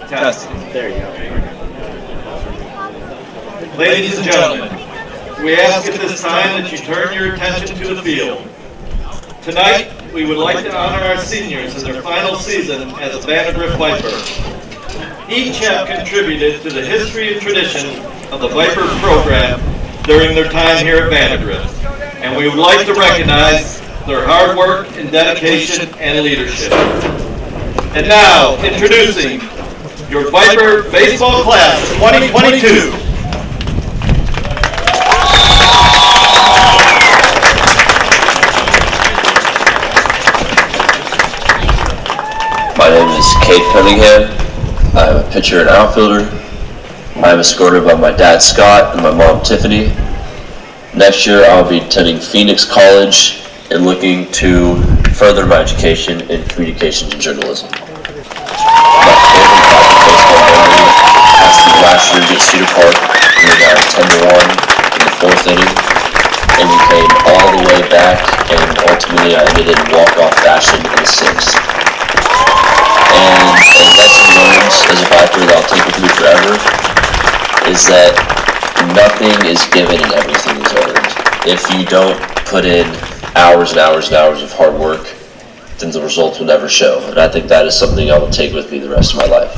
Testing. There you go. Ladies and gentlemen, we ask at this time that you turn your attention to the field. Tonight, we would like to honor our seniors in their final season as a VANDEGRIFT Viper. Each have contributed to the history and tradition of the VIPERS program during their time here at VANDEGRIFT, and we would like to recognize their hard work and dedication and leadership. And now, introducing your Viper Baseball Class 2022. My name is Cade Cunningham. I'm a pitcher and outfielder. I'm escorted by my dad Scott and my mom Tiffany. Next year I'll be attending Phoenix College and looking to further my education in communications and journalism. My favorite baseball memory has to be last year against Cedar Park. We were down 10-1 in the 4th inning, and we came all the way back, and ultimately I ended in walk-off fashion in the 6th. And a lesson learned as a Viper that I'll take with me forever is that nothing is given and everything is earned. If you don't put in hours and hours and hours of hard work, then the results will never show. And I think that is something I will take with me the rest of my life.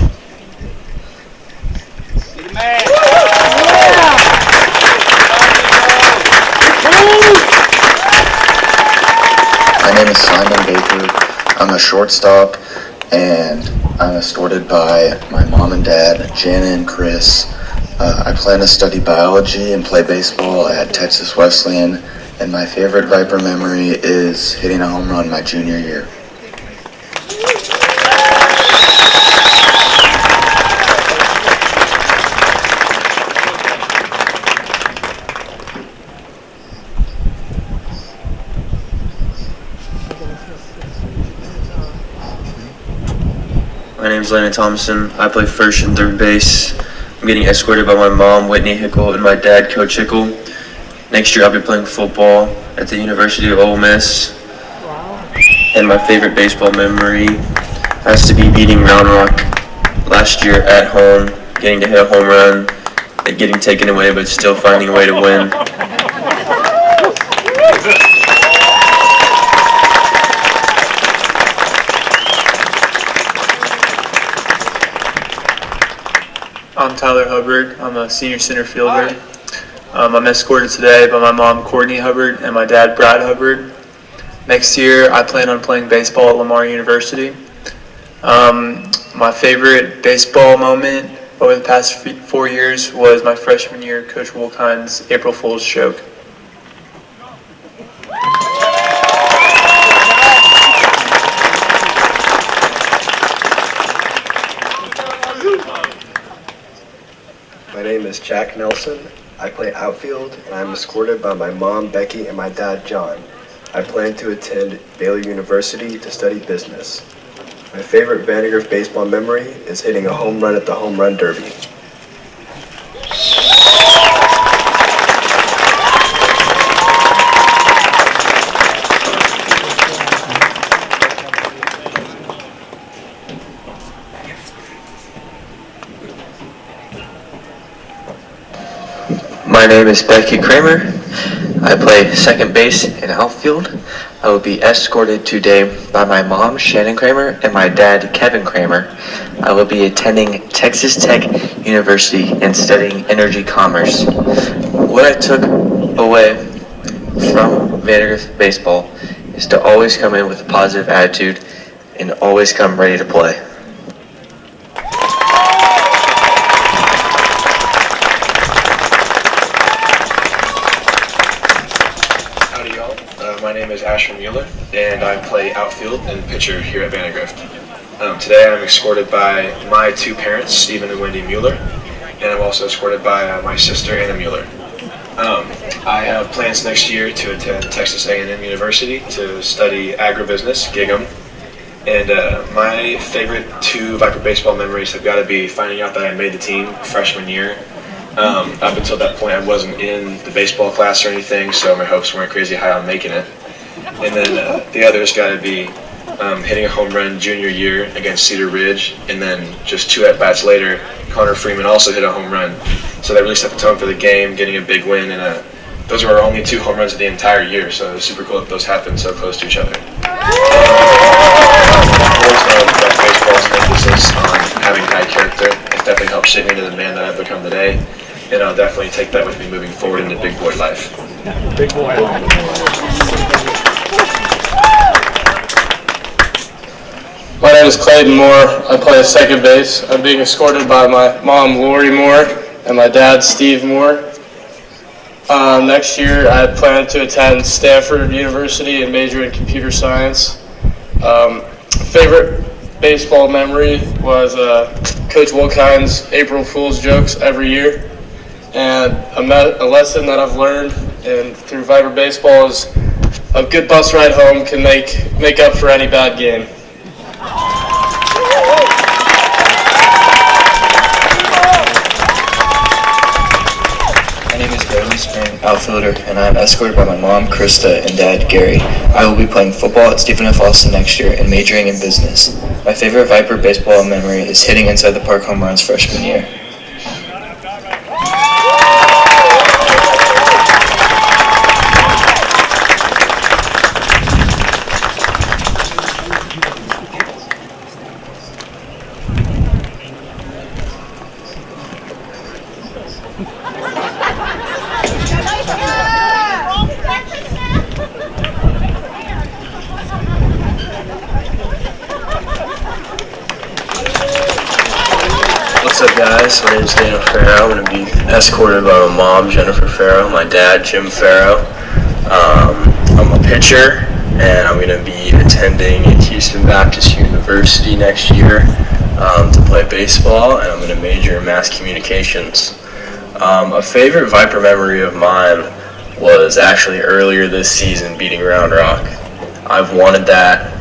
My name is Simon Baker. I'm a shortstop, and I'm escorted by my mom and dad, Jana and Chris. I plan to study biology and play baseball at Texas Wesleyan, and my favorite Viper memory is hitting a home run my junior year. My name is Landon Thompson. I play first and third base. I'm getting escorted by my mom, Whitney Hickle, and my dad, Coach Hickle. Next year I'll be playing football at the University of Ole Miss. And my favorite baseball memory has to be beating Round Rock last year at home, getting to hit a home run, and getting taken away, but still finding a way to win. I'm Tyler Hubbard. I'm a senior center fielder. I'm escorted today by my mom, Courtney Hubbard, and my dad, Brad Hubbard. Next year, I plan on playing baseball at Lamar University. My favorite baseball moment over the past 4 years was my freshman year, Coach Wolkind's April Fool's joke. My name is Jack Nelson. I play outfield, and I'm escorted by my mom, Becky, and my dad, John. I plan to attend Baylor University to study business. My favorite VANDEGRIFT baseball memory is hitting a home run at the Home Run Derby. My name is Becky Kramer. I play second base and outfield. I will be escorted today by my mom, Shannon Kramer, and my dad, Kevin Kramer. I will be attending Texas Tech University and studying energy commerce. What I took away from VANDEGRIFT baseball is to always come in with a positive attitude and always come ready to play. My name is Asher Mueller, and I play outfield and pitcher here at VANDEGRIFT. Today I'm escorted by my two parents, Stephen and Wendy Mueller, and I'm also escorted by my sister, Anna Mueller. I have plans next year to attend Texas A&M University to study agribusiness, Gig'em, and my favorite two Viper baseball memories have got to be finding out that I made the team freshman year. Up until that point, I wasn't in the baseball class or anything, so my hopes weren't crazy high on making it. And then the other's got to be hitting a home run junior year against Cedar Ridge, and then just 2 at-bats later, Connor Freeman also hit a home run. So that really set the tone for the game, getting a big win, and those were our only 2 home runs of the entire year, so it was super cool that those happened so close to each other. I've always known that baseball's emphasis on having high character has definitely helped shape me into the man that I've become today, and I'll definitely take that with me moving forward into big boy life. Big boy. My name is Clayton Moore. I play second base. I'm being escorted by my mom, Lori Moore, and my dad, Steve Moore. Next year, I plan to attend Stanford University and major in computer science. Favorite baseball memory was Coach Wilkine's April Fool's jokes every year. And a lesson that I've learned through Viper baseball is a good bus ride home can make up for any bad game. My name is Bailey Spring, outfielder, and I'm escorted by my mom, Krista, and dad, Gary. I will be playing football at Stephen F. Austin next year and majoring in business. My favorite Viper baseball memory is hitting inside the park home runs freshman year. What's up, guys? My name is Daniel Farrow. I'm going to be escorted by my mom, Jennifer Farrow, my dad, Jim Farrow. I'm a pitcher, and I'm going to be attending Houston Baptist University next year to play baseball, and I'm going to major in mass communications. A favorite Viper memory of mine was actually earlier this season beating Round Rock. I've wanted that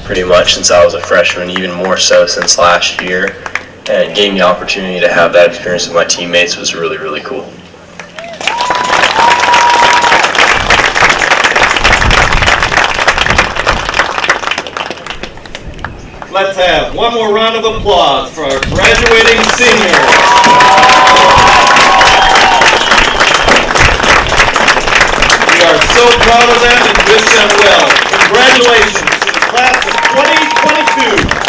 pretty much since I was a freshman, even more so since last year. And getting the opportunity to have that experience with my teammates was really, really cool. Let's have one more round of applause for our graduating seniors. We are so proud of them and wish them well. Congratulations to the class of 2022.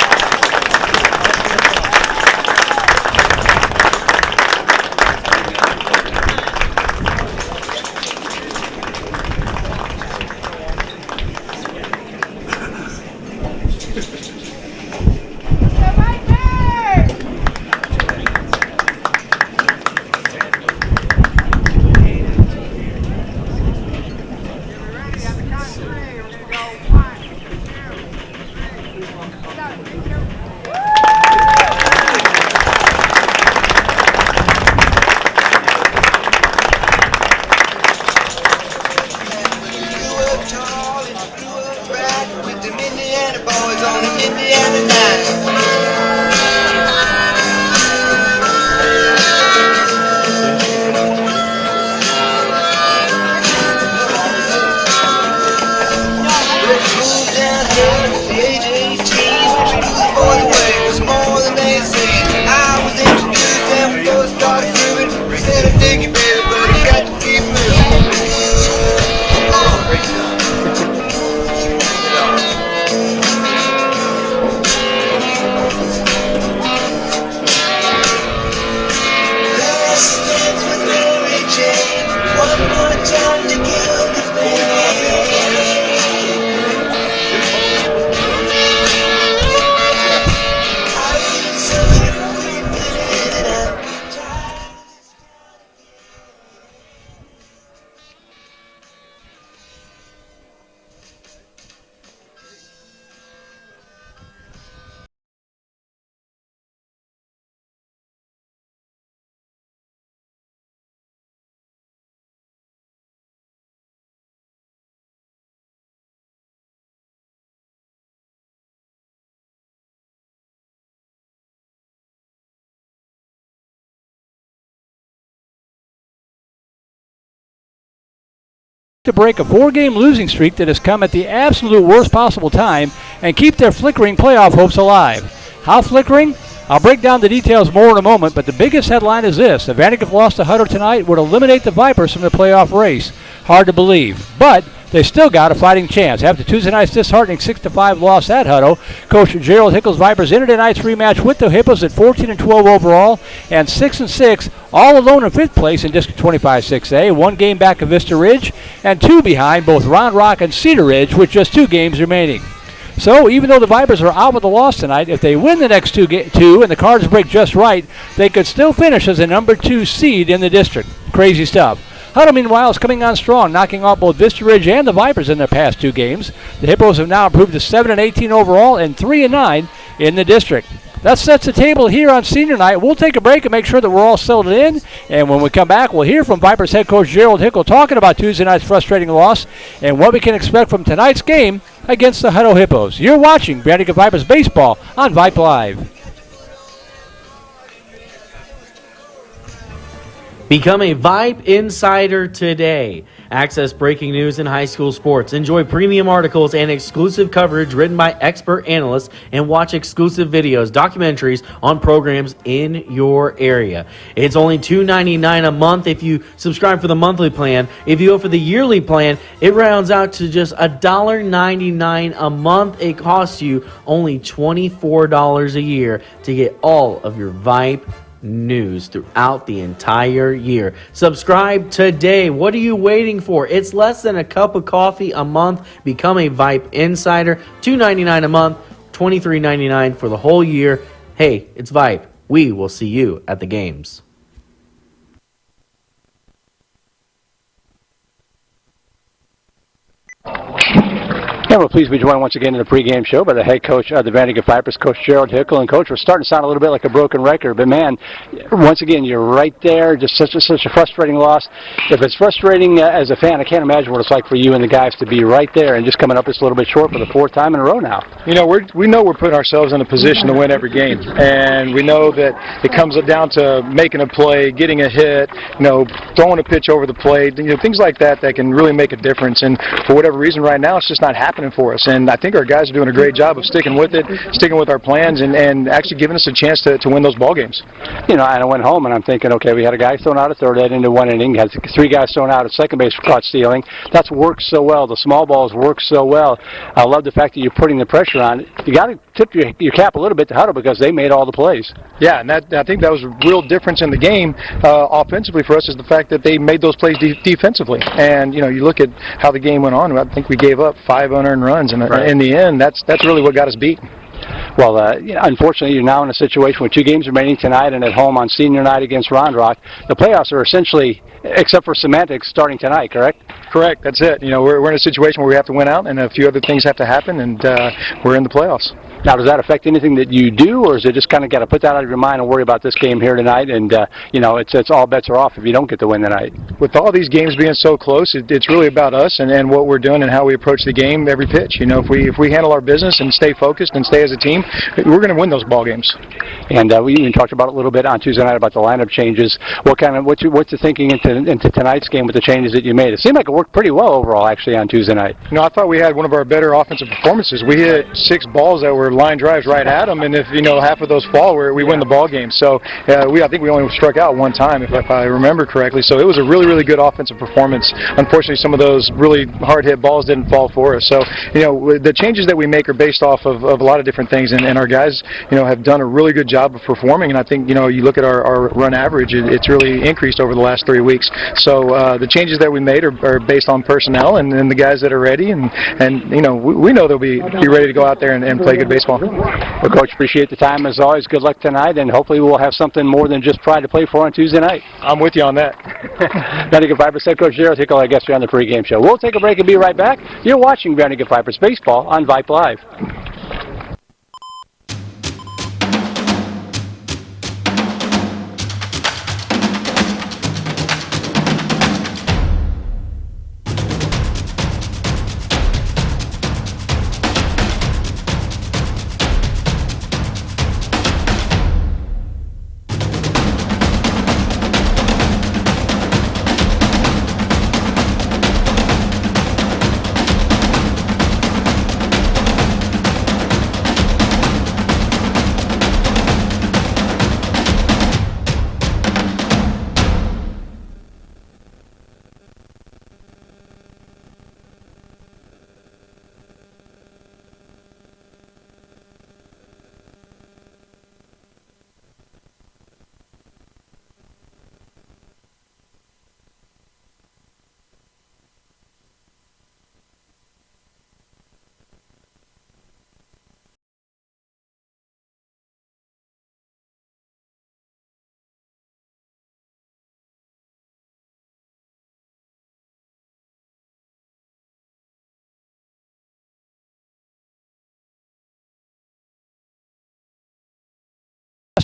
To break a 4-game losing streak that has come at the absolute worst possible time and keep their flickering playoff hopes alive. How flickering? I'll break down the details more in a moment, but the biggest headline is this. If VANDEGRIFT lost to Hutto tonight, would eliminate the Vipers from the playoff race. Hard to believe, but they still got a fighting chance. After Tuesday night's disheartening 6-5 loss at Hutto, Coach Gerald Hickle's Vipers entered tonight's rematch with the Hippos at 14-12 overall and 6-6, all alone in 5th place in District 25 6A, 1 game back of Vista Ridge, and 2 behind both Round Rock and Cedar Ridge with just 2 games remaining. So even though the Vipers are out with a loss tonight, if they win the next two and the cards break just right, they could still finish as the number 2 seed in the district. Crazy stuff. Hutto, meanwhile, is coming on strong, knocking off both Vista Ridge and the Vipers in their past 2 games. The Hippos have now improved to 7-18 overall and 3-9 in the district. That sets the table here on senior night. We'll take a break and make sure that we're all settled in. And when we come back, we'll hear from Vipers head coach Gerald Hickle talking about Tuesday night's frustrating loss and what we can expect from tonight's game against the Hutto Hippos. You're watching VANDEGRIFT Vipers Baseball on Vype Live. Become a Vype Insider today. Access breaking news in high school sports. Enjoy premium articles and exclusive coverage written by expert analysts, and watch exclusive videos, documentaries on programs in your area. It's only $2.99 a month if you subscribe for the monthly plan. If you go for the yearly plan, it rounds out to just $1.99 a month. It costs you only $24 a year to get all of your Vype news throughout the entire year. Subscribe today. What are you waiting for? It's less than a cup of coffee a month. Become a Vype Insider. $2.99 a month, $23.99 for the whole year. Hey, it's Vype. We will see you at the games. And we're pleased to be joined once again in the pregame show by the head coach of the VANDEGRIFT Vipers, Coach Gerald Hickle. And, Coach, we're starting to sound a little bit like a broken record. But, man, once again, you're right there. Just such a frustrating loss. If it's frustrating as a fan, I can't imagine what it's like for you and the guys to be right there and just coming up just a little bit short for the 4th time in a row now. You know, we know we're putting ourselves in a position to win every game. And we know that it comes down to making a play, getting a hit, throwing a pitch over the plate, things like that can really make a difference. And for whatever reason right now, it's just not happening for us, and I think our guys are doing a great job of sticking with it, sticking with our plans, and actually giving us a chance to win those ball games. And I went home and I'm thinking, okay, we had a guy thrown out at third, into 1 inning, had 3 guys thrown out at second base for caught stealing. That's worked so well. The small balls work so well. I love the fact that you're putting the pressure on. You got to tip your cap a little bit to Hutto because they made all the plays. Yeah, and I think that was a real difference in the game offensively for us, is the fact that they made those plays defensively. And you look at how the game went on. I think we gave up 5 unearned runs, and in the end, that's really what got us beat. Well, unfortunately, you're now in a situation with 2 games remaining tonight and at home on senior night against Round Rock. The playoffs are essentially, except for semantics, starting tonight, correct? Correct, that's it. We're in a situation where we have to win out, and a few other things have to happen, and we're in the playoffs. Now, does that affect anything that you do, or is it just kind of got to put that out of your mind and worry about this game here tonight, and, it's all bets are off if you don't get the win tonight? With all these games being so close, it's really about us and what we're doing and how we approach the game every pitch. If we handle our business and stay focused and stay as a team, we're going to win those ball games. And we even talked about it a little bit on Tuesday night about the lineup changes. What's your thinking into tonight's game with the changes that you made? It seemed like it worked pretty well overall, actually, on Tuesday night. I thought we had one of our better offensive performances. We hit 6 balls that were line drives right at them, and if half of those fall, we win the ball game. So I think we only struck out 1 time, if I remember correctly. So it was a really, really good offensive performance. Unfortunately, some of those really hard hit balls didn't fall for us. So the changes that we make are based off of a lot of different things, and our guys have done a really good job of performing. And I think you look at our run average, it's really increased over the last 3 weeks. So the changes that we made are based on personnel and the guys that are ready, and we know they'll be ready to go out there and play good baseball. Well, Coach, appreciate the time as always. Good luck tonight, and hopefully we'll have something more than just pride to play for on Tuesday night. I'm with you on that. VANDEGRIFT Vipers head coach Gerald Hickle, I guess, here on the pregame show. We'll take a break and be right back. You're watching VANDEGRIFT Vipers Baseball on Vype Live.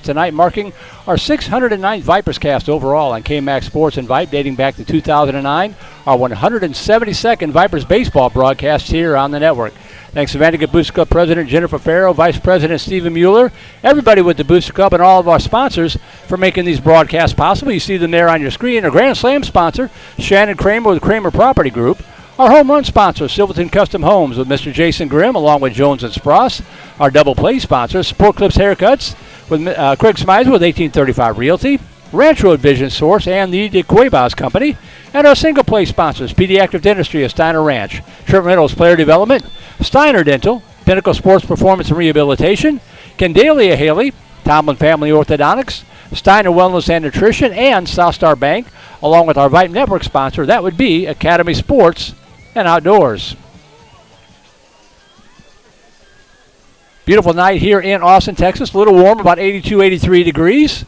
broadcast tonight, marking our 609th Vipers cast overall on KMAX Sports and Vype, dating back to 2009, our 172nd Vipers baseball broadcast here on the network. Thanks to Vandegrifft Booster Club President Jennifer Farrow, Vice President Stephen Mueller, everybody with the Booster Club, and all of our sponsors for making these broadcasts possible. You see them there on your screen. Our Grand Slam sponsor, Shannon Kramer with Kramer Property Group. Our home run sponsor, Silverton Custom Homes with Mr. Jason Grimm, along with Jones and Spross. Our double play sponsor, Sport Clips Haircuts with Craig Smizer with 1835 Realty, Ranch Road Vision Source, and the De Cuevas Company. And our single play sponsors, Pediatric Dentistry of Steiner Ranch, Trent Reynolds Player Development, Steiner Dental, Pinnacle Sports Performance and Rehabilitation, Candalia Haley, Tomlin Family Orthodontics, Steiner Wellness and Nutrition, and South Star Bank, along with our Vype Network sponsor, that would be Academy Sports and Outdoors. Beautiful night here in Austin, Texas. A little warm, about 82, 83 degrees.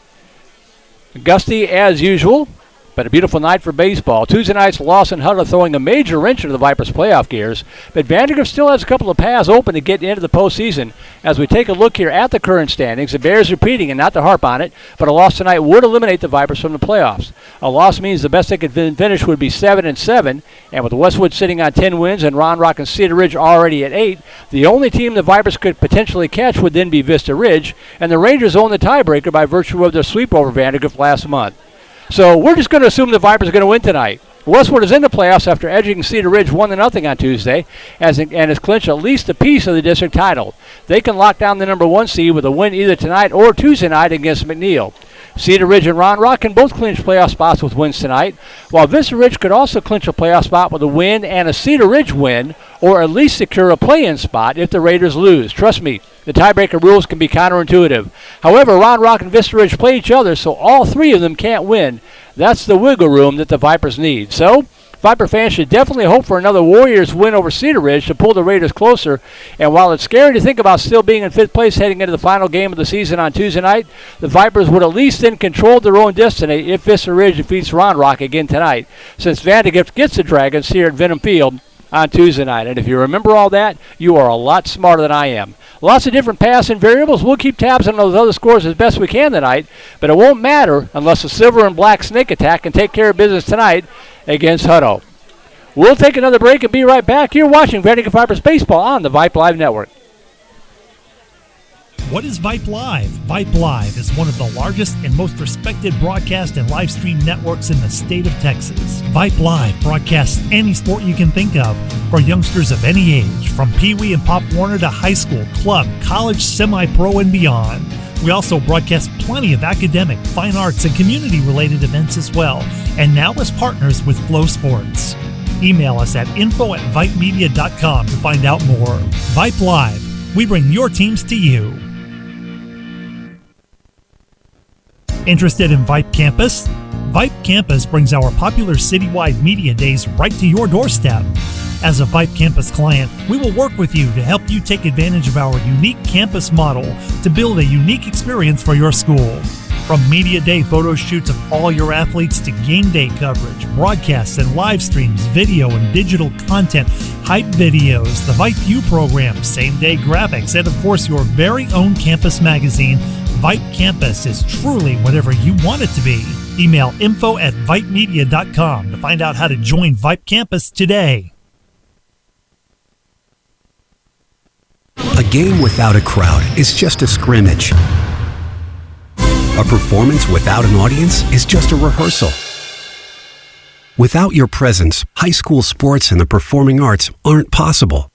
Gusty as usual, but a beautiful night for baseball. Tuesday night's loss in Hutto throwing a major wrench into the Vipers' playoff gears, but Vandegrifft still has a couple of paths open to get into the postseason. As we take a look here at the current standings, the Bears repeating, and not to harp on it, but a loss tonight would eliminate the Vipers from the playoffs. A loss means the best they could finish would be 7-7, and with Westwood sitting on 10 wins and Round Rock and Cedar Ridge already at 8, the only team the Vipers could potentially catch would then be Vista Ridge, and the Rangers own the tiebreaker by virtue of their sweep over Vandegrifft last month. So we're just going to assume the Vipers are going to win tonight. Westwood is in the playoffs after edging Cedar Ridge 1-0 on Tuesday and has clinched at least a piece of the district title. They can lock down the number 1 seed with a win either tonight or Tuesday night against McNeil. Cedar Ridge and Round Rock can both clinch playoff spots with wins tonight, while Vista Ridge could also clinch a playoff spot with a win and a Cedar Ridge win, or at least secure a play-in spot if the Raiders lose. Trust me, the tiebreaker rules can be counterintuitive. However, Round Rock and Vista Ridge play each other, so all three of them can't win. That's the wiggle room that the Vipers need. So, Viper fans should definitely hope for another Warriors win over Cedar Ridge to pull the Raiders closer. And while it's scary to think about still being in 5th place heading into the final game of the season on Tuesday night, the Vipers would at least then control their own destiny if Vista Ridge defeats Round Rock again tonight, since Vandegrifft gets the Dragons here at Venom Field on Tuesday night. And if you remember all that, you are a lot smarter than I am. Lots of different paths and variables. We'll keep tabs on those other scores as best we can tonight, but it won't matter unless the Silver and Black Snake Attack can take care of business tonight against Hutto. We'll take another break and be right back. You're watching Vandegrifft Vipers Baseball on the Vype Live Network. What is Vype Live? Vype Live is one of the largest and most respected broadcast and live stream networks in the state of Texas. Vype Live broadcasts any sport you can think of for youngsters of any age, from Pee Wee and Pop Warner to high school, club, college, semi-pro, and beyond. We also broadcast plenty of academic, fine arts, and community-related events as well, and now as partners with Flow Sports. Email us at info@vipemedia.com to find out more. Vype Live. We bring your teams to you. Interested in Vype Campus? Vype Campus brings our popular citywide media days right to your doorstep. As a Vype Campus client, we will work with you to help you take advantage of our unique campus model to build a unique experience for your school. From media day photo shoots of all your athletes to game day coverage, broadcasts and live streams, video and digital content, hype videos, the Vype U program, same day graphics, and of course your very own campus magazine, Vype Campus is truly whatever you want it to be. Email info@vipemedia.com to find out how to join Vype Campus today. A game without a crowd is just a scrimmage. A performance without an audience is just a rehearsal. Without your presence, high school sports and the performing arts aren't possible.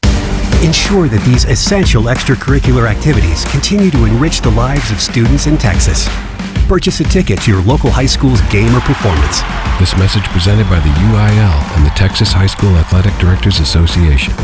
Ensure that these essential extracurricular activities continue to enrich the lives of students in Texas. Purchase a ticket to your local high school's game or performance. This message presented by the UIL and the Texas High School Athletic Directors Association.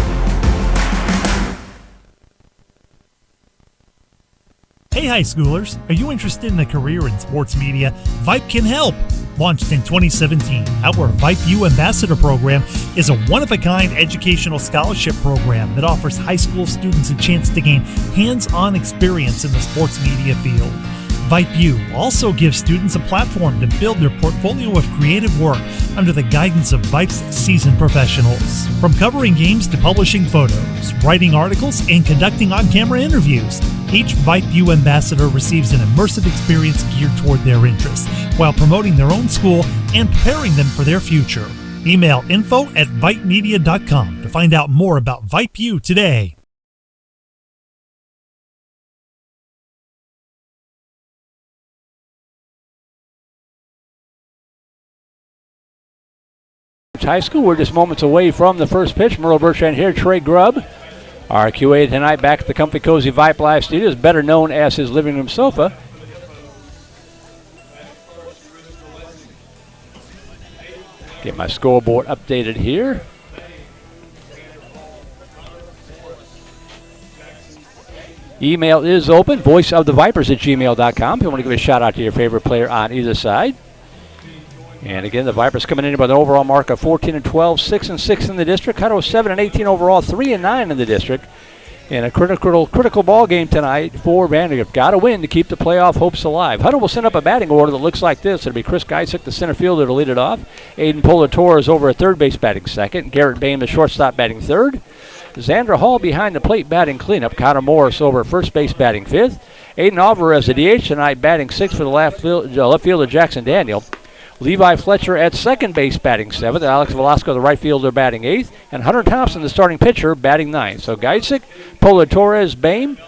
Hey high schoolers, are you interested in a career in sports media? Vype can help. Launched in 2017, our Vype U Ambassador Program is a one-of-a-kind educational scholarship program that offers high school students a chance to gain hands-on experience in the sports media field. VipeU also gives students a platform to build their portfolio of creative work under the guidance of Vype's seasoned professionals. From covering games to publishing photos, writing articles, and conducting on-camera interviews, each VipeU ambassador receives an immersive experience geared toward their interests, while promoting their own school and preparing them for their future. Email info@vipemedia.com to find out more about VipeU today. High School. We're just moments away from the first pitch. Merle Bertrand here, Trey Grubb. Our QA tonight back at the Comfy Cozy Vype Live Studios, better known as his living room sofa. Get my scoreboard updated here. Email is open, voiceofthevipers@gmail.com. If you want to give a shout out to your favorite player on either side. And again, the Vipers coming in with an overall mark of 14-12, 6-6 in the district. Hutto 7-18 overall, 3-9 in the district. And a critical ball game tonight for Vandergrift. Got to win to keep the playoff hopes alive. Hutto will send up a batting order that looks like this. It'll be Chris Geisick, the center fielder, to lead it off. Aiden Polatore is over at third base batting second. Garrett Bain, the shortstop, batting third. Xander Hall behind the plate batting cleanup. Connor Morris over at first base batting fifth. Aiden Alvarez, the DH tonight, batting sixth for the left fielder Jackson Daniel. Levi Fletcher at second base batting seventh. Alex Velasco, the right fielder, batting eighth. And Hunter Thompson, the starting pitcher, batting ninth. So Geisick, Polatore, Bain,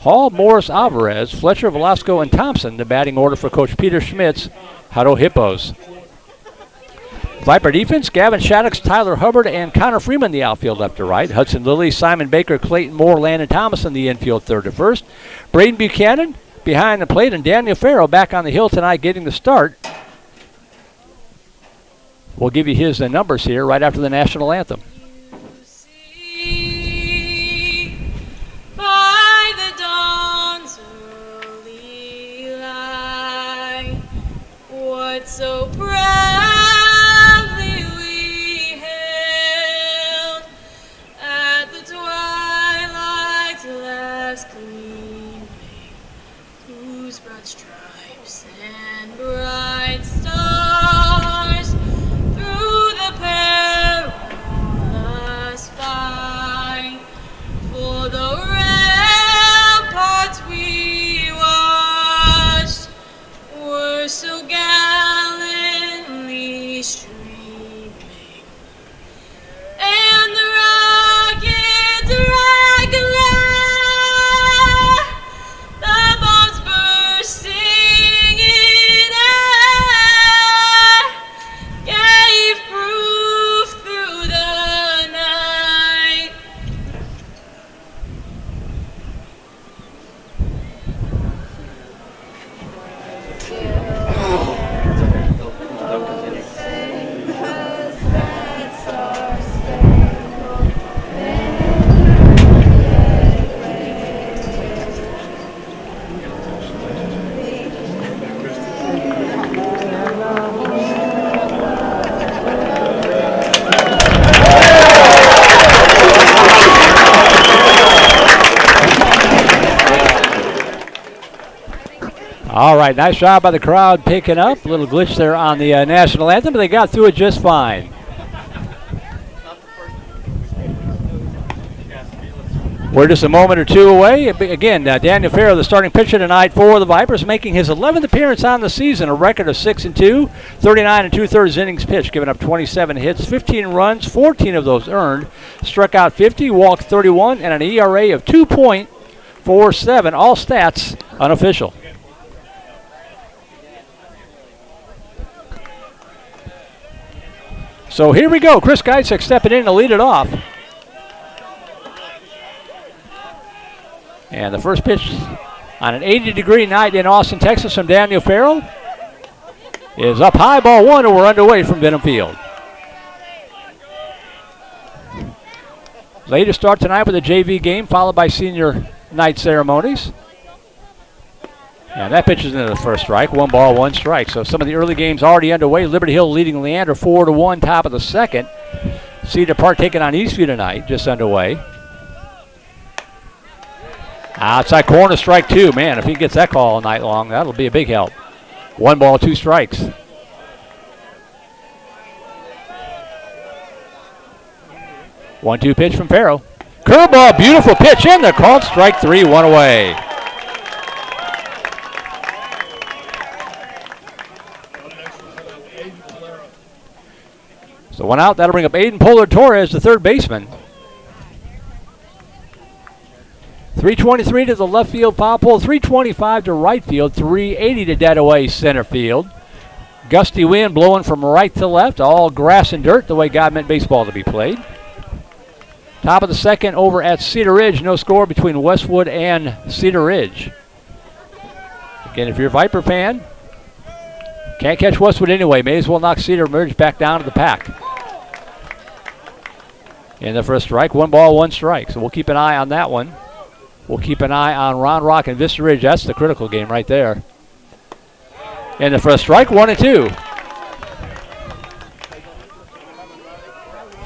Hall, Morris, Alvarez, Fletcher, Velasco, and Thompson, the batting order for Coach Peter Schmidt's Hutto Hippos. Viper defense, Gavin Shaddix, Tyler Hubbard, and Connor Freeman, the outfield left to right. Hudson Lilly, Simon Baker, Clayton Moore, Landon Thomas in the infield third to first. Braden Buchanan behind the plate, and Daniel Farrell back on the hill tonight getting the start. We'll give you his numbers here right after the national anthem. By the dawn's early light, what so proudly we hailed at the twilight's last gleaming, whose broad stripes and bright stars through the perilous fight for the ramparts we watched were so gallantly streaming, and the rocket dragon, the bombs bursting in air, gave proof through the night. All right, nice job by the crowd picking up. A little glitch there on the national anthem, but they got through it just fine. We're just a moment or two away. Again, Daniel Farrell, the starting pitcher tonight for the Vipers, making his 11th appearance on the season, a record of 6-2, 39 2/3 innings pitched, giving up 27 hits, 15 runs, 14 of those earned, struck out 50, walked 31, and an ERA of 2.47. All stats unofficial. So here we go. Chris Geisick stepping in to lead it off. And the first pitch on an 80-degree night in Austin, Texas from Daniel Farrell is up high, ball one, and we're underway from Benham Field. Later start tonight with a JV game, followed by senior night ceremonies. And that pitch is into the first strike. 1 ball, 1 strike. So some of the early games already underway. Liberty Hill leading Leander 4-1, top of the second. Cedar Park taking on Eastview tonight, just underway. Outside corner, strike 2. Man, if he gets that call all night long, that'll be a big help. 1 ball, 2 strikes. 1-2 pitch from Farrell. Curveball, beautiful pitch in there. Called strike 3, 1 away. So 1 out. That'll bring up Aiden Pollard Torres, the third baseman. 323 to the left field foul pole, 325 to right field, 380 to dead away center field. Gusty wind blowing from right to left, all grass and dirt, the way God meant baseball to be played. Top of the second over at Cedar Ridge, no score between Westwood and Cedar Ridge. Again, if you're a Viper fan, can't catch Westwood anyway, may as well knock Cedar Ridge back down to the pack. In the first strike, 1 ball, 1 strike, so we'll keep an eye on that one. We'll keep an eye on Round Rock and Vista Ridge. That's the critical game right there. And the first strike, 1-2.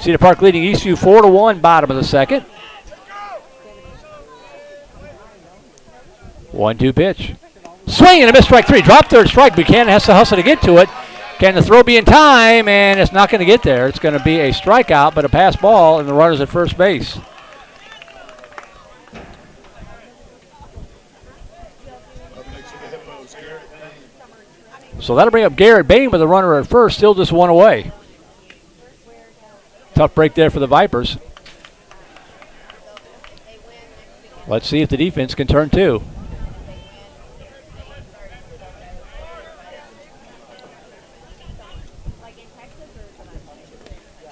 Cedar Park leading Eastview 4-1, bottom of the second. 1-2 pitch. Swing and a miss, strike 3. Drop third strike. Buchanan has to hustle to get to it. Can the throw be in time? And it's not going to get there. It's going to be a strikeout, but a pass ball, and the runner's at first base. So that'll bring up Garrett Bain with a runner at first, still just 1 away. Tough break there for the Vipers. Let's see if the defense can turn 2.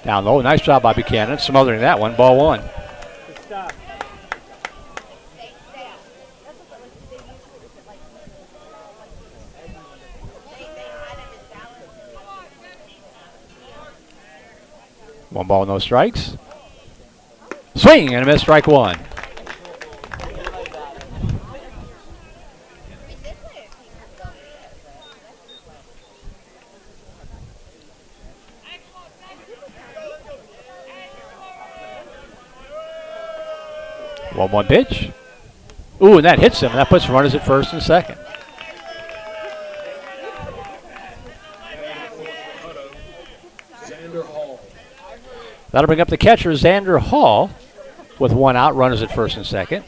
Down low, nice job by Buchanan, smothering that one, ball 1. One ball, no strikes. Swing and a miss, strike 1. One pitch. Ooh, and that hits him. That puts runners at first and second. That'll bring up the catcher, Xander Hall, with 1 out, runners at first and second.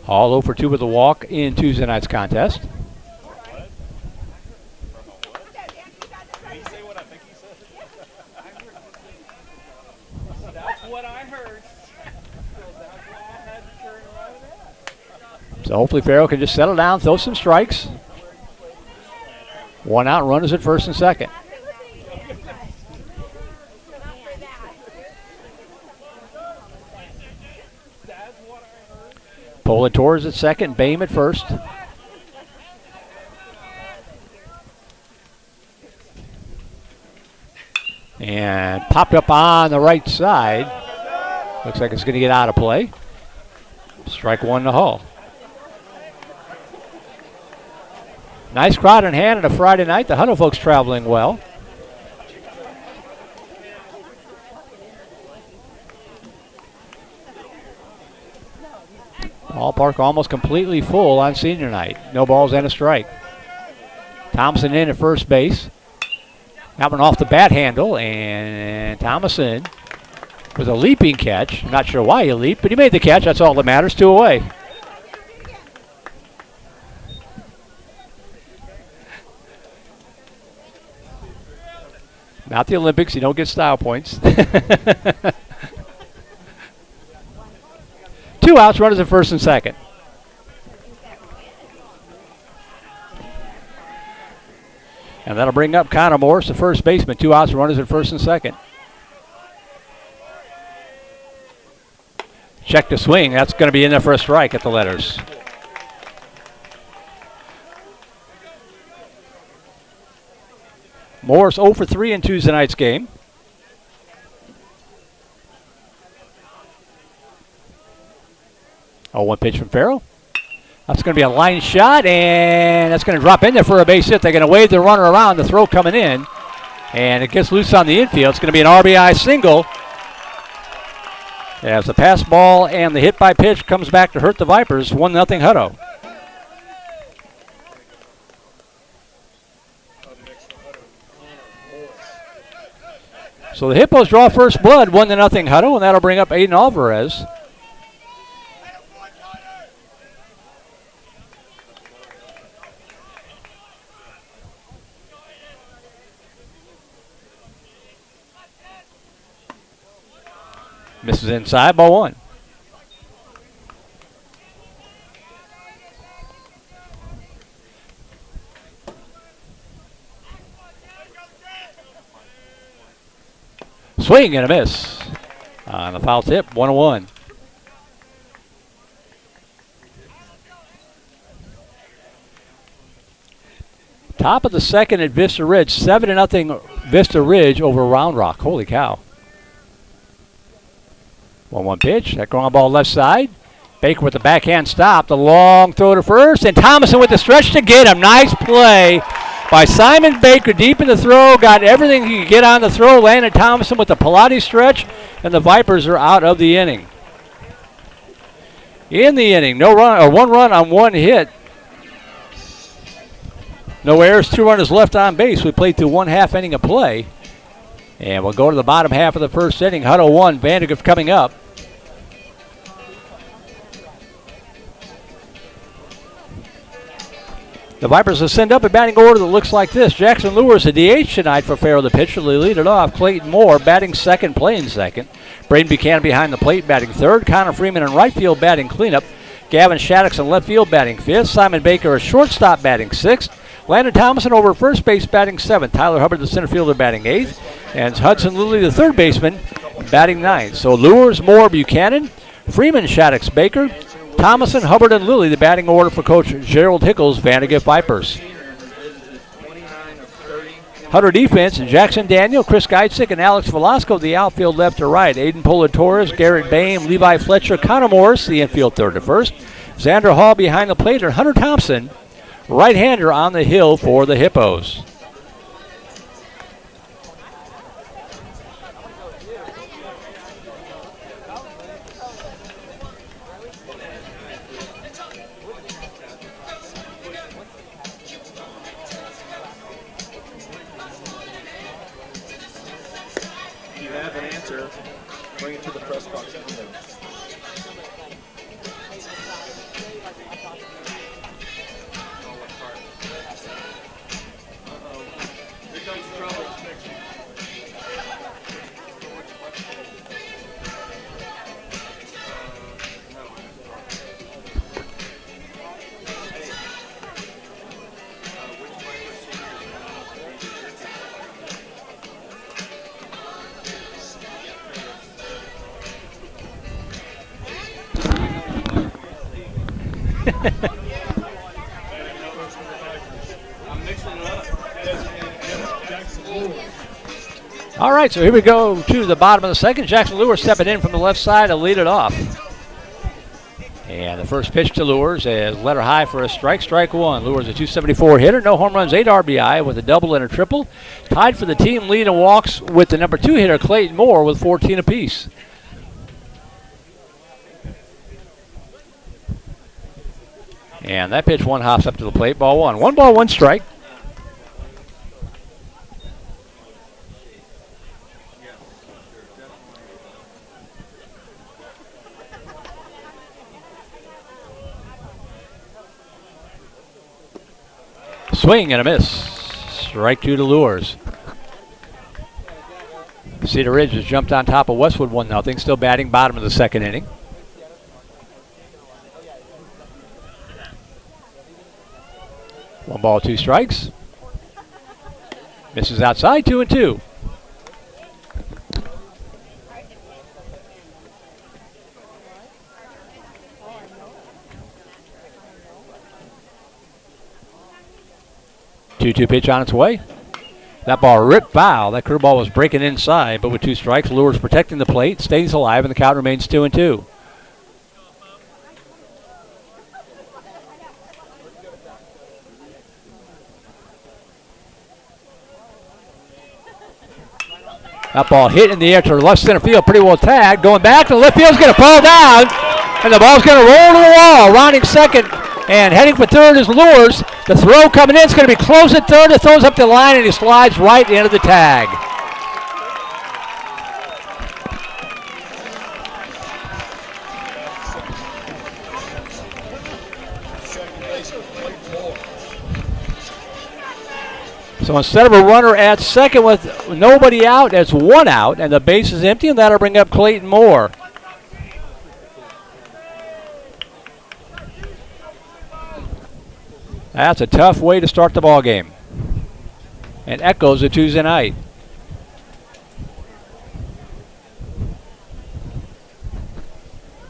Hall 0 for 2 with a walk in Tuesday night's contest. So hopefully Farrell can just settle down, throw some strikes. 1 out, runners at first and second. Pollard Torres at second, Bame at first. And popped up on the right side. Looks like it's going to get out of play. Strike 1 to Hall. Nice crowd in hand on a Friday night. The Hutto folks traveling well. Ballpark almost completely full on senior night. No balls and a strike. Thompson in at first base. That one off the bat handle, and Thomason with a leaping catch. Not sure why he leaped, but he made the catch. That's all that matters. 2 away. Not the Olympics. You don't get style points. 2 outs, runners at first and second. And that'll bring up Connor Morris, the first baseman. 2 outs, runners at first and second. Check the swing. That's going to be in there for a strike at the letters. Morris 0 for 3 in Tuesday night's game. Oh, 1 pitch from Farrell. That's going to be a line shot, and that's going to drop in there for a base hit. They're going to wave the runner around, the throw coming in, and it gets loose on the infield. It's going to be an RBI single. as the pass ball and the hit by pitch comes back to hurt the Vipers. 1-0 Hutto. So the Hippos draw first blood, 1-0 Hutto, and that'll bring up Aiden Alvarez. Misses inside, ball one. Swing and a miss on the foul tip, 1-1. Top of the second at Vista Ridge, 7-0 Vista Ridge over Round Rock. Holy cow. 1-1 pitch, that ground ball left side. Baker with the backhand stop, the long throw to first, and Thomason with the stretch to get him. Nice play by Simon Baker, deep in the throw, got everything he could get on the throw. Landon Thomason with the Pilates stretch, and the Vipers are out of the inning. In the inning, no run or 1 run on 1 hit. No errors, 2 runners left on base. We played through 1/2 inning of play. And we'll go to the bottom half of the first inning. Hutto 1, Vandegrift coming up. The Vipers will send up a batting order that looks like this. Jackson Lewis, a DH tonight for Farrell, the pitcher. They lead it off. Clayton Moore batting second, playing second. Braden Buchanan behind the plate batting third. Connor Freeman in right field batting cleanup. Gavin Shaddix in left field batting fifth. Simon Baker, a shortstop, batting sixth. Landon Thomason over first base batting seventh. Tyler Hubbard, the center fielder, batting eighth. And Hudson Lilly, the third baseman, batting ninth. So Lewis, Moore, Buchanan, Freeman, Shaddix, Baker, Thomason, Hubbard, and Lilly, the batting order for Coach Gerald Hickles, Vandergift Vipers. Hutto defense, Jackson Daniel, Chris Geitzik, and Alex Velasco, the outfield left to right. Aiden Pola-Torres, Garrett Boehm, Levi Fletcher, Connor Morris, the infield third to first. Xander Hall behind the plate, and Hunter Thompson, right-hander on the hill for the Hippos. If you have an answer, bring it to the press box. All right, so here we go to the bottom of the second. Jackson Lewis stepping in from the left side to lead it off. And the first pitch to Lewis is letter high for a strike, strike one. Lewis a 274 hitter, no home runs, 8 RBI with a double and a triple. Tied for the team lead in walks with the number 2 hitter, Clayton Moore, with 14 apiece. And that pitch one hops up to the plate, ball one. 1 ball, 1 strike. Swing and a miss. Strike 2 to Lures. Cedar Ridge has jumped on top of Westwood 1-0. Still batting bottom of the second inning. One ball, 2 strikes. Misses outside, 2-2. Two pitch on its way. That ball ripped foul. That curveball was breaking inside, but with 2 strikes, Lures protecting the plate, stays alive, and the count remains 2-2. That ball hit in the air to left center field, pretty well tagged. Going back to left field's going to fall down, and the ball's going to roll to the wall. Rounding second and heading for third is Lures. The throw coming in is going to be close at third. It throws up the line, and he slides right into the tag. So instead of a runner at second with nobody out, it's one out, and the base is empty, and that'll bring up Clayton Moore. That's a tough way to start the ball game, and echoes a Tuesday night.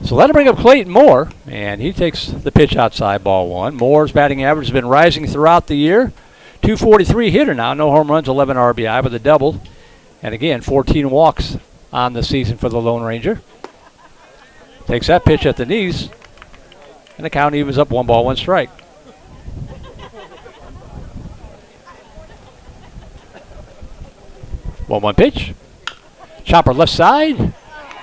So that'll bring up Clayton Moore, and he takes the pitch outside, ball one. Moore's batting average has been rising throughout the year. 243 hitter now, no home runs, 11 RBI with a double. And again, 14 walks on the season for the Lone Ranger. Takes that pitch at the knees, and the count evens up 1 ball, 1 strike. One pitch. Chopper left side.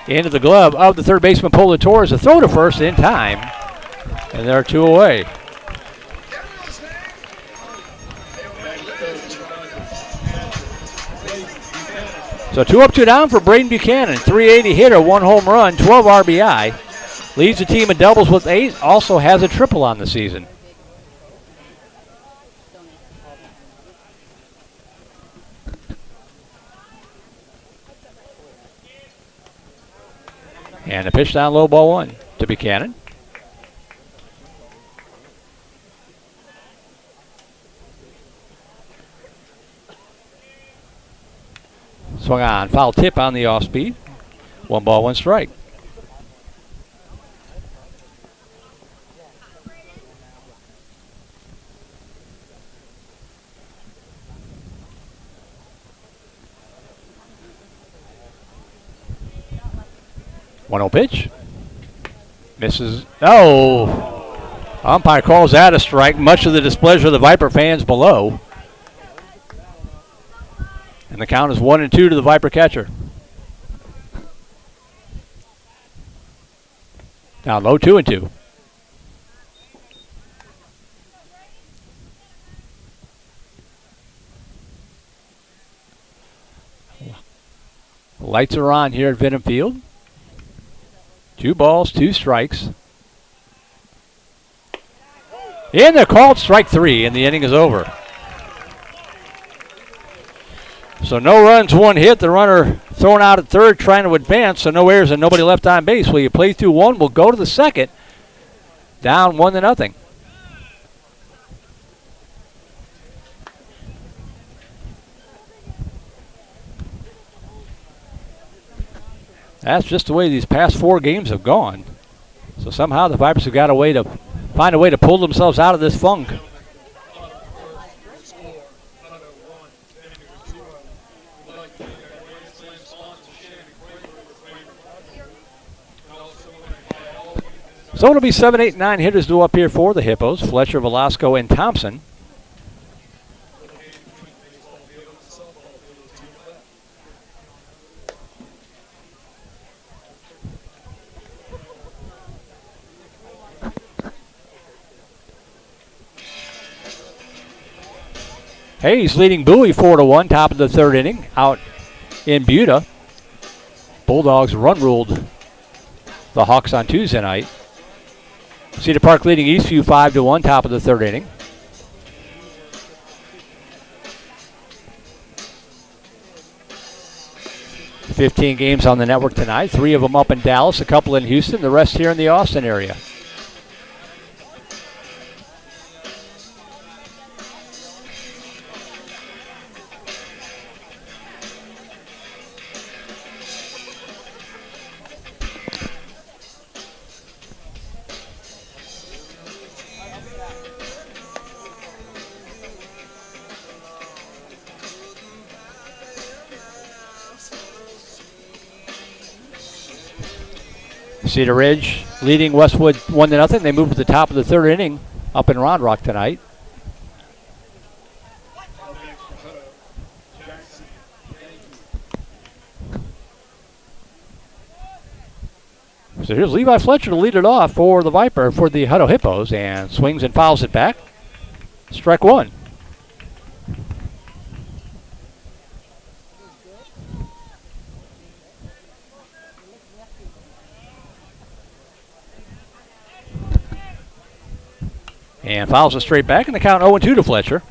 Into the glove of the third baseman, Polo Torres. A throw to first in time. And they're 2 away. So 2 up, 2 down for Braden Buchanan. 380 hitter, 1 home run, 12 RBI. Leads the team in doubles with 8. Also has a triple on the season. And a pitch down low, ball 1 to Buchanan. Swung on, foul tip on the off speed. 1 ball, 1 strike. One pitch. Misses. No. Umpire calls that a strike, much to the displeasure of the Viper fans below. And the count is 1-2 to the Viper catcher. Down low, 2-2. Lights are on here at Venom Field. 2 balls, 2 strikes. And they're called strike 3, and the inning is over. So no runs, 1 hit. The runner thrown out at third trying to advance, so no errors and nobody left on base. Well, you play through 1. We'll go to the second. Down 1-0. That's just the way these past 4 games have gone. So somehow the Vipers have got to find a way to pull themselves out of this funk. So it'll be 7, 8, 9 hitters due up here for the Hippos. Fletcher, Velasco, and Thompson. Hayes leading Bowie 4-1, top of the 3rd inning, out in Buda. Bulldogs run-ruled the Hawks on Tuesday night. Cedar Park leading Eastview 5-1, top of the 3rd inning. $15 games on the network tonight, 3 of them up in Dallas, a couple in Houston, the rest here in the Austin area. Cedar Ridge leading Westwood 1-0. They move to the top of the 3rd inning up in Round Rock tonight. So here's Levi Fletcher to lead it off for the Hutto Hippos, and swings and fouls it back. Strike one. And fouls it straight back, and the count 0-2 to Fletcher.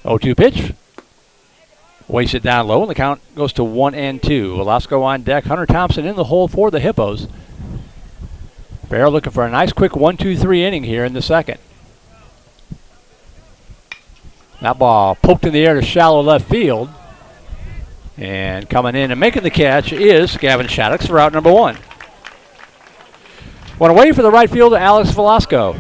Oh-2 pitch. Wastes it down low, and the count goes to 1-2. Velasco on deck. Hunter Thompson in the hole for the Hippos. Farrell looking for a nice quick 1-2-3 inning here in the second. That ball poked in the air to shallow left field. And coming in and making the catch is Gavin Shaddix for out number one. One away for the right fielder, Alex Velasco.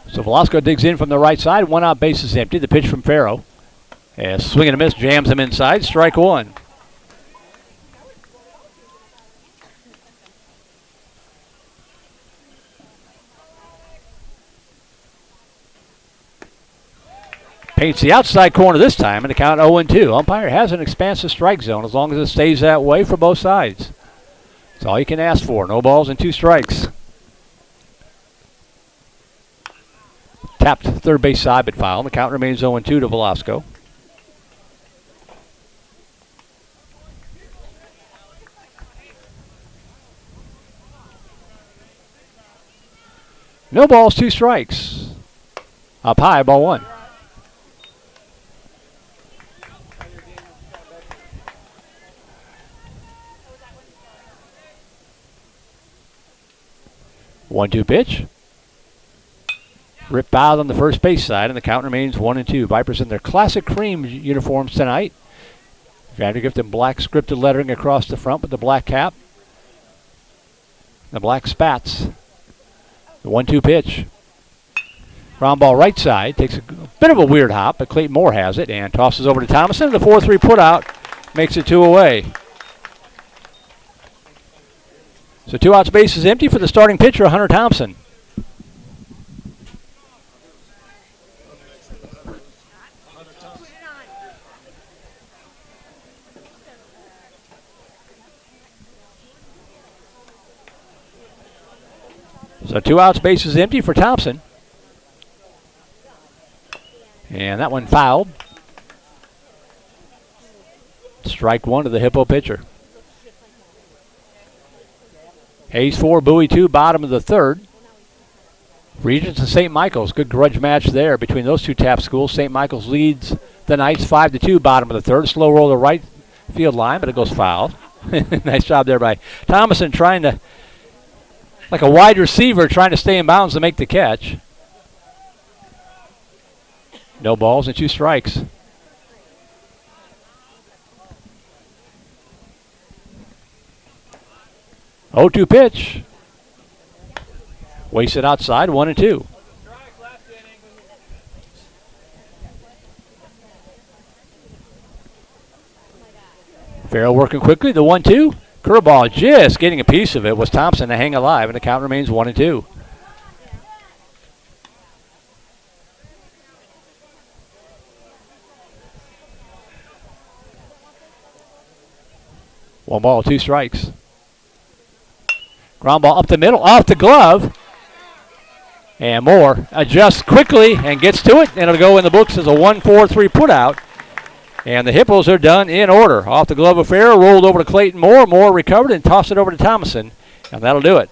So Velasco digs in from the right side. One out, base is empty. The pitch from Farrow. And swing and a miss, jams him inside. Strike one. Paints the outside corner this time, and the count 0-2. Umpire has an expansive strike zone as long as it stays that way for both sides. That's all you can ask for. No balls and 2 strikes. Tapped third base side, but foul. The count remains 0-2 to Velasco. No balls, 2 strikes. Up high, ball 1. One-two pitch. Ripped out on the first base side, and the count remains 1-2. Vipers in their classic cream uniforms tonight. Vandergrift in black scripted lettering across the front with the black cap. The black spats. The 1-2 pitch. Ground ball right side. Takes a bit of a weird hop, but Clayton Moore has it and tosses over to Thomason. The 4-3 put out makes it 2 away. So 2 outs, base is empty for the starting pitcher, Hunter Thompson. So 2 outs, base is empty for Thompson. And that one fouled. Strike 1 to the Hippo pitcher. Hayes 4, Bowie 2, bottom of the third. Regents and St. Michael's, good grudge match there between those 2 tap schools. St. Michael's leads the Knights 5-2, bottom of the third. Slow roll to right field line, but it goes foul. Nice job there by Thomason, trying to, like a wide receiver, trying to stay in bounds to make the catch. No balls and 2 strikes. Oh, 2 pitch. Wasted outside, 1-2. Farrell working quickly, the 1-2. Curveball just getting a piece of it was Thompson to hang alive, and the count remains 1-2. One ball, 2 strikes. Ground ball up the middle, off the glove. And Moore adjusts quickly and gets to it, and it'll go in the books as a 1-4-3 put out. And the Hippos are done in order. Off the glove of Farrell, rolled over to Clayton Moore. Moore recovered and tossed it over to Thomason, and that'll do it.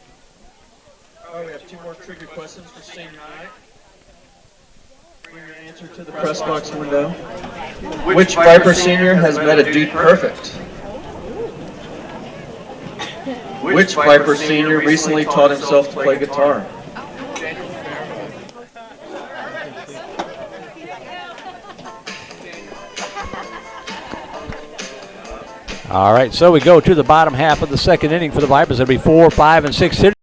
All right, we have 2 more trivia questions for senior night. Bring your answer to the press box window. Which Viper senior has met a dude perfect? Which Viper senior recently taught himself to play guitar? All right, so we go to the bottom half of the second inning for the Vipers. It'll be 4, 5, and 6 hitters.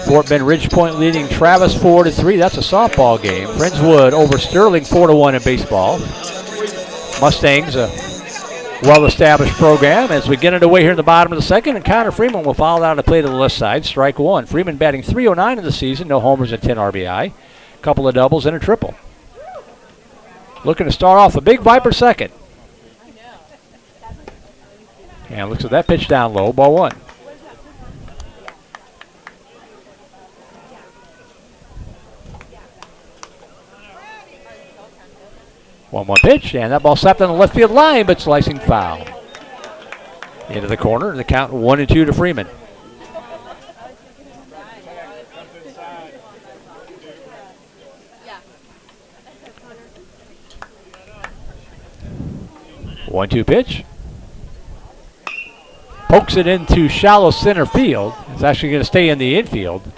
Fort Bend Ridge Point leading Travis 4-3. That's a softball game. Friendswood over Sterling 4-1 in baseball. Mustangs, a well-established program. As we get underway here in the bottom of the second, and Connor Freeman will foul out on the plate to the left side. Strike one. Freeman batting .309 in the season. No homers and 10 RBI. A couple of doubles and a triple. Looking to start off a big Viper second. And looks at that pitch down low. Ball one. 1-1 pitch, and that ball slapped on the left field line, but slicing foul. Into the corner, the count 1-2 to Freeman. One-two pitch. Pokes it into shallow center field. It's actually going to stay in the infield.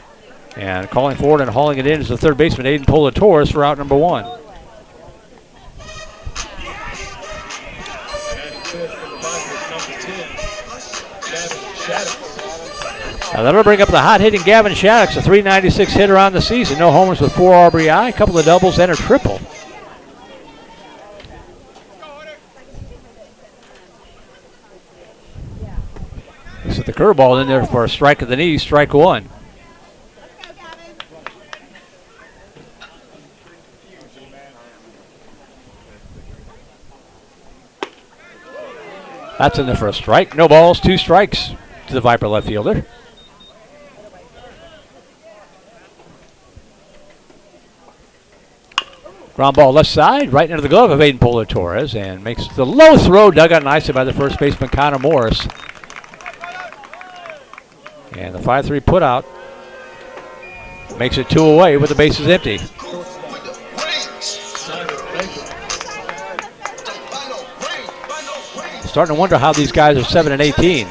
And calling forward and hauling it in is the third baseman, Aiden Pola-Torres, for out number one. Now that'll bring up the hot-hitting Gavin Shaddix, a .396 hitter on the season. No homers with 4 RBI, a couple of doubles and a triple. Looks at the curveball in there for a strike of the knee, strike one. That's in there for a strike. No balls, 2 strikes to the Viper left fielder. Ground ball left side, right into the glove of Aiden Pola-Torres, and makes the low throw, dug out nicely by the first baseman, Connor Morris. And the 5-3 put out makes it 2 away with the bases empty. Starting to wonder how these guys are 7-18.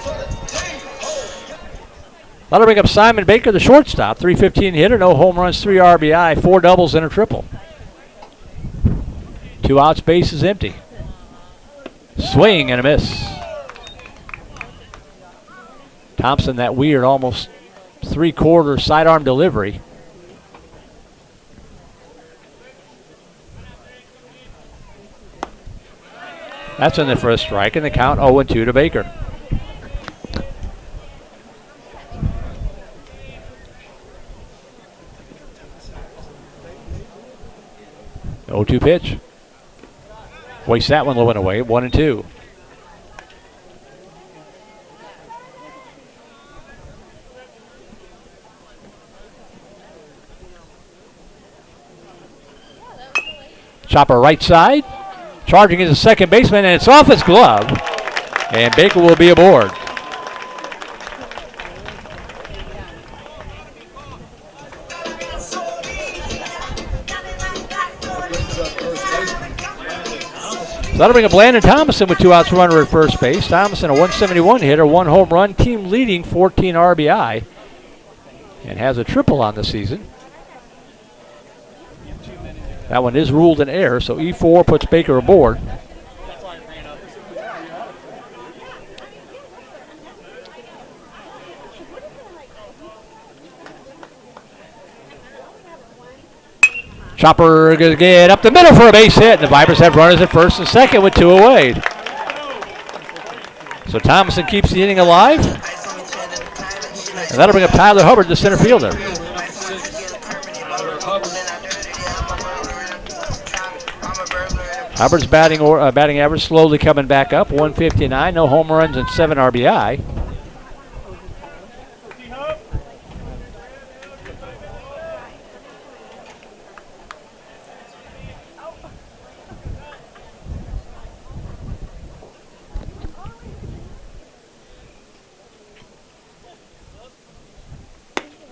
That'll bring up Simon Baker, the shortstop, .315 hitter, no home runs, 3 RBI, 4 doubles and a triple. 2 outs, base is empty. Swing and a miss. Thompson, that weird almost 3/4 sidearm delivery. That's in there for a strike, and the count 0-2 to Baker. The 0-2 pitch. Wastes that one low and away, 1-2. Chopper right side. Charging is the second baseman, and it's off his glove. And Baker will be aboard. So that'll bring up Landon Thomason with 2 outs, runner at first base. Thomason, a .171 hitter, 1 home run, team leading 14 RBI, and has a triple on the season. That one is ruled an error, so E4 puts Baker aboard. Chopper going to get up the middle for a base hit, and the Vipers have runners at first and second with 2 away. So Thomason keeps the inning alive, and that'll bring up Tyler Hubbard, the center fielder. Hubbard's batting average slowly coming back up, 159, no home runs and 7 RBI.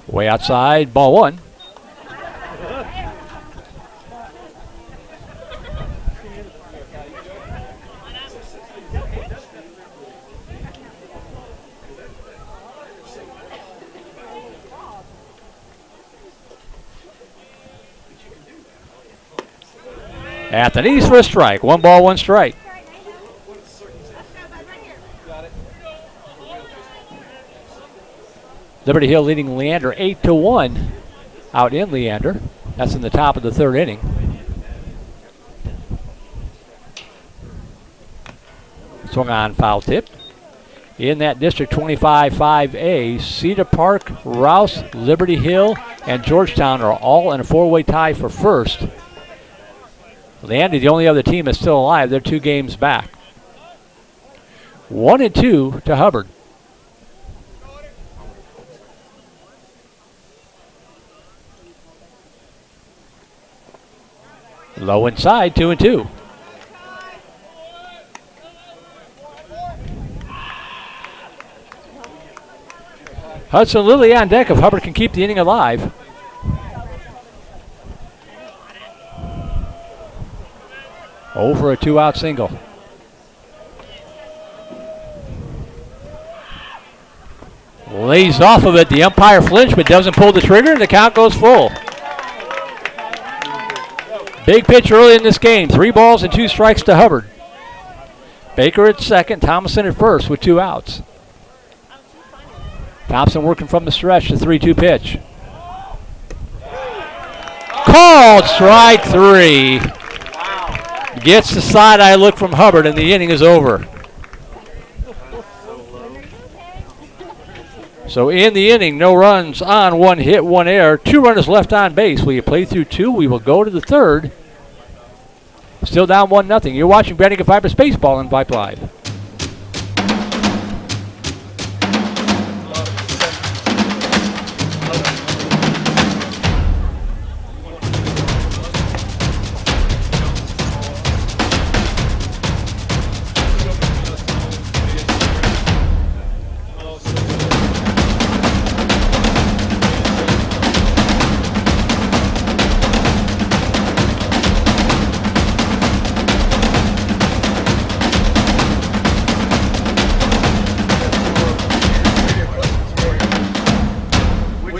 Way outside, ball 1. At the knees for a strike. 1 ball, 1 strike. Liberty Hill leading Leander 8-1 out in Leander. That's in the top of the 3rd inning. Swung on, foul tip. In that District 25-5A, Cedar Park, Rouse, Liberty Hill, and Georgetown are all in a 4-way tie for first. Leander, the only other team that's still alive, they're 2 games back. 1-2 to Hubbard. Low inside, 2-2. Hudson Lilly on deck if Hubbard can keep the inning alive. Over a 2-out single. Lays off of it. The umpire flinched but doesn't pull the trigger, and the count goes full. Big pitch early in this game. 3 balls and 2 strikes to Hubbard. Baker at second, Thomason at first with 2 outs. Thompson working from the stretch, the 3-2 pitch. Called strike 3. Gets the side-eye look from Hubbard, and the inning is over. So in the inning, no runs on, 1 hit, 1 error, 2 runners left on base. Will you play through 2? We will go to the 3rd. Still down 1-0. You're watching Vandegrifft Vipers Baseball on Vype Live.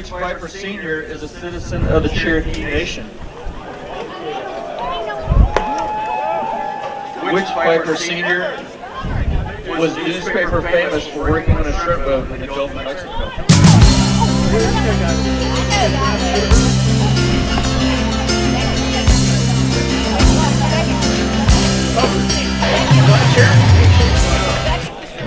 Viper Sr. is a citizen of the Cherokee Nation? Which Viper Sr. was newspaper famous for working on a shrimp boat in the Gulf of Mexico?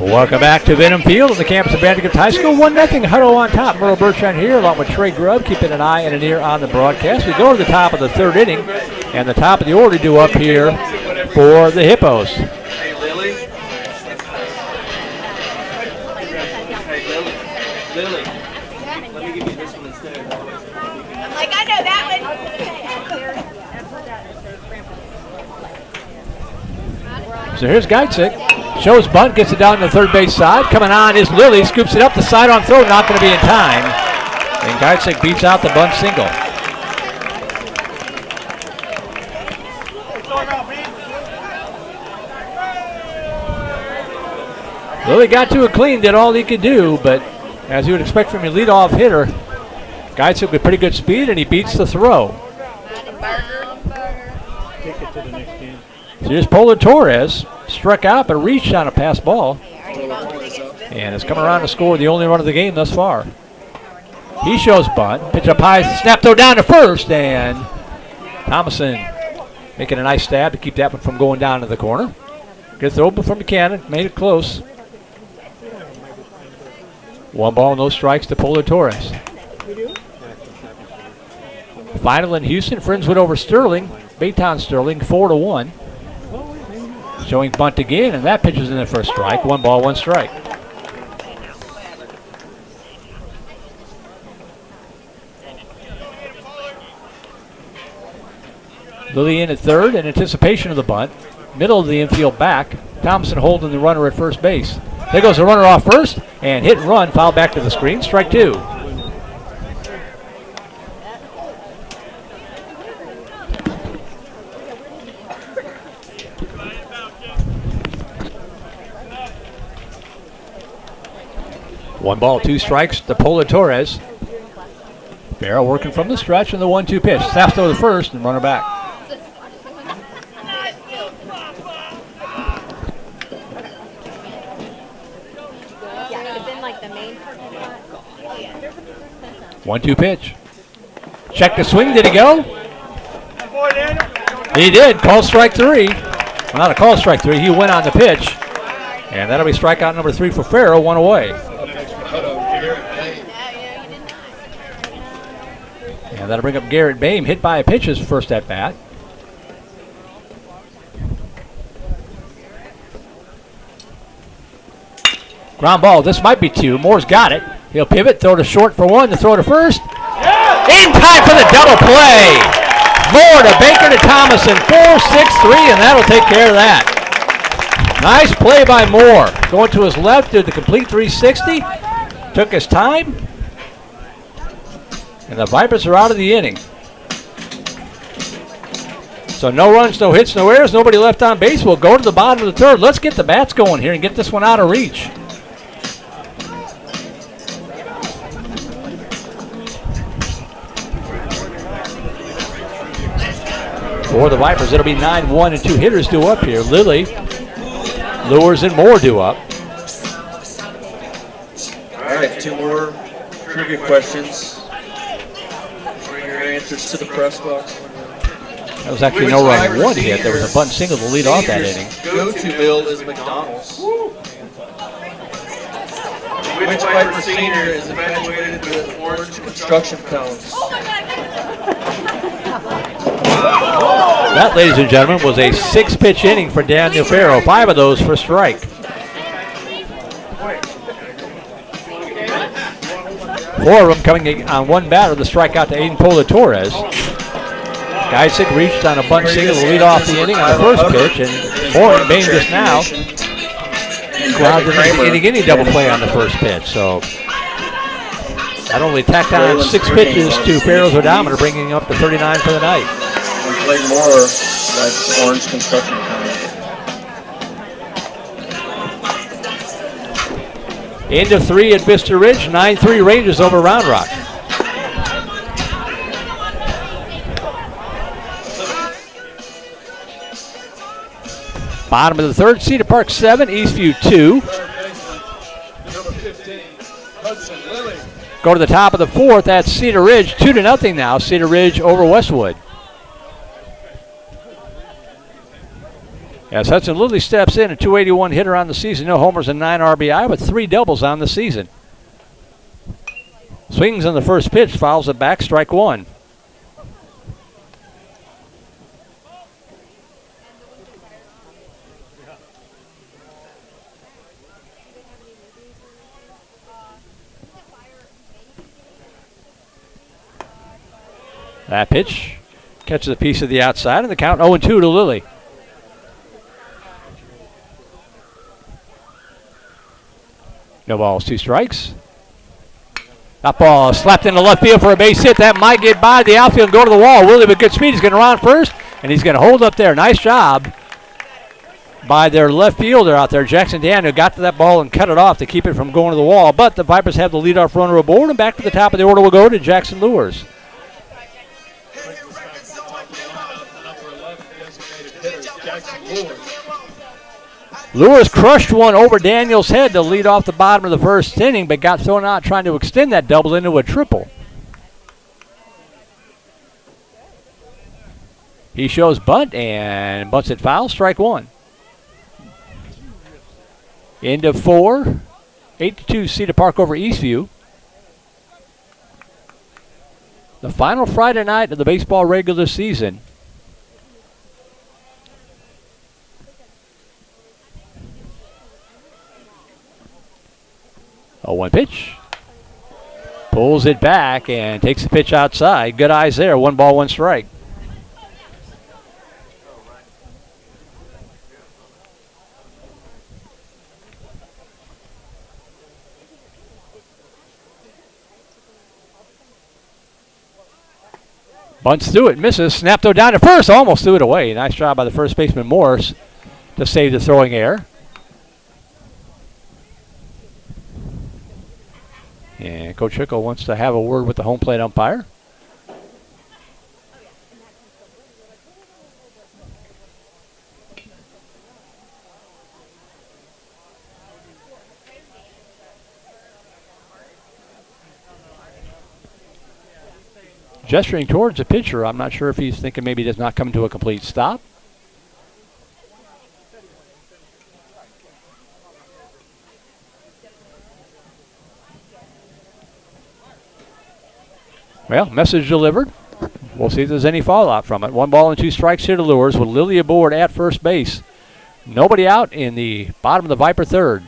Welcome back to Venom Field on the campus of Vandegrifft High School. 1-0 Hutto on top. Merle Bertrand here along with Trey Grubb, keeping an eye and an ear on the broadcast. We go to the top of the 3rd inning, and the top of the order due up here for the Hippos. Hey, Lily. Hey, Lily. Let me give you this one instead. I'm like, I know that one. So here's Geitzik. Shows bunt, gets it down to the 3rd base side. Coming on is Lilly, scoops it up the side on throw, not going to be in time. And Geitzik beats out the bunt single. Lilly got to it clean, did all he could do, but as you would expect from your leadoff hitter, Geitzik with pretty good speed, and he beats the throw. So here's Polo Torres. Struck out but reached on a pass ball. And it's come around to score the only run of the game thus far. He shows bunt. Pitch up high, snap throw down to first, and Thomason making a nice stab to keep that one from going down to the corner. Gets it open from Buchanan, made it close. 1 ball, no strikes to Polo Torres. Final in Houston, Friendswood over Sterling. Baytown Sterling, 4-1. Showing bunt again, and that pitch is in there for a strike. 1 ball, 1 strike. Lilly in at third in anticipation of the bunt. Middle of the infield back. Thompson holding the runner at first base. There goes the runner off first, and hit and run, foul back to the screen, strike 2. One ball, 2 strikes to Polo Torres. Farrell working from the stretch and the 1-2 pitch. Snaps over the first and runner back. One, 2 pitch. Check the swing. Did he go? He did. Call strike 3. Well, not a call strike 3. He went on the pitch. And that'll be strikeout number 3 for Farrell. 1 away. And that'll bring up Garrett Boehm. Hit by a pitch his first at bat. Ground ball. This might be 2. Moore's got it. He'll pivot, throw to short for 1, to throw to first. In time for the double play. Moore to Baker to Thomason. 4-6-3, and that'll take care of that. Nice play by Moore. Going to his left, did the complete 360. Took his time. And the Vipers are out of the inning. So no runs, no hits, no errors, nobody left on base. We'll go to the bottom of the third. Let's get the bats going here and get this one out of reach. For the Vipers, it'll be 9-1 and 2 hitters due up here. Lilly, Lures, and Moore due up. All right, 2 more trivia questions. Bring your answers to the press box. That was actually no run 1 hit. There was a bunt single to lead off that inning. Go-to meal is McDonald's. Which Viper senior is infatuated with orange construction cones? That, ladies and gentlemen, was a 6-pitch inning for Daniel Farrell. 5 of those for strike. 4 of them coming on 1 batter, the strikeout to Aiden Polo Torres. Geisick reached on a bunt single to lead off the inning on the first pitch, and Moore and Bain just now grounded any double play on the first pitch. So that only tacked on 6 pitches to Farrell's odometer, bringing up to 39 for the night. Play more, that's orange construction cones. End of 3 at Vista Ridge, 9-3 Rangers over Round Rock. Bottom of the third, Cedar Park 7, Eastview 2. Go to the top of the fourth, that's Cedar Ridge, 2-0 now. Cedar Ridge over Westwood. As Hudson Lilly steps in, a 281 hitter on the season, no homers and 9 RBI, with 3 doubles on the season. Swings on the first pitch, fouls it back, strike 1. That pitch catches a piece of the outside, and the count 0-2 to Lilly. No balls, 2 strikes. That ball slapped into left field for a base hit. That might get by the outfield and go to the wall. Willie with good speed. He's going to run first, and he's going to hold up there. Nice job by their left fielder out there, Jackson Dan, who got to that ball and cut it off to keep it from going to the wall. But the Vipers have the leadoff runner aboard, and back to the top of the order will go to Jackson Lures. Lures crushed one over Daniel's head to lead off the bottom of the first inning, but got thrown out trying to extend that double into a triple. He shows bunt and bunts it foul. Strike one. Into 4. 8-2 Cedar Park over Eastview. The final Friday night of the baseball regular season. Oh, 1 pitch. Pulls it back and takes the pitch outside. Good eyes there. 1 ball, 1 strike. Bunts through it, misses. Snap though down to first. Almost threw it away. Nice job by the first baseman Morris to save the throwing error. And Coach Hickel wants to have a word with the home plate umpire. Gesturing towards the pitcher. I'm not sure if he's thinking maybe he does not come to a complete stop. Well, message delivered. We'll see if there's any fallout from it. 1 ball and 2 strikes here to Lures with Lily aboard at first base. Nobody out in the bottom of the Viper third.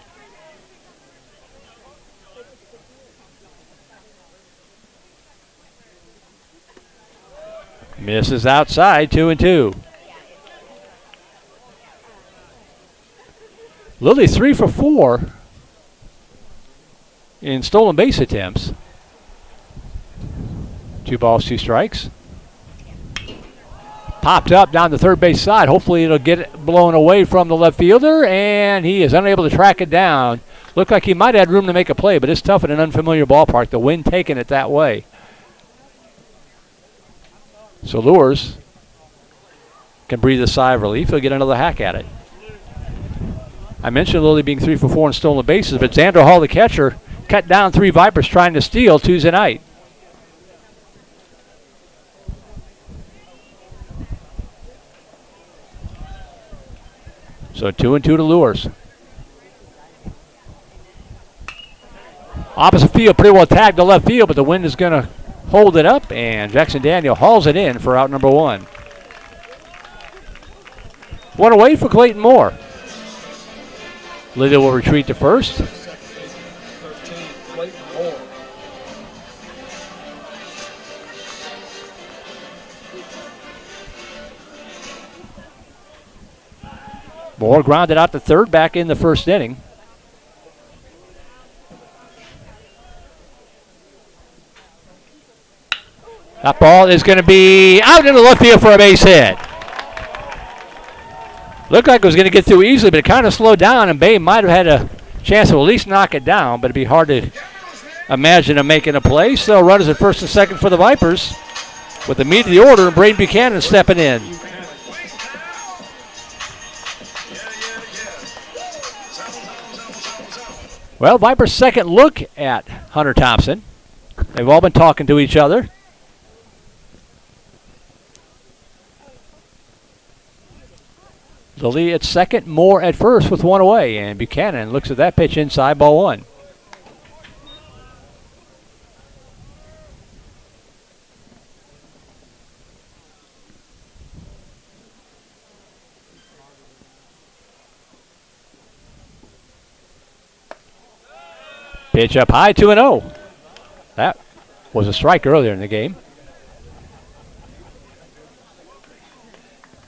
Misses outside, 2-2. Lily 3 for 4 in stolen base attempts. 2 balls, 2 strikes. Popped up down the third base side. Hopefully it'll get it blown away from the left fielder, and he is unable to track it down. Looked like he might have had room to make a play, but it's tough in an unfamiliar ballpark. The wind taking it that way. So Lures can breathe a sigh of relief. He'll get another hack at it. I mentioned Lily being 3 for 4 in stolen bases, but Xander Hall, the catcher, cut down 3 Vipers trying to steal Tuesday night. So 2-2 to Lures. Opposite field, pretty well tagged to left field, but the wind is going to hold it up, and Jackson Daniel hauls it in for out number 1. 1 away for Clayton Moore. Lydia will retreat to first. Moore grounded out to third back in the first inning. That ball is going to be out into left field for a base hit. Looked like it was going to get through easily, but it kind of slowed down, and Bay might have had a chance to at least knock it down, but it'd be hard to imagine him making a play. So runners at first and second for the Vipers with the meat of the order, and Braden Buchanan stepping in. Well, Vipers' second look at Hunter Thompson. They've all been talking to each other. Lily at second, Moore at first with 1 away, and Buchanan looks at that pitch inside, ball 1. Pitch up high, 2-0. That was a strike earlier in the game.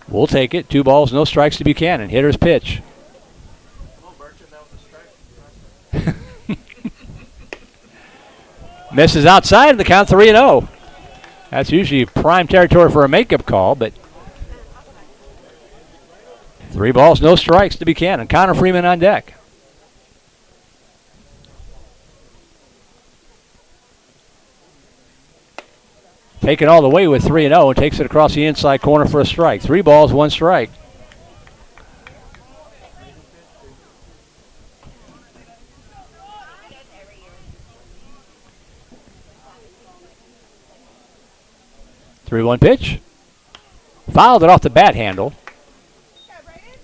We'll take it. 2 balls, no strikes to Buchanan. Hitter's pitch. Misses outside, and the count 3-0. That's usually prime territory for a makeup call, but 3 balls, no strikes to Buchanan. Connor Freeman on deck. Taken all the way with 3-0 and takes it across the inside corner for a strike. 3 balls, 1 strike. Three-one pitch. Fouled it off the bat handle.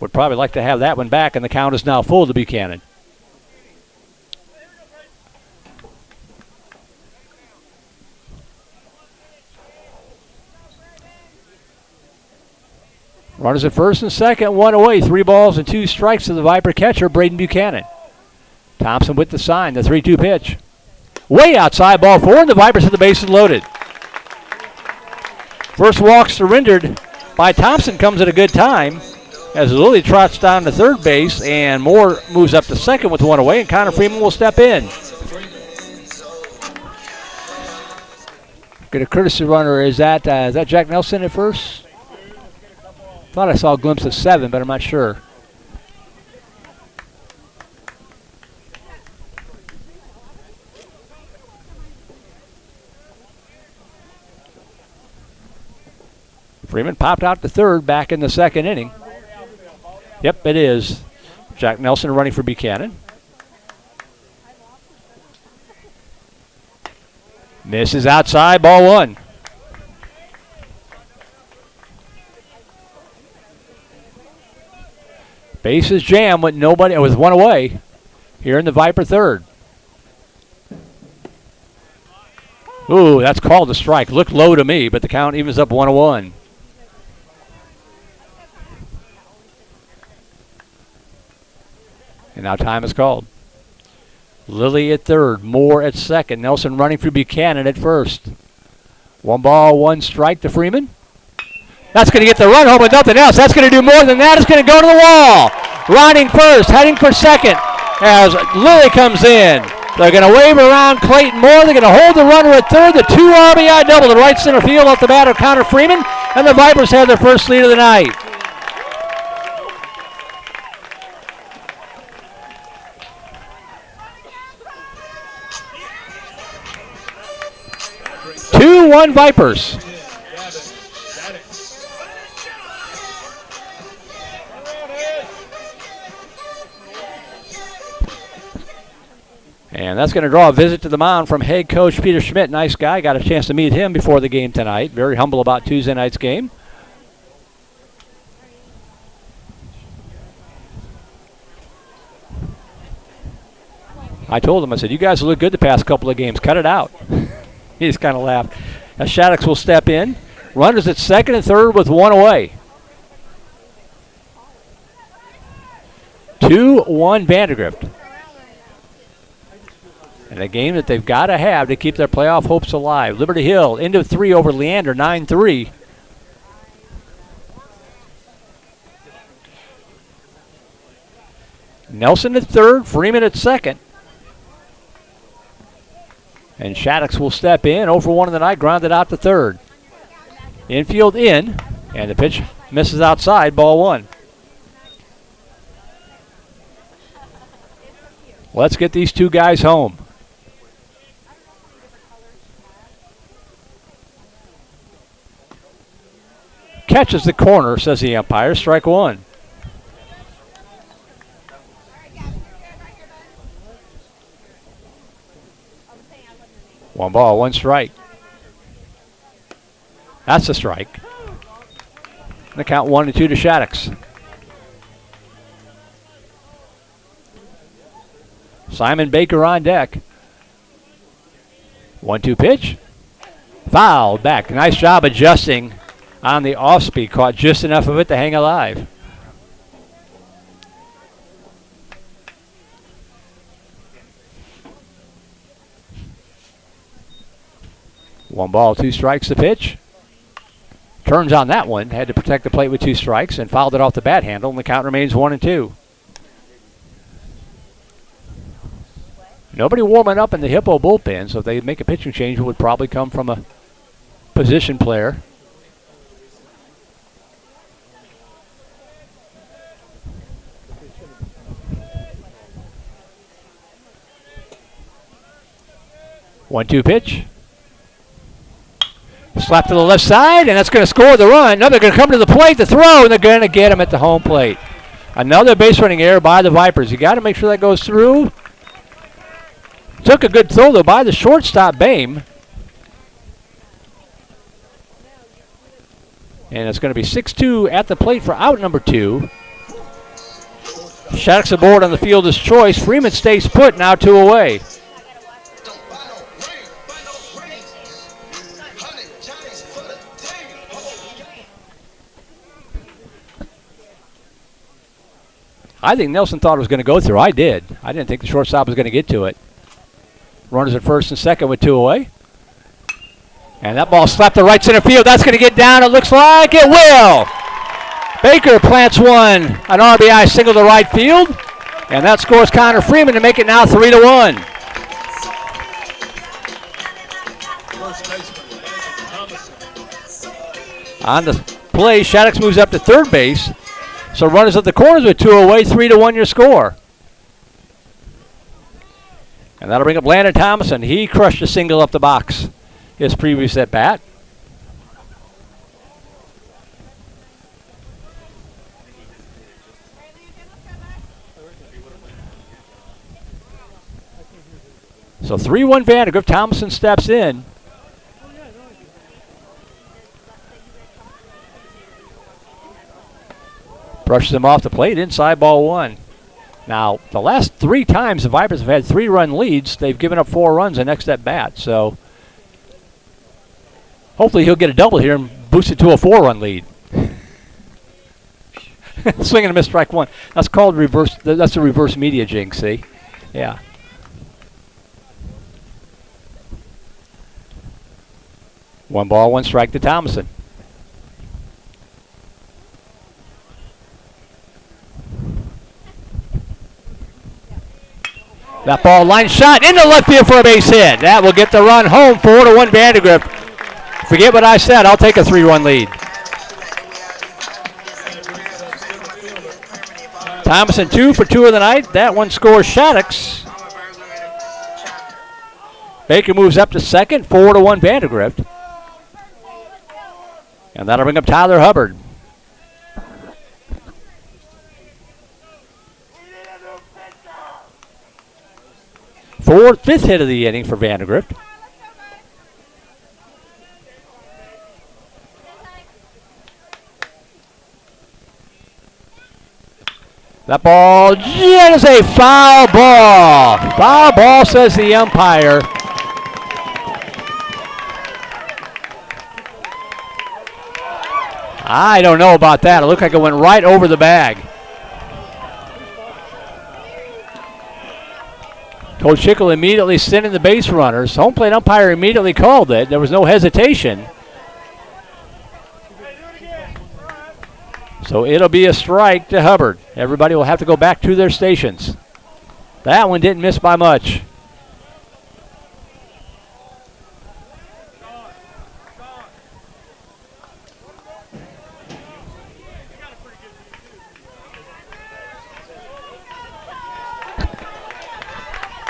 Would probably like to have that one back, and the count is now full to Buchanan. Runners at first and second, one away. 3 balls and 2 strikes to the Viper catcher, Braden Buchanan. Thompson with the sign, the 3-2 pitch. Way outside, ball 4, and the Vipers have the bases loaded. First walk surrendered by Thompson comes at a good time as Lilly trots down to third base, and Moore moves up to second with 1 away, and Connor Freeman will step in. Get a courtesy runner. Is that Jack Nelson at first? Thought I saw a glimpse of 7, but I'm not sure. Freeman popped out to third back in the second inning. Yep, it is. Jack Nelson running for Buchanan. Misses outside, ball 1. Bases jammed with 1 away here in the Viper third. Ooh, that's called a strike. Looked low to me, but the count evens up 1-1. And now time is called. Lilly at third, Moore at second, Nelson running for Buchanan at first. 1 ball, 1 strike to Freeman. That's going to get the run home with nothing else. That's going to do more than that. It's going to go to the wall. Riding first, heading for second as Lilly comes in. They're going to wave around Clayton Moore. They're going to hold the runner at third. The 2 RBI double to right center field off the bat of Connor Freeman. And the Vipers have their first lead of the night. Two-1 Vipers. And that's going to draw a visit to the mound from head coach Peter Schmidt. Nice guy. Got a chance to meet him before the game tonight. Very humble about Tuesday night's game. I told him, I said, you guys look good the past couple of games. Cut it out. He just kind of laughed. Now Shaddix will step in. Runners at second and third with 1 away. 2-1 Vandegrift. And a game that they've got to have to keep their playoff hopes alive. Liberty Hill into 3 over Leander, 9-3. Nelson at third, Freeman at second. And Shaddix will step in. 0 for 1 in the night, grounded out to third. Infield in, and the pitch misses outside, ball 1. Let's get these 2 guys home. Catches the corner, says the umpire. Strike 1. One ball, 1 strike. That's a strike. The count 1-2 to Shaddix. Simon Baker on deck. 1-2 pitch. Foul back. Nice job adjusting on the off speed. Caught just enough of it to hang alive. One ball, 2 strikes to pitch. Turns on that one. Had to protect the plate with 2 strikes and fouled it off the bat handle, and the count remains 1-2. Nobody warming up in the Hippo bullpen, so if they make a pitching change, it would probably come from a position player. One-two pitch. Slap to the left side, and that's going to score the run. Now they're going to come to the plate to throw, and they're going to get him at the home plate. Another base running error by the Vipers. You got to make sure that goes through. Took a good throw, though, by the shortstop, Bame. And it's going to be 6-2 at the plate for out number 2. Shattuck's aboard on the fielder's choice. Freeman stays put, now 2 away. I think Nelson thought it was going to go through. I did. I didn't think the shortstop was going to get to it. Runners at first and second with 2 away. And that ball slapped the right center field. That's going to get down. It looks like it will. Baker plants one. An RBI single to right field. And that scores Connor Freeman to make it now 3-1. On the play, Shaddix moves up to third base. So runners at the corners with 2 away, 3-1 your score. And that'll bring up Landon Thomason. He crushed a single up the box his previous at bat. So 3-1 Vandegrift. Thomason steps in. Brushes him off the plate, inside ball 1. Now, the last 3 times the Vipers have had 3-run leads, they've given up 4 runs the next at bat. So hopefully he'll get a double here and boost it to a 4-run lead. Swing and a miss, strike 1. That's called reverse. That's a reverse media jinx, see? Yeah. One ball, 1 strike to Thomason. That ball line shot into left field for a base hit. That will get the run home. 4-1 Vandegrift. Forget what I said. I'll take a 3-1 lead. Thomason 2 for 2 of the night. That one scores Shaddix. Baker moves up to second. 4-1 Vandegrift. And that'll bring up Tyler Hubbard. Fifth hit of the inning for Vandegrift. That ball is a foul ball. Foul ball, says the umpire. I don't know about that. It looked like it went right over the bag. Coach Schickel immediately sent in the base runners. Home plate umpire immediately called it. There was no hesitation. So it'll be a strike to Hubbard. Everybody will have to go back to their stations. That one didn't miss by much.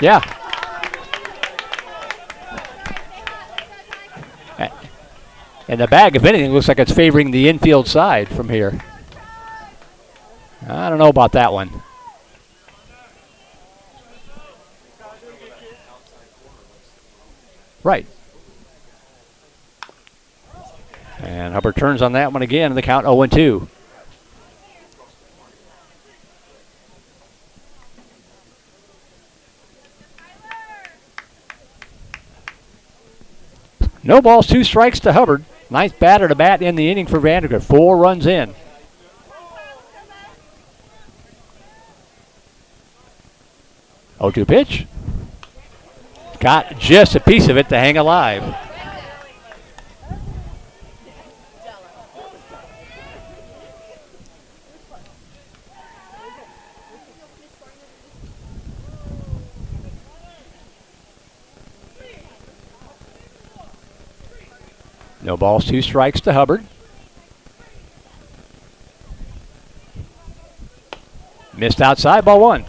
Yeah. And the bag, if anything, looks like it's favoring the infield side from here. I don't know about that one. Right. And Hubbard turns on that one again, and the count 0-2. No balls, 2 strikes to Hubbard. Nice batter to bat in the inning for Vandegrift. 4 runs in. Oh, 2 pitch. Got just a piece of it to hang alive. No balls, 2 strikes to Hubbard. Missed outside, ball 1.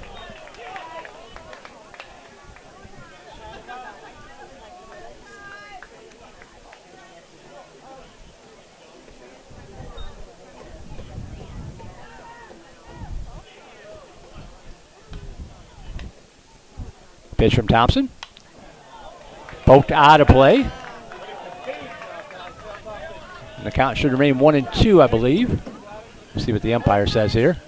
Pitch from Thompson. Poked out of play. And the count should remain 1-2, I believe. Let's see what the umpire says here.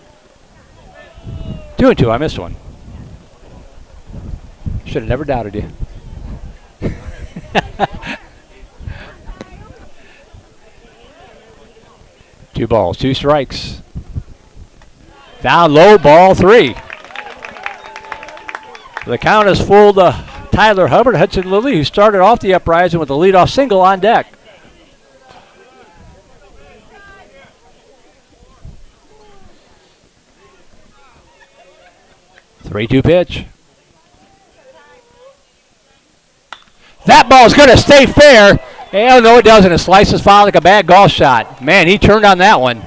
2-2, I missed one. Should have never doubted you. 2 balls, 2 strikes. Down low, ball 3. The count is full to Tyler Hubbard, Hudson Lilly, who started off the uprising with a leadoff single on deck. Three-two pitch. That ball's going to stay fair. Hell no, it doesn't. It slices foul like a bad golf shot. Man, he turned on that one.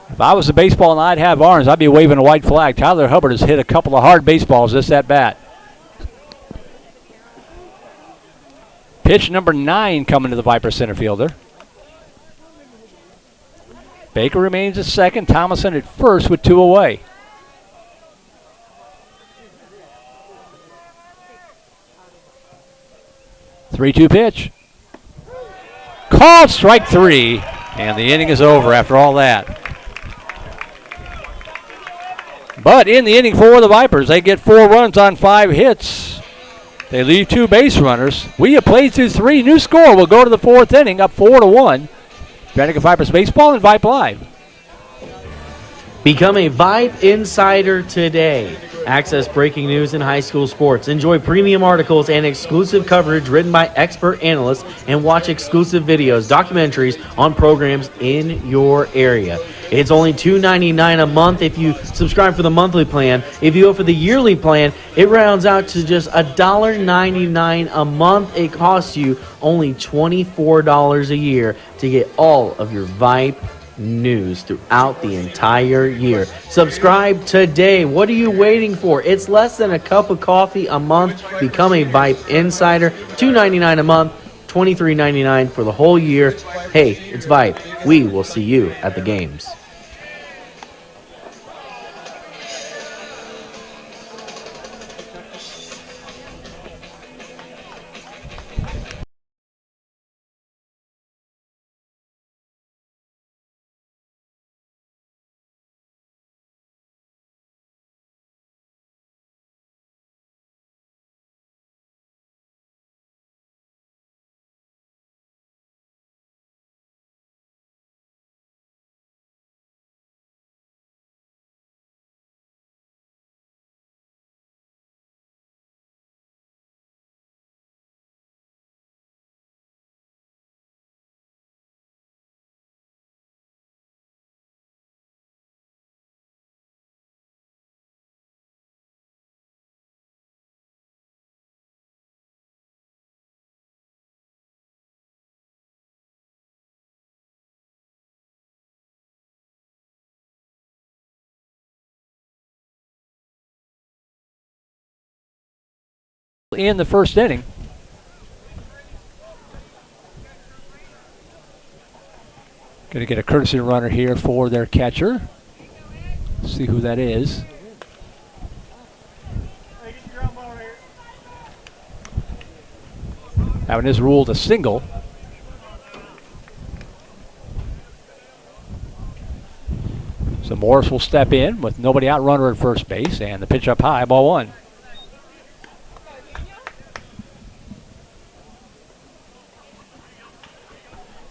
If I was a baseball and I'd have arms, I'd be waving a white flag. Tyler Hubbard has hit a couple of hard baseballs just at bat. Pitch number 9 coming to the Vipers center fielder. Baker remains at second. Thomason at first with 2 away. Three-two pitch. Called strike 3. And the inning is over after all that. But in the inning for the Vipers, they get 4 runs on 5 hits. They leave 2 base runners. We have played through 3. New score. We'll go to the 4th inning, up 4-1. Vandegrifft Vipers Baseball and Vype Live. Become a Vype Insider today. Access breaking news in high school sports. Enjoy premium articles and exclusive coverage written by expert analysts, and watch exclusive videos, documentaries on programs in your area. It's only $2.99 a month if you subscribe for the monthly plan. If you go for the yearly plan, it rounds out to just $1.99 a month. It costs you only $24 a year to get all of your Vype news throughout the entire year. Subscribe today. What are you waiting for? It's less than a cup of coffee a month. Become a Vype Insider. $2.99 a month, $23.99 for the whole year. Hey, it's Vype. We will see you at the games. In the first inning. Going to get a courtesy runner here for their catcher. See who that is. That one is ruled a single. So Morris will step in with nobody out, runner at first base, and the pitch up high, ball 1.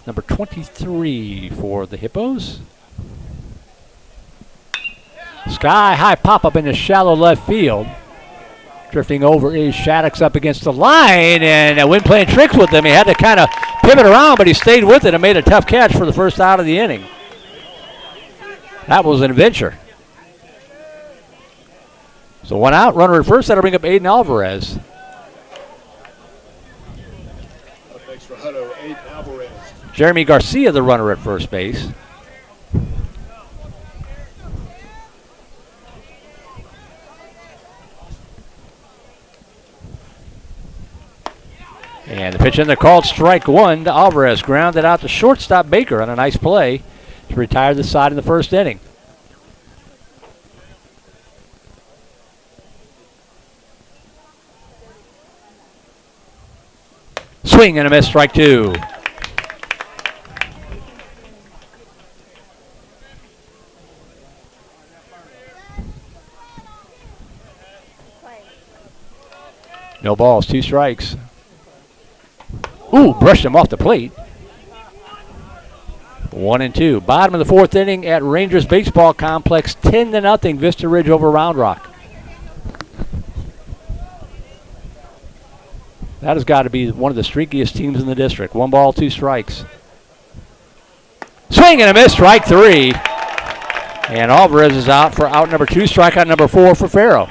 Number 23 for the Hippos. Sky high pop up in the shallow left field. Drifting over is Shaddix up against the line, and Wynn playing tricks with him. He had to kind of pivot around, but he stayed with it and made a tough catch for the first out of the inning. That was an adventure. So 1 out, runner at first. That'll bring up Aiden Alvarez. Thanks for Hutto, Aiden Alvarez. Jeremy Garcia, the runner at first base. And the pitch in there called strike 1 to Alvarez. Grounded out to shortstop Baker on a nice play to retire the side in the first inning. Swing and a miss, strike two. No balls, 2 strikes. Ooh, brushed him off the plate. 1-2. Bottom of the 4th inning at Rangers Baseball Complex, 10-0 Vista Ridge over Round Rock. That has got to be one of the streakiest teams in the district. 1 ball, 2 strikes. Swing and a miss, strike 3. And Alvarez is out for out number 2, strikeout number 4 for Farrow.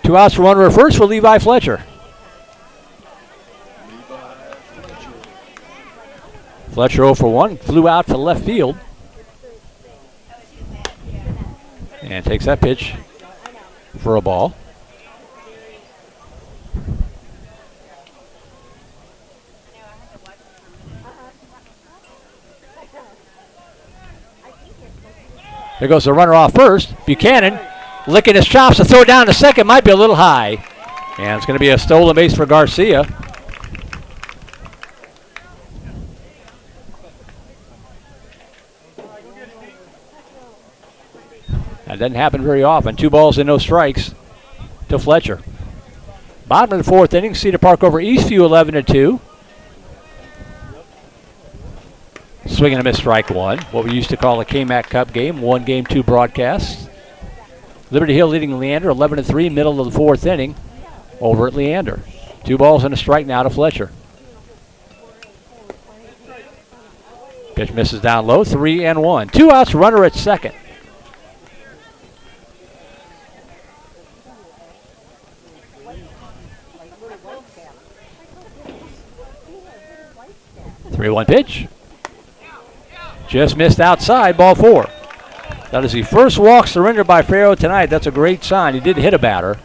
2 outs for runner at first for Levi Fletcher. Fletcher 0 for 1, flew out to left field. And takes that pitch for a ball. There goes the runner off first. Buchanan licking his chops to throw down to second. Might be a little high. And it's going to be a stolen base for Garcia. That doesn't happen very often. 2 balls and no strikes to Fletcher. Bottom of the 4th inning, Cedar Park over Eastview 11-2. Swing and a miss, strike 1. What we used to call a KMAC Cup game, 1 game, 2 broadcasts. Liberty Hill leading Leander 11-3, middle of the 4th inning over at Leander. 2 balls and a strike now to Fletcher. Pitch misses down low, 3-1. 2 outs, runner at second. Three-one pitch. Just missed outside, ball 4. That is the first walk surrendered by Farrow tonight. That's a great sign. He did hit a batter.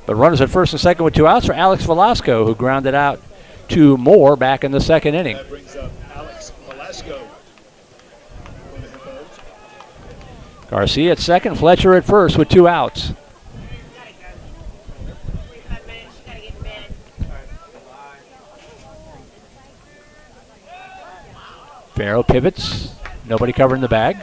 But runners at first and second with 2 outs for Alex Velasco, who grounded out 2 more back in the 2nd inning. That brings up Alex Velasco. Garcia at second, Fletcher at first with 2 outs. Farrow pivots. Nobody covering the bag.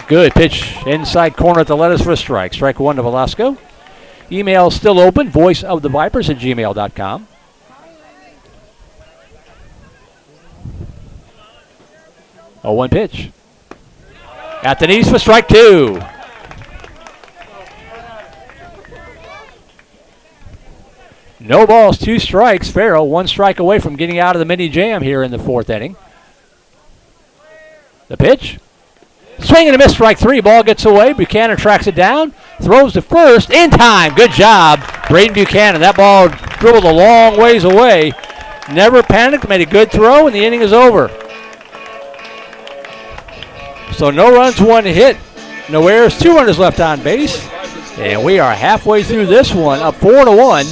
Good pitch inside corner at the lettuce for a strike. Strike 1 to Velasco. Email still open, voiceofthevipers@gmail.com. Oh, 1 pitch. At the knees for strike 2. No balls, 2 strikes. Farrow 1 strike away from getting out of the mini jam here in the 4th inning. The pitch. Swing and a miss, strike 3. Ball gets away. Buchanan tracks it down. Throws to first in time. Good job, Braden Buchanan. That ball dribbled a long ways away. Never panicked, made a good throw, and the inning is over. So no runs, 1 hit, no errors, 2 runners left on base. And we are halfway through this one, up 4-1.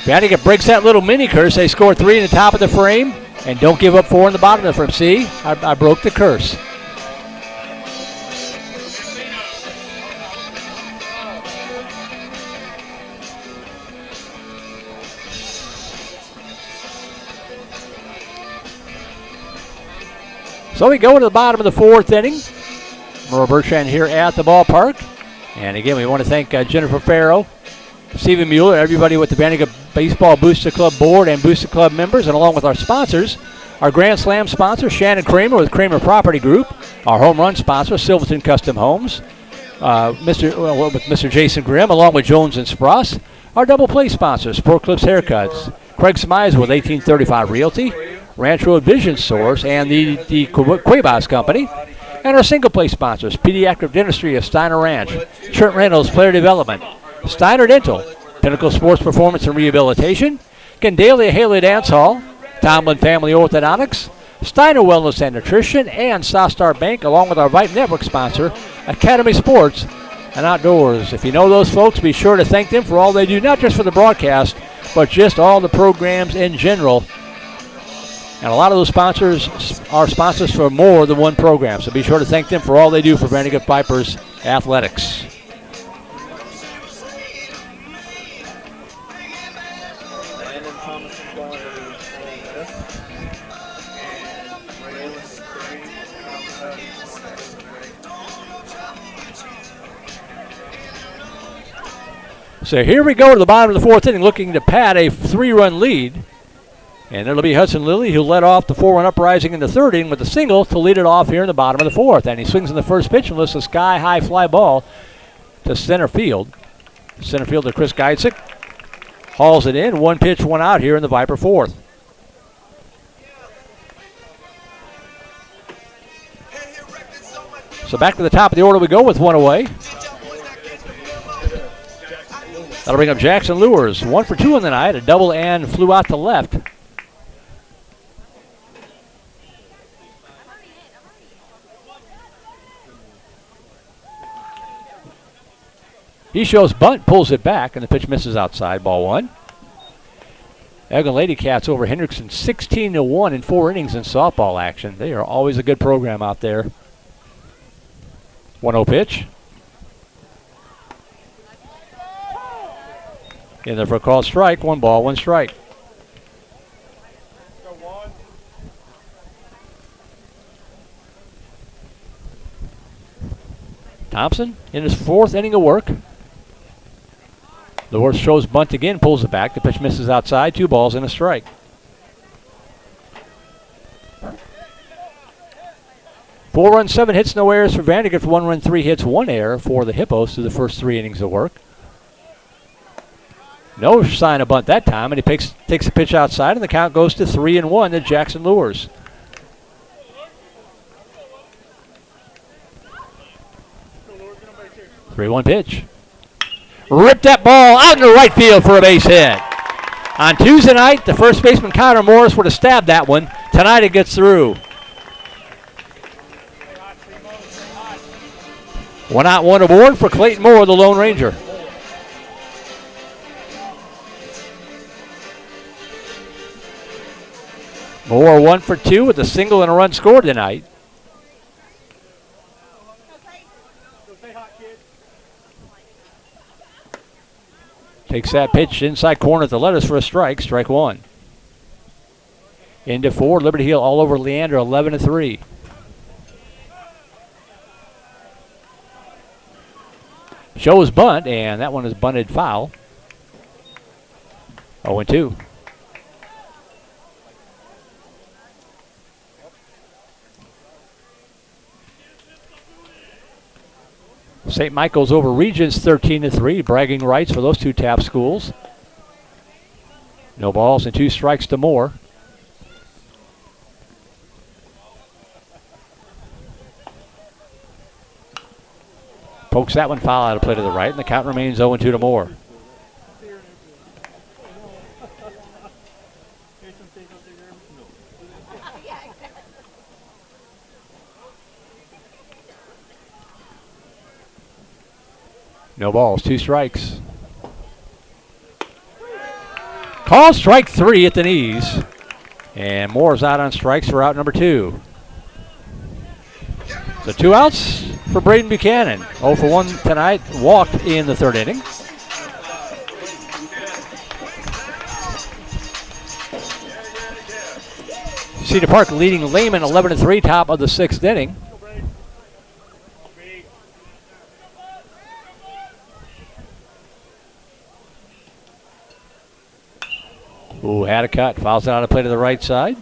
Vandegrifts breaks that little mini curse. They score 3 in the top of the frame and don't give up 4 in the bottom of the frame. See, I broke the curse. So we go to the bottom of the 4th inning. Merle Bertrand here at the ballpark. And again, we want to thank Jennifer Farrow, Stephen Mueller, everybody with the Vandegrifts Baseball Booster Club Board and Booster Club members, and along with our sponsors, our Grand Slam sponsor, Shannon Kramer with Kramer Property Group, our home run sponsor, Silverton Custom Homes, with Mr. Jason Grimm, along with Jones and Spross, our double play sponsors, Sport Clips Haircuts, Craig Smize with 1835 Realty, Ranch Road Vision Source, and the Quabos Company, and our single play sponsors, Pediatric Dentistry of Steiner Ranch, Trent Reynolds Player Development, Steiner Dental, Pinnacle Sports Performance and Rehabilitation, Gandalia Haley Dance Hall, Tomlin Family Orthodontics, Steiner Wellness and Nutrition, and Sostar Bank, along with our Vype Network sponsor, Academy Sports, and Outdoors. If you know those folks, be sure to thank them for all they do, not just for the broadcast, but just all the programs in general. And a lot of those sponsors are sponsors for more than one program, so be sure to thank them for all they do for Vandergrift Vipers athletics. So here we go to the bottom of the fourth inning, looking to pad a 3-run lead. And it'll be Hudson Lilly who led off the 4-run uprising in the third inning with a single to lead it off here in the bottom of the fourth. And he swings in the first pitch and lifts a sky-high fly ball to center field. Center fielder Chris Geitzik hauls it in. 1 pitch, 1 out here in the Viper fourth. So back to the top of the order we go with 1 away. That'll bring up Jackson Lewis. 1 for 2 in the night. A double and flew out to left. He shows bunt, pulls it back, and the pitch misses outside. Ball 1. Egglin Lady Cats over Hendrickson 16-1 in 4 innings in softball action. They are always a good program out there. 1-0 pitch. In there for a called strike. 1 ball, 1 strike. Thompson in his 4th inning of work. Lewis shows bunt again, pulls it back. The pitch misses outside. 2 balls and a strike. Four runs, 7 hits, no errors for Vandergrift. 1 run, 3 hits, 1 error for the Hippos through the first 3 innings of work. No sign of bunt that time, and he takes the pitch outside, and the count goes to 3-1 to Jackson Lewis. Three-one pitch. Ripped that ball out in the right field for a base hit. On Tuesday night, the first baseman Connor Morris would have stabbed that one. Tonight it gets through. 1 out, 1 aboard for Clayton Moore, the Lone Ranger. Moore 1 for 2 with a single and a run scored tonight. Takes that pitch inside corner at the letters for a strike. Strike 1. Into 4. Liberty Hill all over Leander, 11-3. Shows bunt, and that one is bunted foul. 0-2. St. Michael's over Regents 13-3. Bragging rights for those 2 tap schools. No balls and 2 strikes to Moore. Pokes that one foul out of play to the right, and the count remains 0-2 to Moore. No balls, 2 strikes. Call strike 3 at the knees. And Moore's out on strikes for out number 2. So 2 outs for Braden Buchanan. 0 for 1 tonight, walked in the 3rd inning. Cedar Park leading Lehman 11-3, top of the 6th inning. Ooh, had a cut. Fouls it out of play to the right side.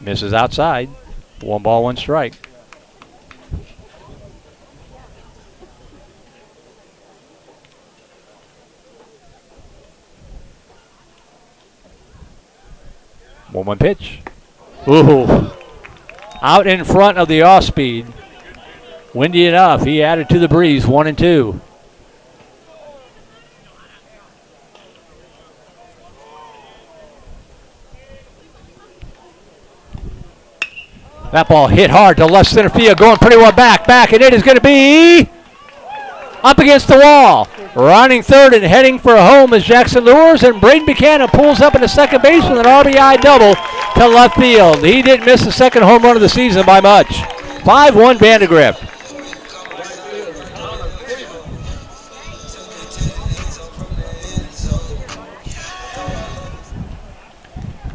Misses outside. 1 ball, 1 strike. One pitch. Ooh. out in front of the off speed. Windy enough. He added to the breeze, 1 and 2. That ball hit hard to left center field, going pretty well back, and it is going to be up against the wall. Running third and heading for home is Jackson Lures, and Braden Buchanan pulls up into second base with an RBI double to left field. He didn't miss the second home run of the season by much. 5-1 Vandegrift.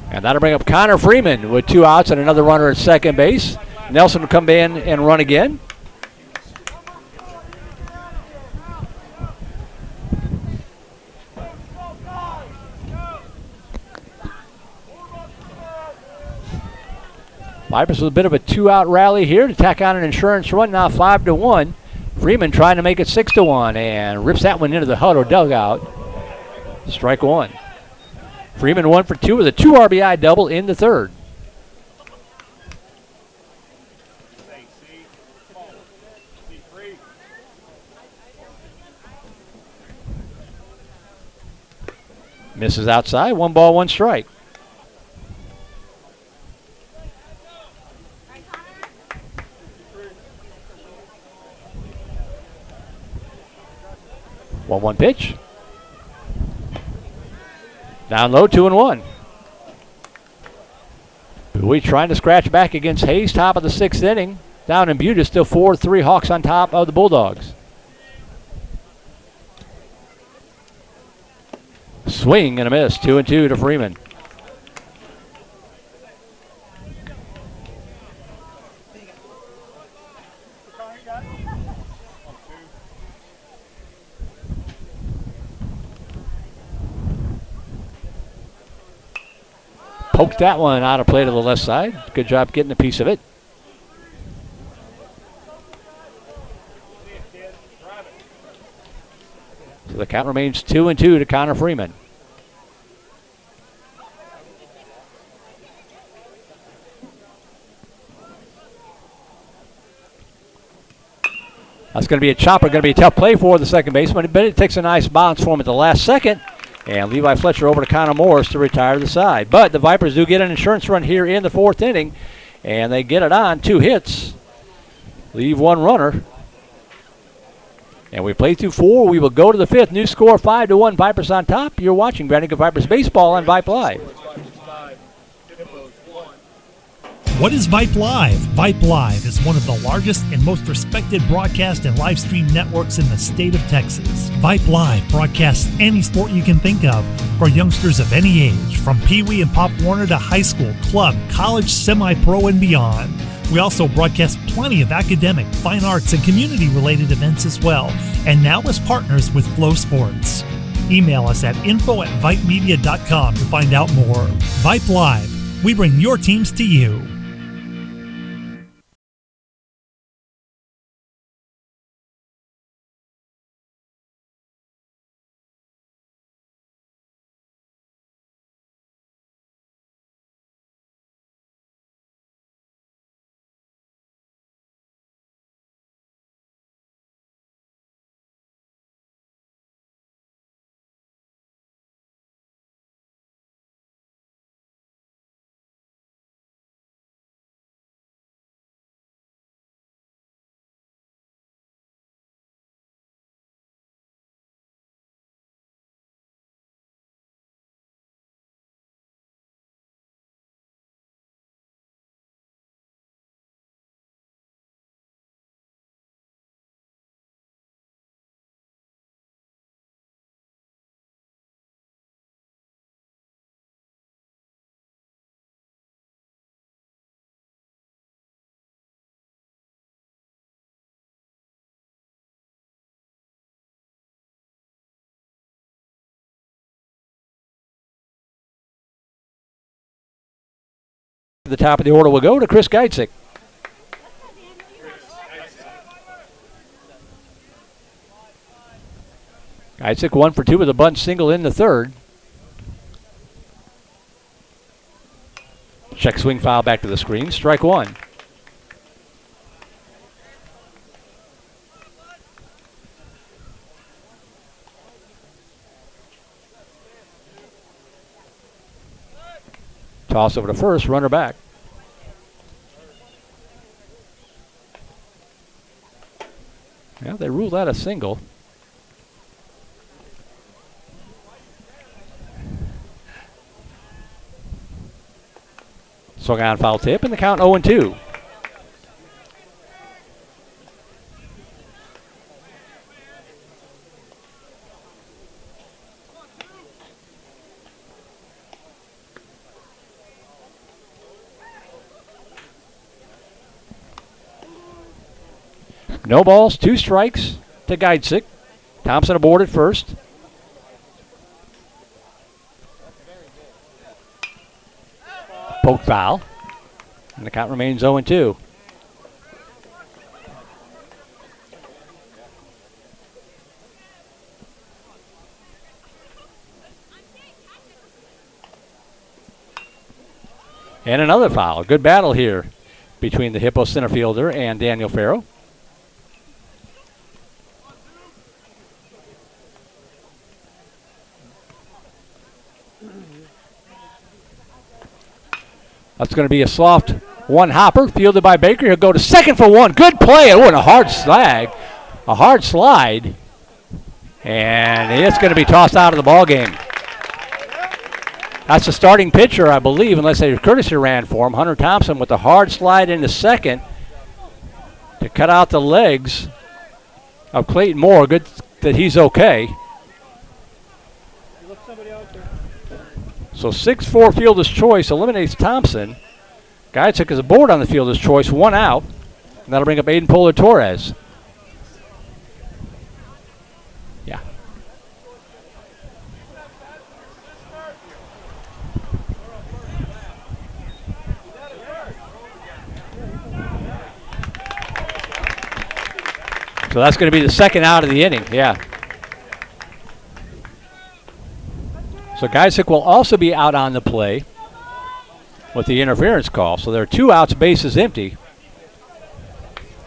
And that'll bring up Connor Freeman with 2 outs and another runner at second base. Nelson will come in and run again. Vipers with a bit of a 2-out rally here to tack on an insurance run, now 5-1. Freeman trying to make it 6-1 and rips that one into the Hutto dugout. Strike 1. Freeman 1 for 2 with a 2 RBI double in the third. Misses outside, 1 ball, 1 strike. One pitch. Down low, 2-1. Bowie trying to scratch back against Hayes, top of the 6th inning. Down in Butte, still 4-3 Hawks on top of the Bulldogs. Swing and a miss, 2-2 to Freeman. Poked that one out of play to the left side. Good job getting a piece of it. So the count remains 2-2 to Connor Freeman. That's going to be a chopper, going to be a tough play for the second baseman, but it takes a nice bounce for him at the last second. And Levi Fletcher over to Connor Morris to retire the side. But the Vipers do get an insurance run here in the 4th inning. And they get it on 2 hits. Leave 1 runner. And we play through 4. We will go to the 5th. New score 5-1. Vipers on top. You're watching Vandegrift Vipers baseball on Vype Live. What is Vype Live? Vype Live is one of the largest and most respected broadcast and live stream networks in the state of Texas. Vype Live broadcasts any sport you can think of for youngsters of any age, from Pee Wee and Pop Warner to high school, club, college, semi-pro, and beyond. We also broadcast plenty of academic, fine arts, and community-related events as well, and now as partners with Flow Sports. Email us at info@vypemedia.com to find out more. Vype Live. We bring your teams to you. The top of the order will go to Chris Geitzik. Geitzik 1 for 2 with a bunt single in the third. Check swing foul back to the screen. Strike 1. Toss over to first, runner back. Yeah, they ruled that a single. Swung on foul tip, and the count 0-2. No balls, 2 strikes to Geitzik. Thompson aboard at first. Poke foul. And the count remains 0-2. And another foul. Good battle here between the Hippo center fielder and Daniel Farrow. That's going to be a soft one hopper fielded by Baker. He'll go to second for one. Good play. Oh, and a hard slag. A hard slide. And it's going to be tossed out of the ball game. That's the starting pitcher, I believe, unless they courtesy ran for him. Hunter Thompson with the hard slide into second to cut out the legs of Clayton Moore. Good that he's okay. So 6-4 fielder's choice eliminates Thompson. Geitzik is aboard on the fielder's choice, 1 out. And that'll bring up Aiden Polar-Torres. Yeah. So that's going to be the second out of the inning, yeah. So Geitzik will also be out on the play with the interference call. So there are 2 outs, bases empty.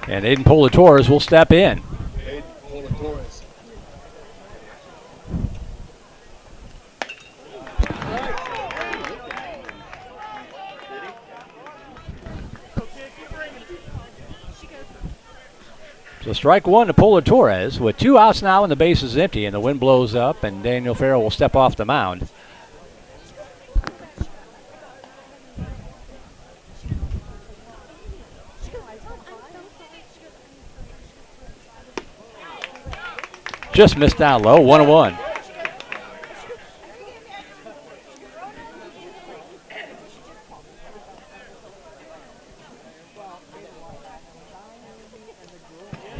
And Aiden Polar-Torres will step in. So strike 1 to Polar-Torres with 2 outs now and the base is empty, and the wind blows up and Daniel Farrow will step off the mound. Just missed down low, 1-1.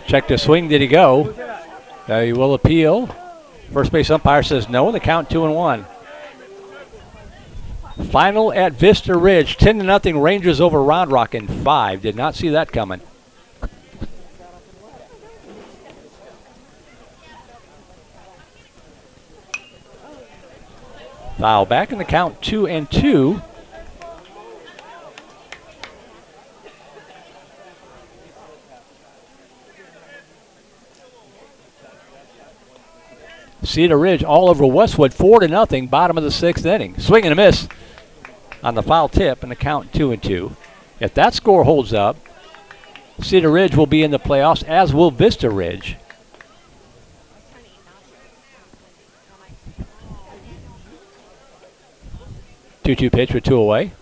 Check the swing, did he go? He will appeal. First base umpire says no, and the count 2-1. Final at Vista Ridge, 10-0 Rangers over Round Rock in 5. Did not see that coming. Foul back in the count 2-2. Cedar Ridge all over Westwood, 4-0, bottom of the 6th inning. Swing and a miss on the foul tip, and the count 2-2. If that score holds up, Cedar Ridge will be in the playoffs, as will Vista Ridge. Two-two pitch with 2 away.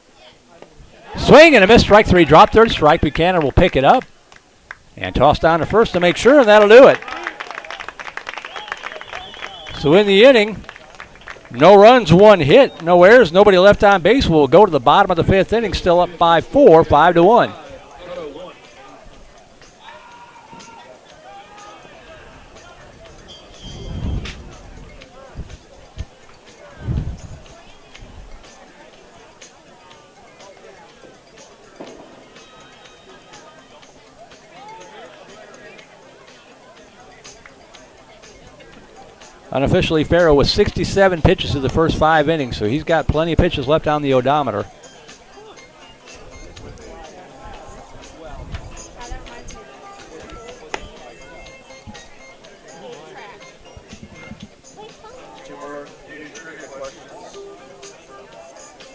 Swing and a miss, strike 3, drop third strike. Buchanan will pick it up and toss down to first to make sure, and that'll do it. So in the inning, no runs, 1 hit, no errors, nobody left on base. We'll go to the bottom of the 5th inning, still up by 4, 5-1. Unofficially, Farrow with 67 pitches in the first 5 innings, so he's got plenty of pitches left on the odometer.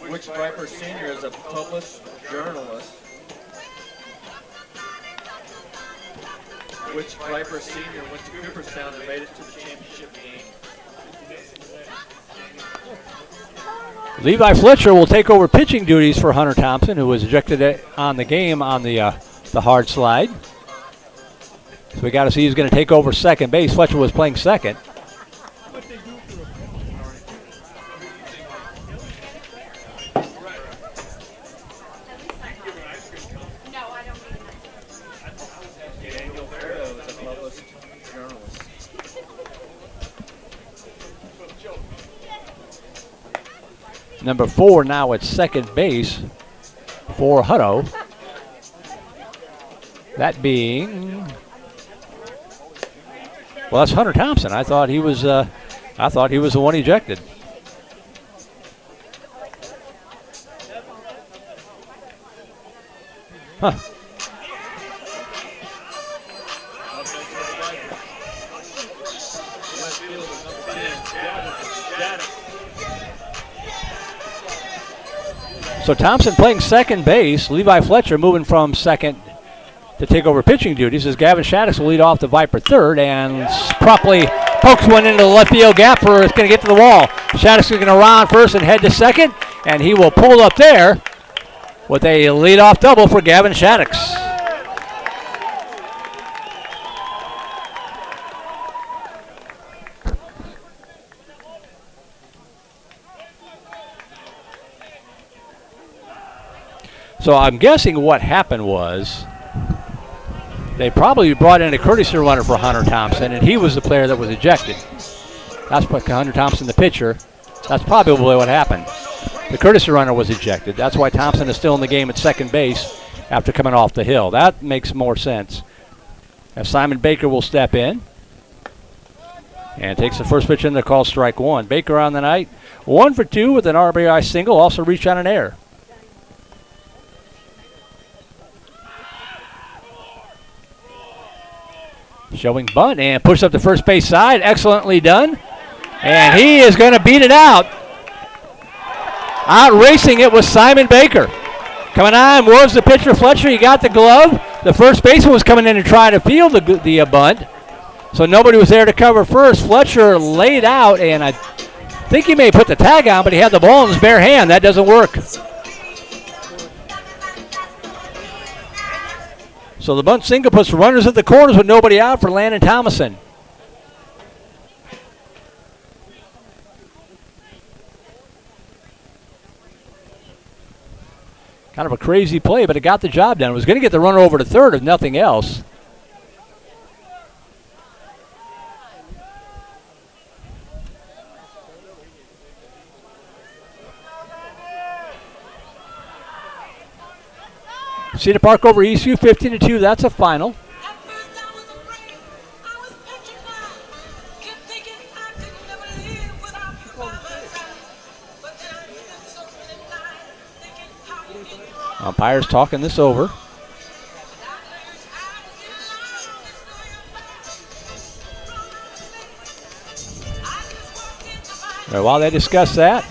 Which Viper senior is a published journalist? Which Viper senior went to Cooperstown and made it to the championship game? Levi Fletcher will take over pitching duties for Hunter Thompson, who was ejected on the game on the hard slide. So we got to see who's going to take over second base. Fletcher was playing second. Number 4 now at second base for Hutto. That being, well, that's Hunter Thompson. I thought he was the one ejected. Huh. So Thompson playing second base. Levi Fletcher moving from second to take over pitching duties as Gavin Shaddix will lead off the Viper third and promptly pokes one into the left field gap for it's going to get to the wall. Shaddix is going to round first and head to second, and he will pull up there with a leadoff double for Gavin Shaddix. So I'm guessing what happened was they probably brought in a courtesy runner for Hunter Thompson, and he was the player that was ejected. That's what Hunter Thompson, the pitcher. That's probably what happened. The courtesy runner was ejected. That's why Thompson is still in the game at second base after coming off the hill. That makes more sense. As Simon Baker will step in and takes the first pitch in there, called strike one. Baker on the night, 1 for 2 with an RBI single, also reached on an error. Showing bunt and push up the first base side. Excellently done. And he is going to beat it out. Out racing it was Simon Baker. Coming on was the pitcher Fletcher. He got the glove. The first baseman was coming in to try to field the bunt. So nobody was there to cover first. Fletcher laid out, and I think he may put the tag on, but he had the ball in his bare hand. That doesn't work. So the bunt single puts runners at the corners with nobody out for Landon Thomason. Kind of a crazy play, but it got the job done. It was going to get the runner over to third if nothing else. Cedar Park over ECU, 15-2. That's a final. Umpires talking this over. Now, while they discuss that,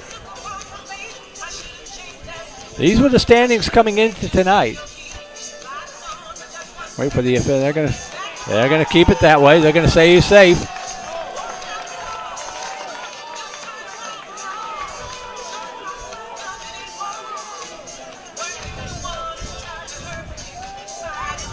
these were the standings coming into tonight. Wait for the they're gonna keep it that way. They're gonna say he's safe.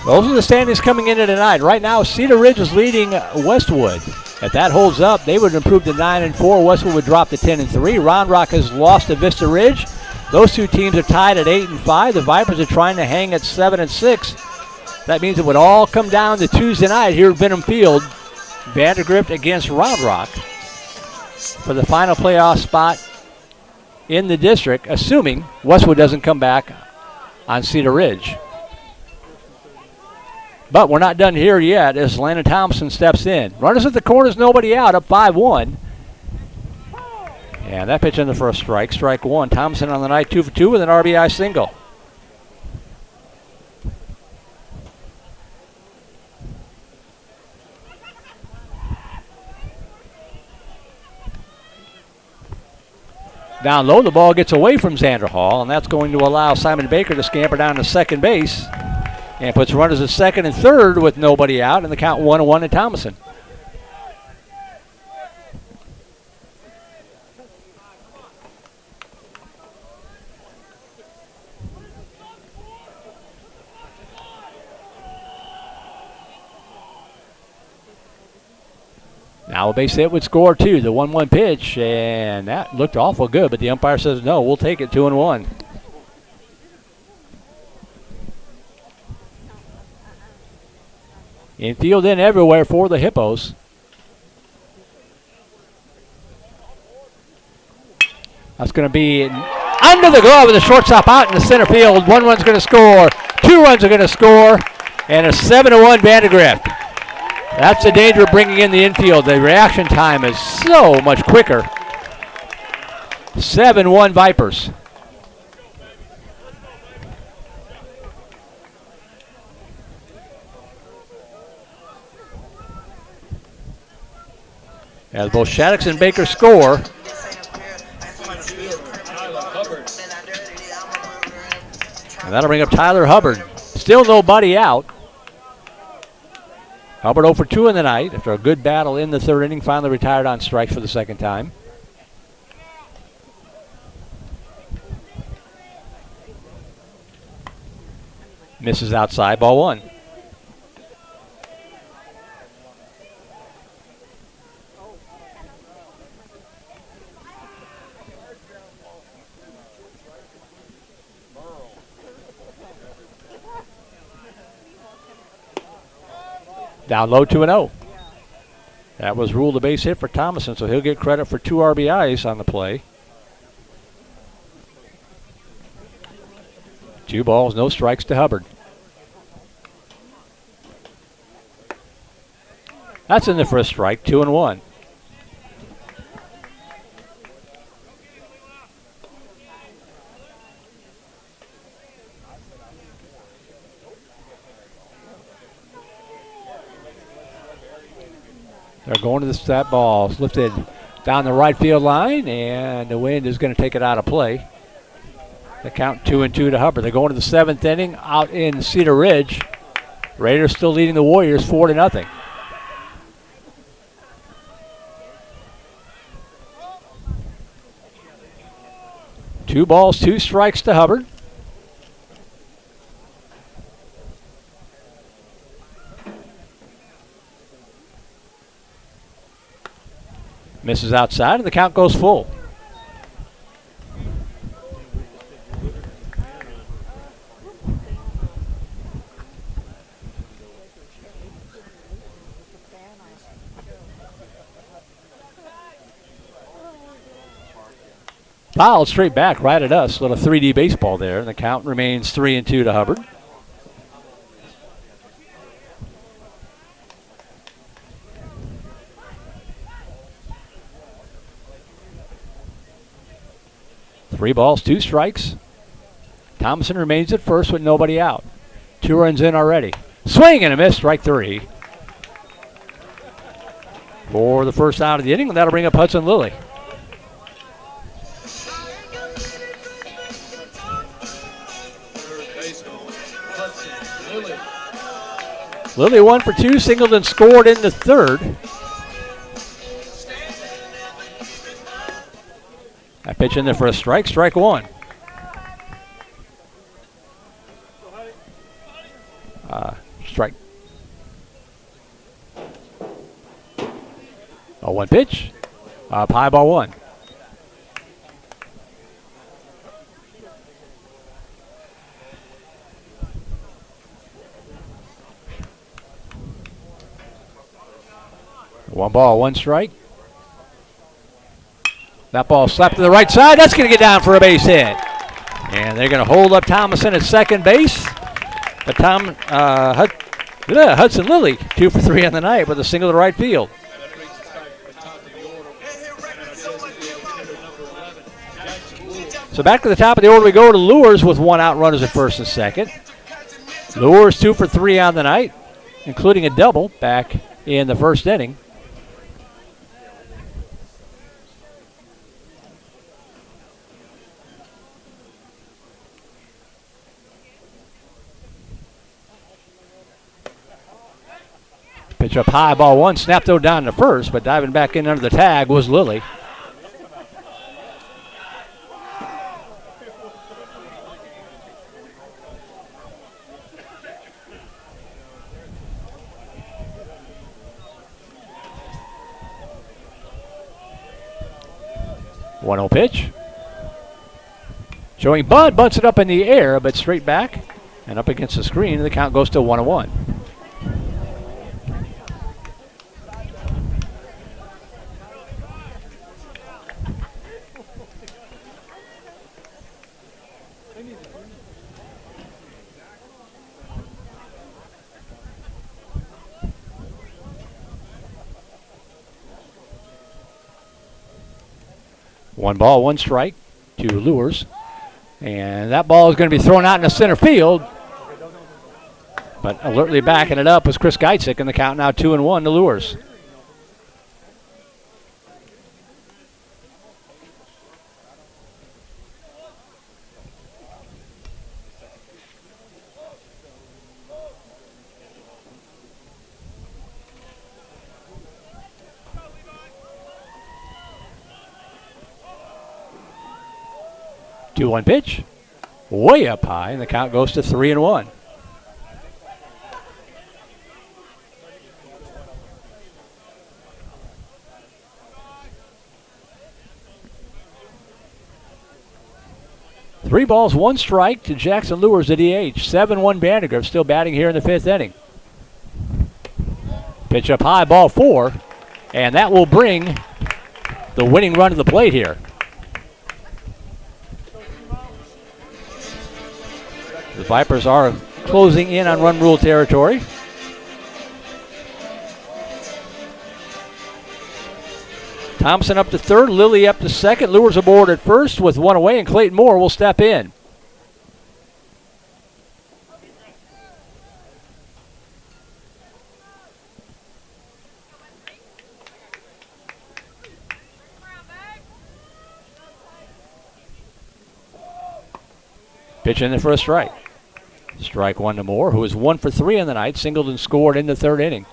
Those are the standings coming into tonight. Right now, Cedar Ridge is leading Westwood. If that holds up, they would improve to 9-4. Westwood would drop to 10-3. Round Rock has lost to Vista Ridge. Those two teams are tied at 8-5. The Vipers are trying to hang at 7-6. That means it would all come down to Tuesday night here at Benham Field. Vandergrift against Round Rock for the final playoff spot in the district, assuming Westwood doesn't come back on Cedar Ridge. But we're not done here yet as Landon Thompson steps in. Runners at the corners, nobody out, up 5-1. And that pitch in the first strike. Strike one. Thompson on the night, 2 for 2 with an RBI single. Down low, the ball gets away from Xander Hall, and that's going to allow Simon Baker to scamper down to second base and puts runners at second and third with nobody out, and the count 1-1 to Thomason. Now a base hit would score two. The 1-1 pitch, and that looked awful good, but the umpire says no, we'll take it 2-1. Infield in everywhere for the Hippos. That's going to be under the glove of the shortstop out in the center field. 1-1's going to score. 2 runs are going to score, and a 7-1 Vandegrift. That's the danger of bringing in the infield. The reaction time is so much quicker. 7-1 Vipers. As both Shaddix and Baker score. And that'll bring up Tyler Hubbard. Still nobody out. Hubbard 0 for 2 in the night after a good battle in the third inning. Finally retired on strikes for the second time. Misses outside, ball 1. Down low 2-0. That was ruled a base hit for Thomason, so he'll get credit for 2 RBIs on the play. 2 balls, no strikes to Hubbard. That's in there for a strike, 2-1. They're going to that ball. Lifted down the right field line, and the wind is going to take it out of play. The count 2-2 to Hubbard. They're going to the 7th inning out in Cedar Ridge. Raiders still leading the Warriors 4-0. Two balls, 2 strikes to Hubbard. Misses outside, and the count goes full. Fouled straight back right at us. Little 3D baseball there, and the count remains 3-2 to Hubbard. Three balls, 2 strikes. Thomason remains at first with nobody out. 2 runs in already. Swing and a miss, strike 3. For the first out of the inning, and that'll bring up Hudson Lilly. Lilly 1 for 2, singled and scored in the third. That pitch in there for a strike, strike 1. Strike. 0-1 pitch. Up high, ball 1. One ball, 1 strike. That ball slapped to the right side. That's going to get down for a base hit. And they're going to hold up Thomason at second base. But Hudson Lilly, 2 for 3 on the night with a single to right field. So back to the top of the order we go to Lures with 1 out, runners at first and second. Lures 2 for 3 on the night, including a double back in the first inning. Pitch up high, ball one, snapped though down to first, but diving back in under the tag was Lilly. One-oh pitch. Showing Bud, bunts it up in the air, but straight back and up against the screen, and the count goes to 1-1. One ball, one strike to Lures. And that ball is going to be thrown out in the center field. But alertly backing it up was Chris Geitzik, and the count now 2-1 to Lures. Two-one pitch, way up high, and the count goes to 3-1. Three balls, one strike to Jackson Lures at DH. 7-1 Vandegrift still batting here in the fifth inning. Pitch up high, ball four, and that will bring the winning run to the plate here. The Vipers are closing in on run rule territory. Thompson up to third, Lilly up to second, Lures aboard at first with one away, and Clayton Moore will step in. Pitch in there for a strike. Strike one to Moore, who is 1 for 3 in the night, singled and scored in the third inning.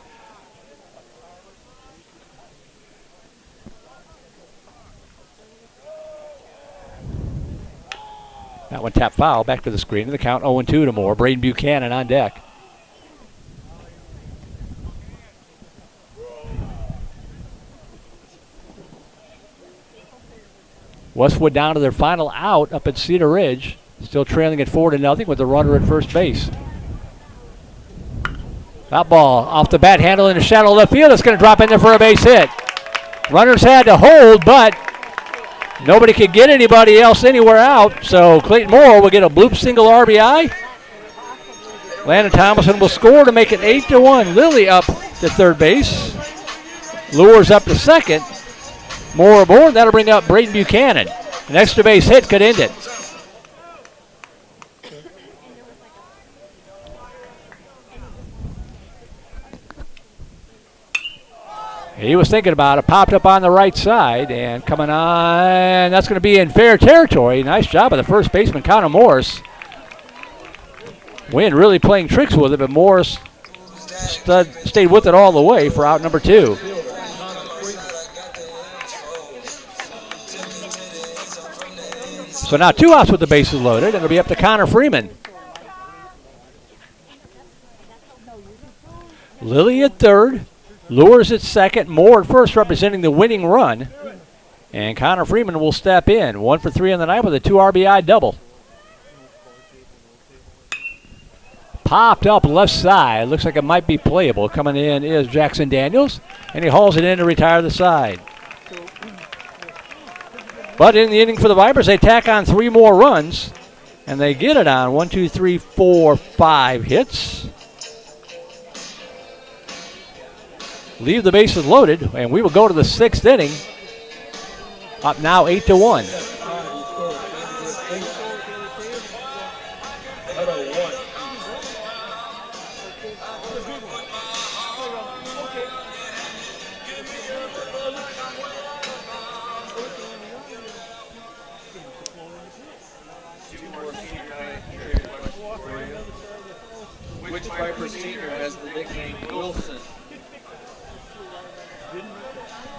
That one tapped foul, back to the screen, and the count 0-2 to Moore. Braden Buchanan on deck. Westwood down to their final out up at Cedar Ridge. Still trailing at 4-0 with the runner at first base. That ball off the bat handle in the shallow left field. It's going to drop in there for a base hit. Runners had to hold, but nobody could get anybody else anywhere out. So Clayton Moore will get a bloop single RBI. Landon Thomason will score to make it 8-1. Lilly up to third base. Lures up to second. Moore aboard. That'll bring up Braden Buchanan. An extra base hit could end it. He was thinking about it, popped up on the right side, and coming on, that's going to be in fair territory. Nice job of the first baseman, Connor Morris. Wynn really playing tricks with it, but Morris stayed with it all the way for out number 2. So now 2 outs with the bases loaded, and it'll be up to Connor Freeman. Lilly at third. Lures at second, Moore at first representing the winning run. And Connor Freeman will step in. 1 for 3 on the night with a 2 RBI double. Popped up left side. Looks like it might be playable. Coming in is Jackson Daniels, and he hauls it in to retire the side. But in the inning for the Vipers, they tack on 3 more runs, and they get it on 1, 2, 3, 4, 5 hits. Leave the bases loaded, and we will go to the 6th inning. Up now 8-1. Which Viper senior has the nickname Wilson?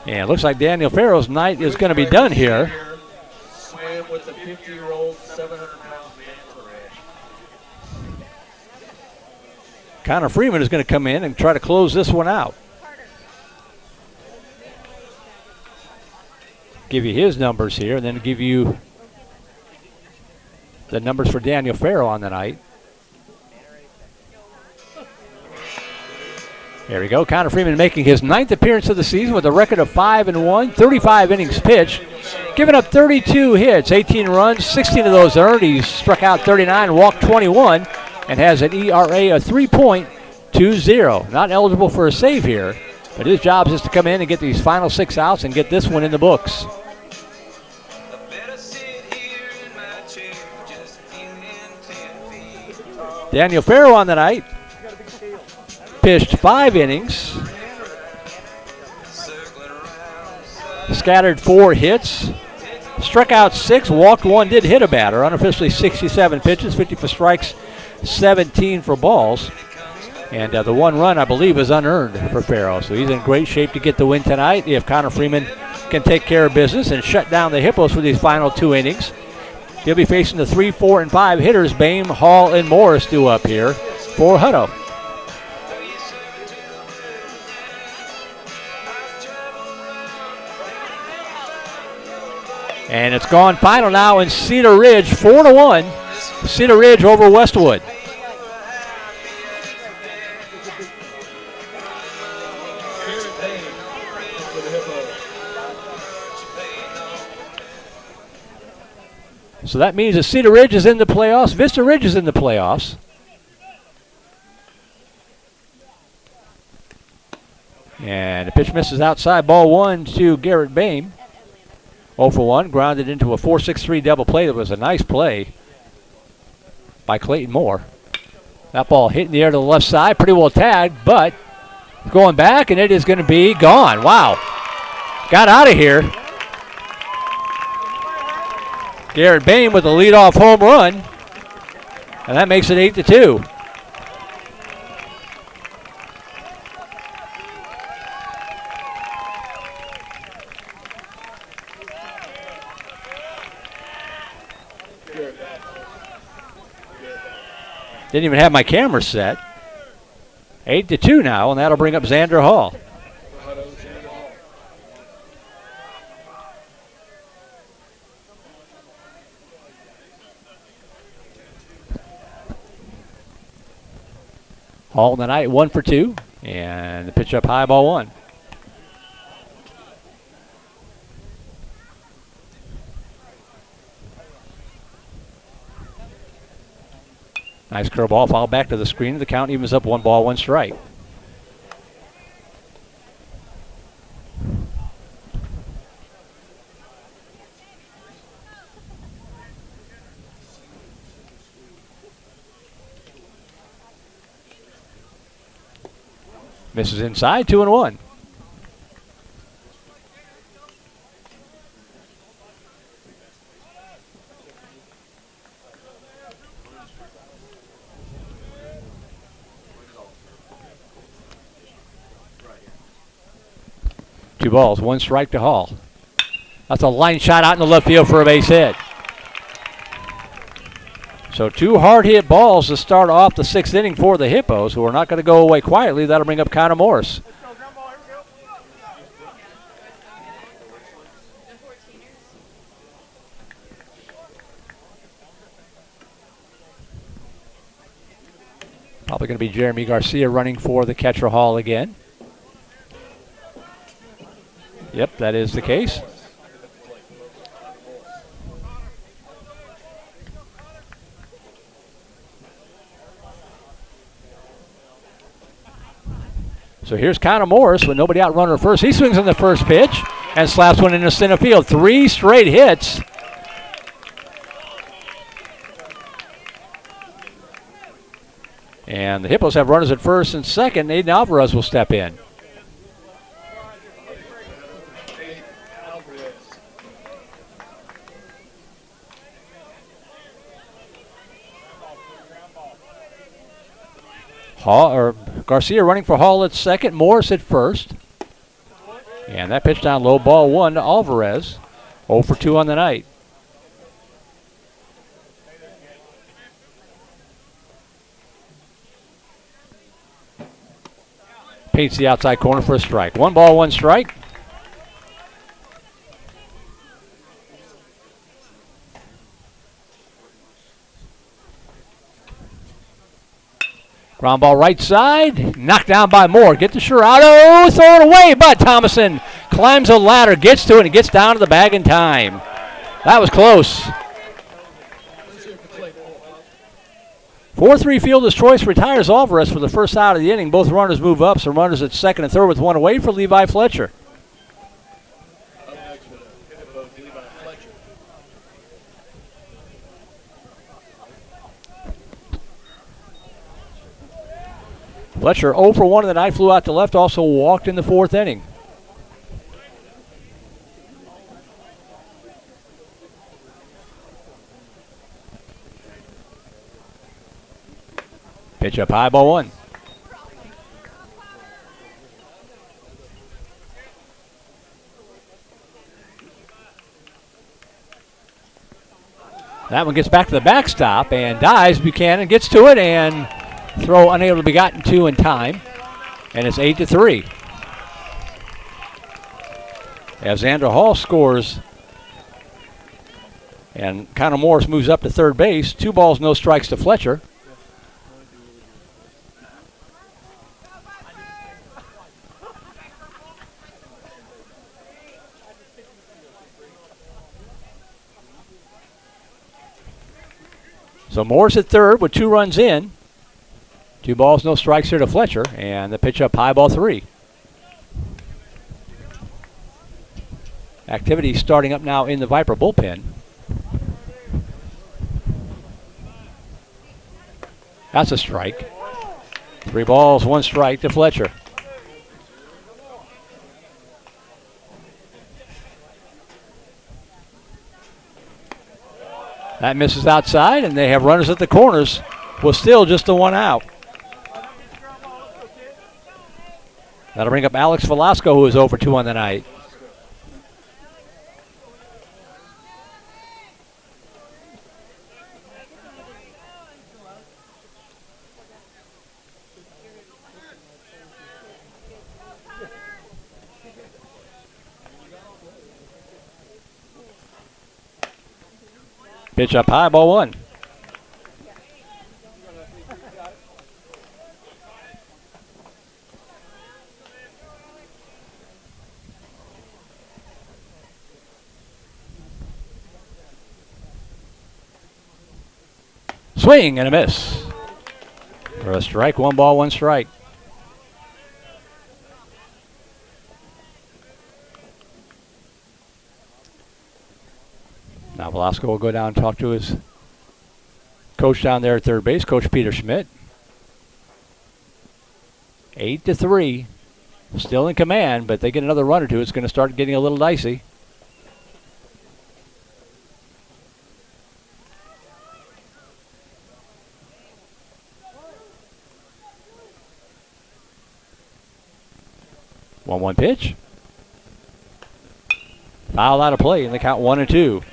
And it looks like Daniel Farrell's night is going to be done here. Swam with the 50-year-old 700-pound manta ray. Connor Freeman is going to come in and try to close this one out. Give you his numbers here and then give you the numbers for Daniel Farrell on the night. There we go. Connor Freeman making his 9th appearance of the season with a record of 5-1, 35 innings pitched, giving up 32 hits, 18 runs, 16 of those earned. He struck out 39, walked 21, and has an ERA of 3.20. Not eligible for a save here, but his job is to come in and get these final 6 outs and get this one in the books. Daniel Farrell on the night. Pitched 5 innings, scattered 4 hits, struck out 6, walked 1, did hit a batter. Unofficially 67 pitches, 50 for strikes, 17 for balls. And the 1 run, I believe, is unearned for Farrell. So he's in great shape to get the win tonight if Connor Freeman can take care of business and shut down the Hippos for these final 2 innings. He'll be facing the 3, 4, and 5 hitters. Boehm, Hall, and Morris due up here for Hutto. And it's gone final now in Cedar Ridge, 4-1. Cedar Ridge over Westwood. So that means that Cedar Ridge is in the playoffs. Vista Ridge is in the playoffs. And the pitch misses outside. Ball 1 to Garrett Boehm. 0 for 1, grounded into a 4-6-3 double play. That was a nice play by Clayton Moore. That ball hit in the air to the left side, pretty well tagged, but going back, and it is going to be gone. Wow. Got out of here. Garrett Boehm with a leadoff home run, and that makes it 8-2. Didn't even have my camera set. 8-2 now, and that'll bring up Xander Hall. Hall in the night, 1 for 2, and the pitch up high, ball 1. Nice curveball, foul back to the screen. The count evens up 1 ball, 1 strike. Misses inside, 2-1. Two balls, 1 strike to Hall. That's a line shot out in the left field for a base hit. So 2 hard hit balls to start off the 6th inning for the Hippos, who are not going to go away quietly. That'll bring up Connor Morris. Probably going to be Jeremy Garcia running for the catcher Hall again. Yep, that is the case. So here's Connor Morris with nobody out runner first. He swings on the first pitch and slaps one into center field. 3 straight hits. And the Hippos have runners at first and second. Aiden Alvarez will step in. Garcia running for Hall at second, Morris at first. And that pitch down low, ball 1 to Alvarez. 0 for 2 on the night. Paints the outside corner for a strike. 1 ball, 1 strike. Ground ball right side, knocked down by Moore. Get to Hutto, throw it away, but Thomason climbs the ladder, gets to it, and gets down to the bag in time. That was close. 4-3 fielder's choice retires Alvarez for the first out of the inning. Both runners move up, so runners at second and third with 1 away for Levi Fletcher. Fletcher 0 for 1 in the night, flew out to left, also walked in the 4th inning. Pitch up high, ball 1. That one gets back to the backstop and dives. Buchanan gets to it and throw unable to be gotten to in time. And it's 8-3. As Xander Hall scores and Connor Morris moves up to third base. 2 balls, no strikes to Fletcher. So Morris at third with 2 runs in. 2 balls, no strikes here to Fletcher, and the pitch up high, ball 3. Activity starting up now in the Viper bullpen. That's a strike. 3 balls, 1 strike to Fletcher. That misses outside, and they have runners at the corners with still just the 1 out. That'll bring up Alex Velasco, who is 0 for 2 on the night. Pitch up high, ball 1. Swing and a miss. For a strike, 1 ball, 1 strike. Now Velasco will go down and talk to his coach down there at third base, Coach Peter Schmidt. 8-3. Still in command, but they get another run or two. It's going to start getting a little dicey. One pitch. Foul out of play, and they count 1-2.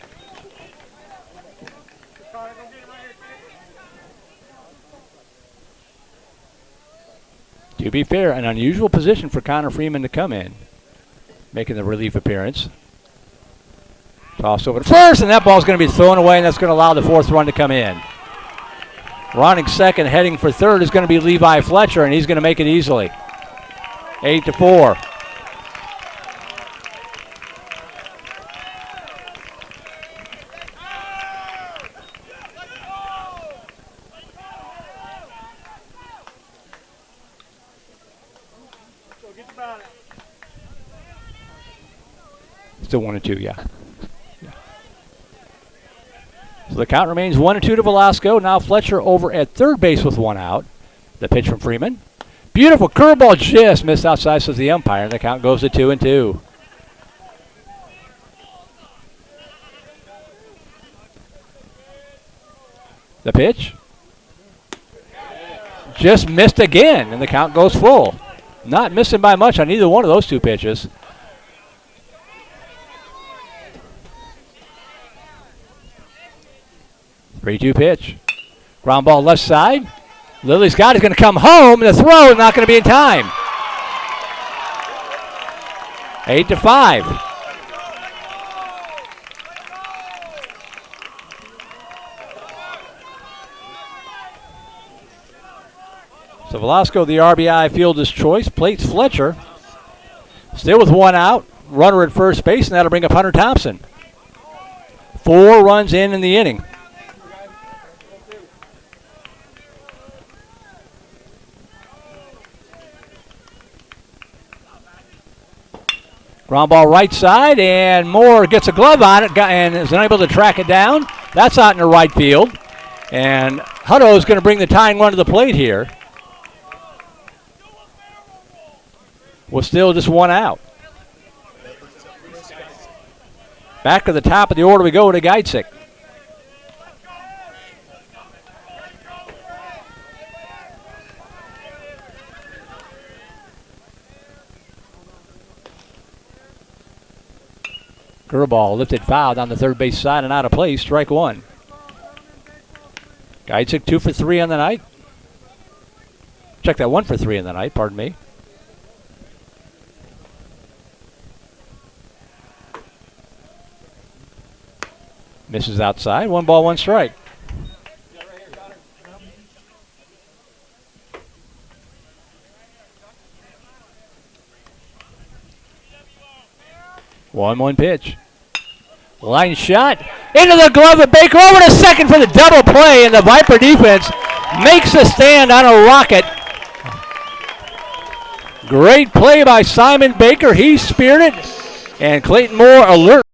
To be fair, an unusual position for Connor Freeman to come in, making the relief appearance. Toss over to first, and that ball's going to be thrown away, and that's going to allow the 4th run to come in. Running second, heading for third is going to be Levi Fletcher, and he's going to make it easily. 8-4. Still 1-2, yeah. So the count remains 1-2 to Velasco. Now Fletcher over at third base with 1 out. The pitch from Freeman. Beautiful curveball, just missed outside, says the umpire, and the count goes to 2-2. The pitch. Just missed again, and the count goes full. Not missing by much on either one of those 2 pitches. 3-2 pitch. Ground ball left side. Lily Scott is going to come home. The throw is not going to be in time. 8-5. So Velasco, the RBI fielder's choice, plates Fletcher. Still with one out. Runner at first base, and that'll bring up Hunter Thompson. 4 runs in the inning. Ground ball right side, and Moore gets a glove on it and is unable to track it down. That's out in the right field. And Hutto is going to bring the tying run to the plate here. With still just one out. Back to the top of the order we go to Geitzik. Curveball lifted foul down the third base side and out of play. Strike one. Geitzik 2 for 3 on the night. Check that, 1 for 3 on the night, pardon me. Misses outside. 1 ball, 1 strike. One pitch. Line shot into the glove of Baker, over to second for the double play, and the Viper defense makes a stand on a rocket. Great play by Simon Baker. He speared it, and Clayton Moore alert.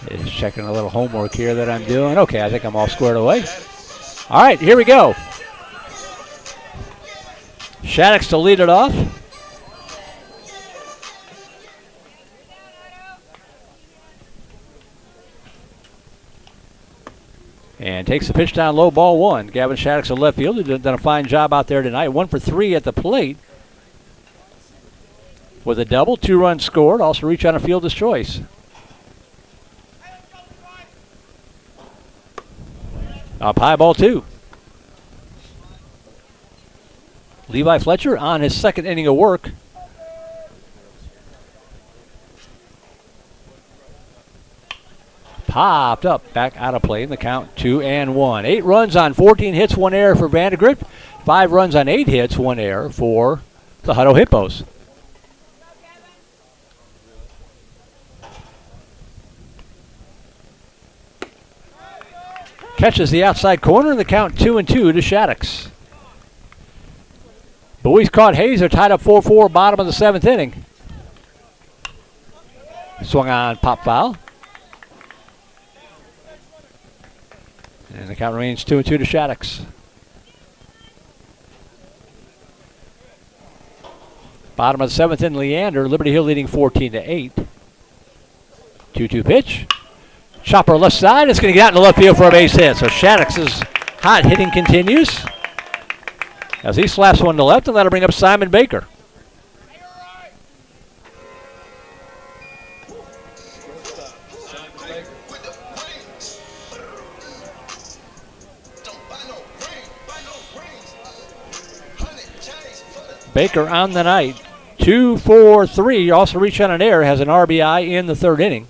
Is checking a little homework here that I'm doing. Okay, I think I'm all squared away. All right, here we go. Shaddix to lead it off. And takes the pitch down low, ball 1. Gavin Shaddix of left field. He's done a fine job out there tonight. 1 for 3 at the plate. With a double, 2 runs scored. Also reach on a fielder's choice. Up high, ball 2. Levi Fletcher on his second inning of work. Popped up, back out of play in the count, 2-1. 8 runs on 14 hits, 1 error for VandeGrift. 5 runs on 8 hits, 1 error for the Hutto Hippos. Catches the outside corner in the count, 2-2 to Shaddix. Bowie's caught Hayes. They're tied up 4-4, bottom of the 7th inning. Swung on, pop foul. And the count remains 2-2 to Shaddix. Bottom of the 7th in Leander. Liberty Hill leading 14-8. 2-2 pitch. Chopper left side. It's going to get out in the left field for a base hit. So Shattuck's hot hitting continues as he slaps one to left, and that'll bring up Simon Baker. Baker on the night, 2 for 3, also reached on an error, has an RBI in the 3rd inning.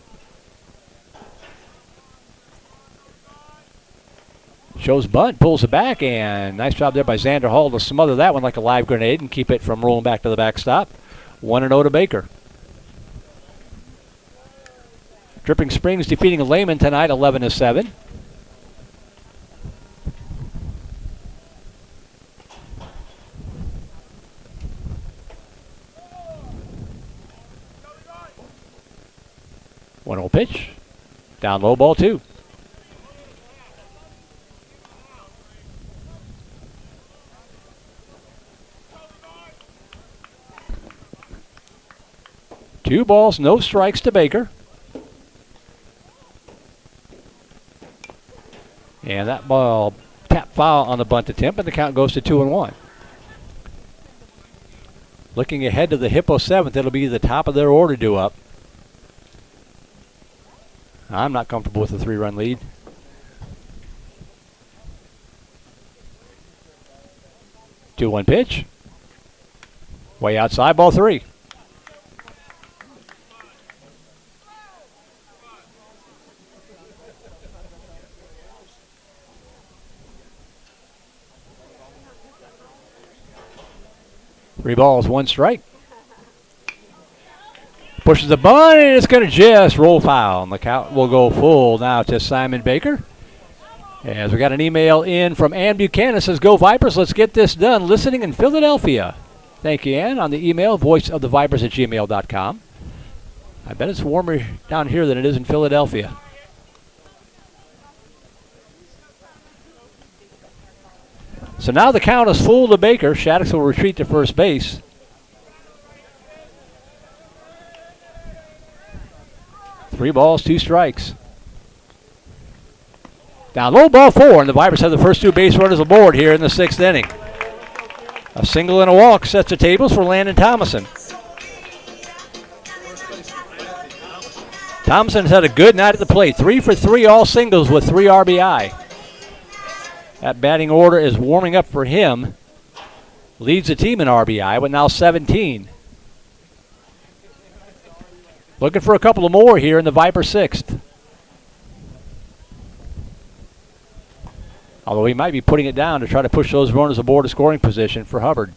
Shows bunt, pulls it back, and nice job there by Xander Hall to smother that one like a live grenade and keep it from rolling back to the backstop. 1-0 to Baker. Dripping Springs defeating Lehman tonight, 11-7. One old pitch. Down low, ball 2. Two balls, no strikes to Baker. And that ball tap foul on the bunt attempt, and the count goes to 2-1. Looking ahead to the Hippo 7th, it'll be the top of their order due up. I'm not comfortable with the 3-run lead. Two 1 pitch. Way outside, ball 3. Three balls, 1 strike. Pushes the bunt, and it's going to just roll foul. And the count will go full now to Simon Baker. As we got an email in from Ann Buchanan, says, "Go Vipers, let's get this done. Listening in Philadelphia." Thank you, Ann, on the email, voiceofthevipers@gmail.com. I bet it's warmer down here than it is in Philadelphia. So now the count is full to Baker. Shattuck will retreat to first base. Three balls, 2 strikes. Down low, ball 4, and the Vipers have the first 2 base runners aboard here in the 6th inning. A single and a walk sets the tables for Landon Thomason. Thomason has had a good night at the plate. 3 for 3, all singles with 3 RBI. That batting order is warming up for him. Leads the team in RBI with now 17. Looking for a couple of more here in the Viper 6th. Although he might be putting it down to try to push those runners aboard a scoring position for Hubbard.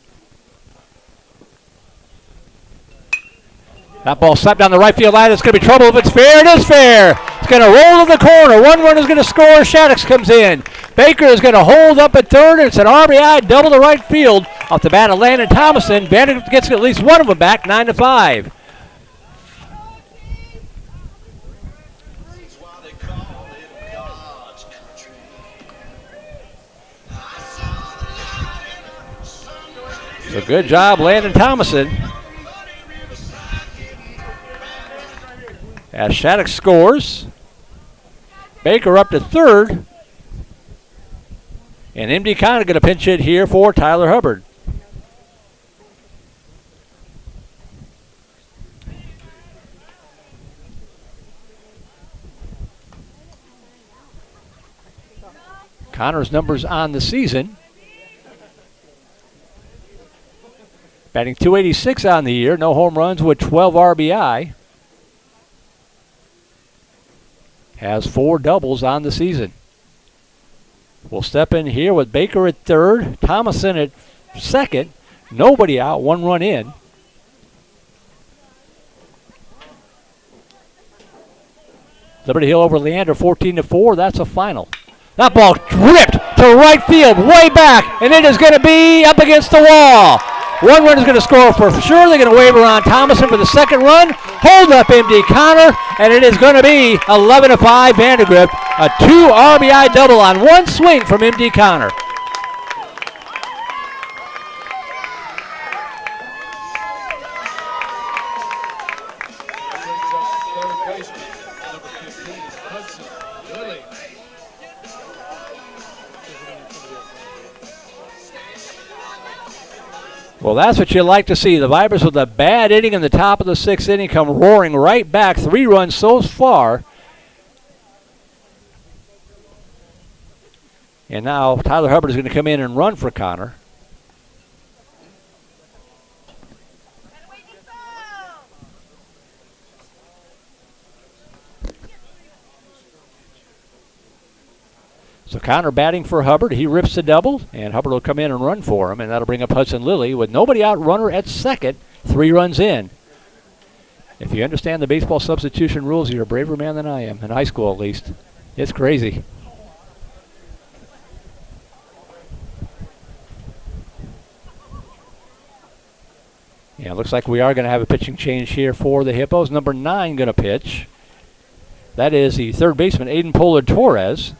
That ball slapped down the right field line. It's going to be trouble if it's fair. It is fair. It's going to roll to the corner. 1 runner is going to score. Shattuck comes in. Baker is going to hold up at third. It's an RBI double to right field off the bat of Landon Thomason. Vandergrift gets at least one of them back, 9-5. So good job, Landon Thomason. As Shattuck scores, Baker up to third. And MD Conner going to pinch hit here for Tyler Hubbard. Connor's numbers on the season. Batting .286 on the year, no home runs with 12 RBI. Has 4 doubles on the season. We'll step in here with Baker at third, Thomason at second, nobody out, 1 run in. Liberty Hill over Leander, 14-4, that's a final. That ball ripped to right field, way back, and it is going to be up against the wall. 1 run is going to score for sure. They're going to waiver on Thomason for the second run. Hold up MD Conner, and it is going to be 11-5 Vandergrift. A 2 RBI double on 1 swing from MD Conner. Well, that's what you like to see. The Vipers with a bad inning in the top of the 6th inning come roaring right back. 3 runs so far. And now Tyler Hubbard is going to come in and run for Connor. So Connor batting for Hubbard. He rips the double, and Hubbard will come in and run for him, and that'll bring up Hudson Lilly with nobody out, runner at second, 3 runs in. If you understand the baseball substitution rules, you're a braver man than I am, in high school at least. It's crazy. Yeah, it looks like we are going to have a pitching change here for the Hippos. Number 9 going to pitch. That is the third baseman, Aiden Pollard Torres.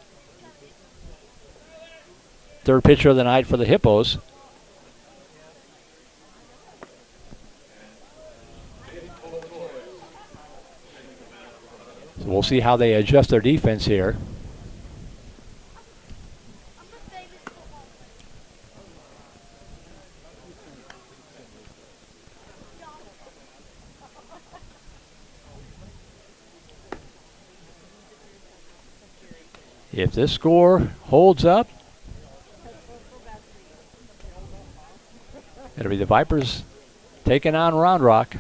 Third pitcher of the night for the Hippos. So we'll see how they adjust their defense here. If this score holds up, it'll be the Vipers taking on Round Rock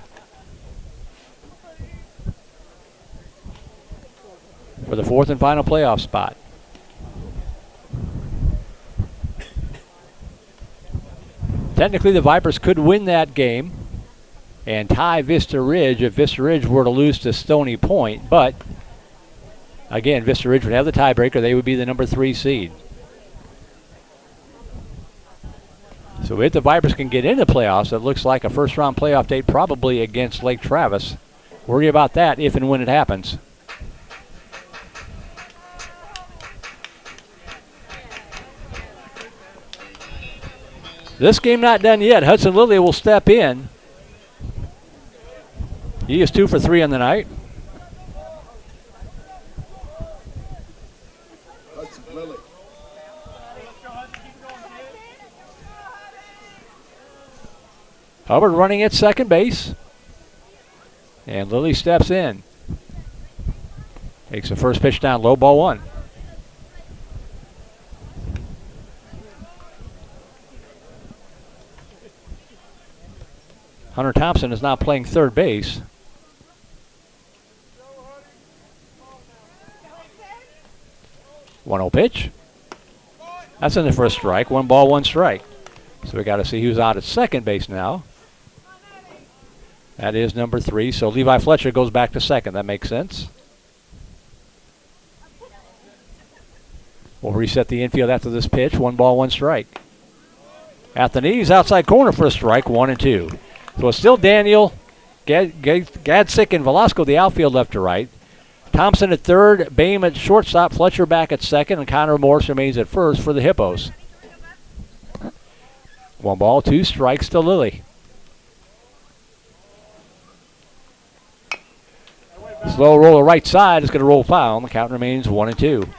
for the 4th and final playoff spot. Technically, the Vipers could win that game and tie Vista Ridge if Vista Ridge were to lose to Stony Point, but again, Vista Ridge would have the tiebreaker. They would be the number 3 seed. So if the Vipers can get into playoffs, it looks like a first-round playoff date probably against Lake Travis. Worry about that if and when it happens. This game not done yet. Hudson Lilly will step in. He is 2 for 3 on the night. Hubbard running at second base. And Lilly steps in. Takes the first pitch down, low, ball 1. Hunter Thompson is now playing third base. One-0 pitch. That's in the first strike. 1 ball, 1 strike. So we got to see who's out at second base now. That is number 3. So Levi Fletcher goes back to second. That makes sense. We'll reset the infield after this pitch. 1 ball, 1 strike. At the knees, outside corner for a strike. 1 and 2. So it's still Daniel, Gadsick, and Velasco, the outfield left to right. Thompson at third, Boehm at shortstop, Fletcher back at second, and Connor Morse remains at first for the Hippos. 1 ball, 2 strikes to Lilly. Slow roller right side is going to roll foul. The count remains 1 and 2.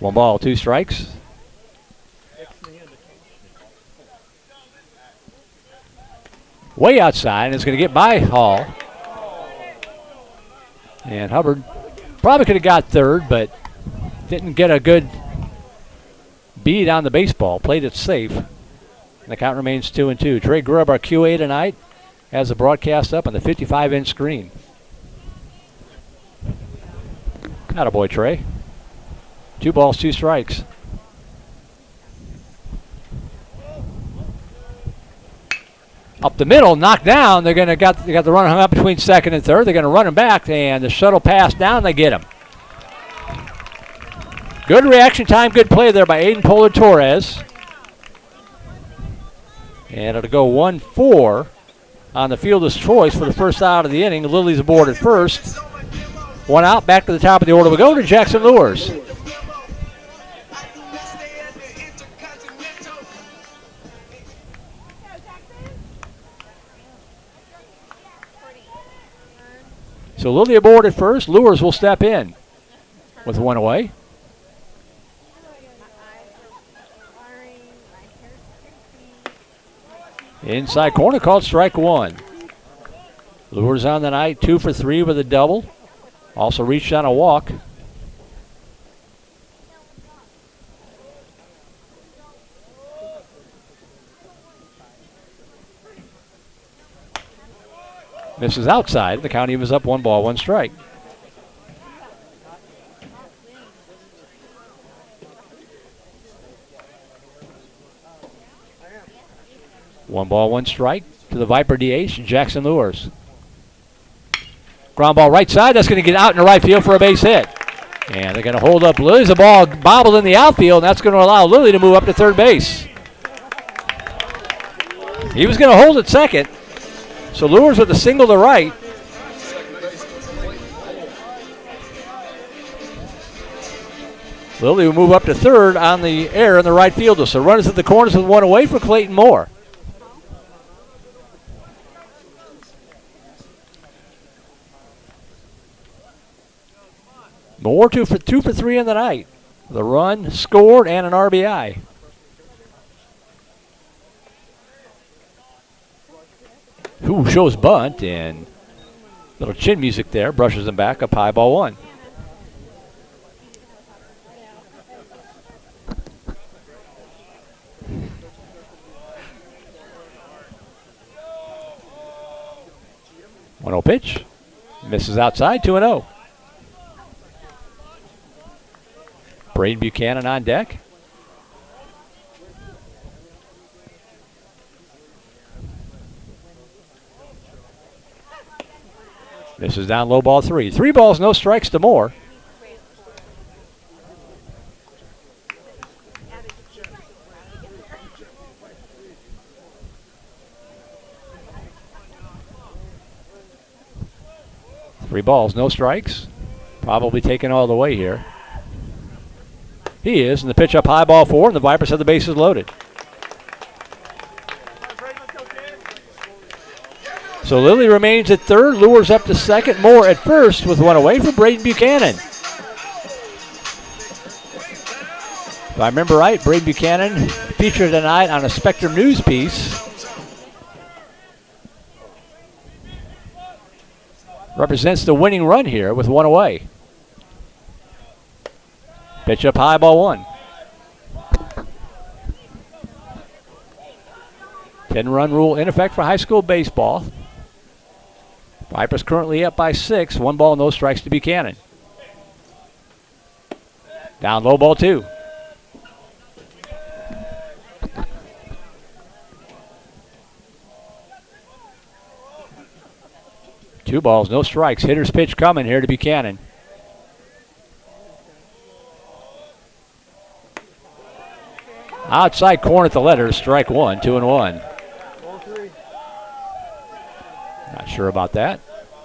One ball, 2 strikes. Way outside, and it's going to get by Hall. And Hubbard probably could have got third, but didn't get a good beat on the baseball. Played it safe. And the count remains 2 and 2. Trey Grubb, our QA tonight, has the broadcast up on the 55-inch screen. Attaboy, Trey. 2 balls, 2 strikes. Up the middle, knocked down. They got the runner hung up between second and third. They're going to run him back, and the shuttle pass down. They get him. Good reaction time, good play there by Aiden Pollard Torres. And it'll go 1-4 on the fielder's choice for the first out of the inning. Lilly's aboard at first. 1 out, back to the top of the order we go to Jackson Lures. So Lily aboard at first. Lures will step in with one away. Inside corner called strike one. Lures on the night, 2 for 3 with a double. Also reached on a walk. Misses outside. The county was up 1 ball, 1 strike. One ball, 1 strike to the Viper DH, Jackson Lures. Ground ball right side. That's going to get out in the right field for a base hit. And they're going to hold up Lily. The ball bobbled in the outfield, and that's going to allow Lily to move up to third base. He was going to hold at second. So Lures with a single to right. Lily will move up to third on the air in the right fielder. So runners at the corners with 1 away for Clayton Moore. Moore 2 for 3 in the night. The run scored and an RBI. Who shows bunt, and little chin music there, brushes him back, up high, ball 1. One 0 pitch. Misses outside, 2-0. Braden Buchanan on deck. This is down low, ball 3. 3 balls, no strikes to Moore. Three balls, no strikes. Probably taken all the way here. He is, and the pitch up high, ball 4, and the Vipers have the bases loaded. So Lily remains at third, Lures up to second, Moore at first with 1 away for Braden Buchanan. If I remember right, Braden Buchanan featured tonight on a Spectrum News piece. Represents the winning run here with 1 away. Pitch up high, ball 1. 10-run rule in effect for high school baseball. Vipers currently up by 6. 1 ball, no strikes to Buchanan. Down low, ball 2. Two balls, no strikes. Hitter's pitch coming here to Buchanan. Outside corner at the letters, strike 1, 2-1. Not sure about that.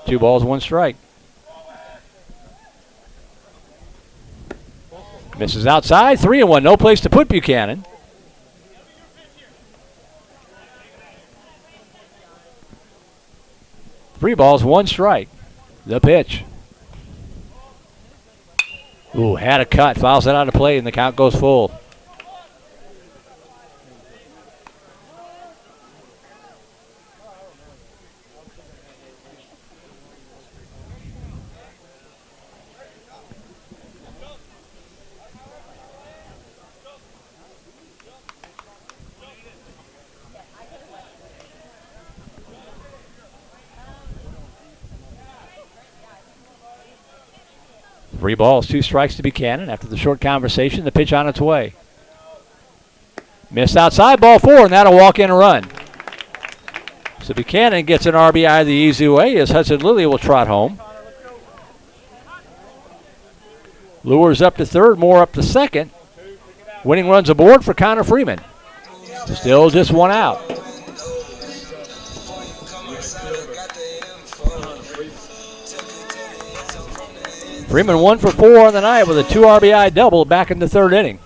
2 balls, 1 strike. Misses outside, 3-1. No place to put Buchanan. Three balls, 1 strike. The pitch. Ooh, had a cut, fouls it out of play, and the count goes full. Three balls, 2 strikes to Buchanan. After the short conversation, the pitch on its way. Missed outside, ball 4, and that'll walk in a run. So Buchanan gets an RBI the easy way as Hudson Lilly will trot home. Lures up to third, Moore up to second. Winning runs aboard for Connor Freeman. Still just 1 out. Freeman 1 for 4 on the night with a 2 RBI double back in the 3rd inning.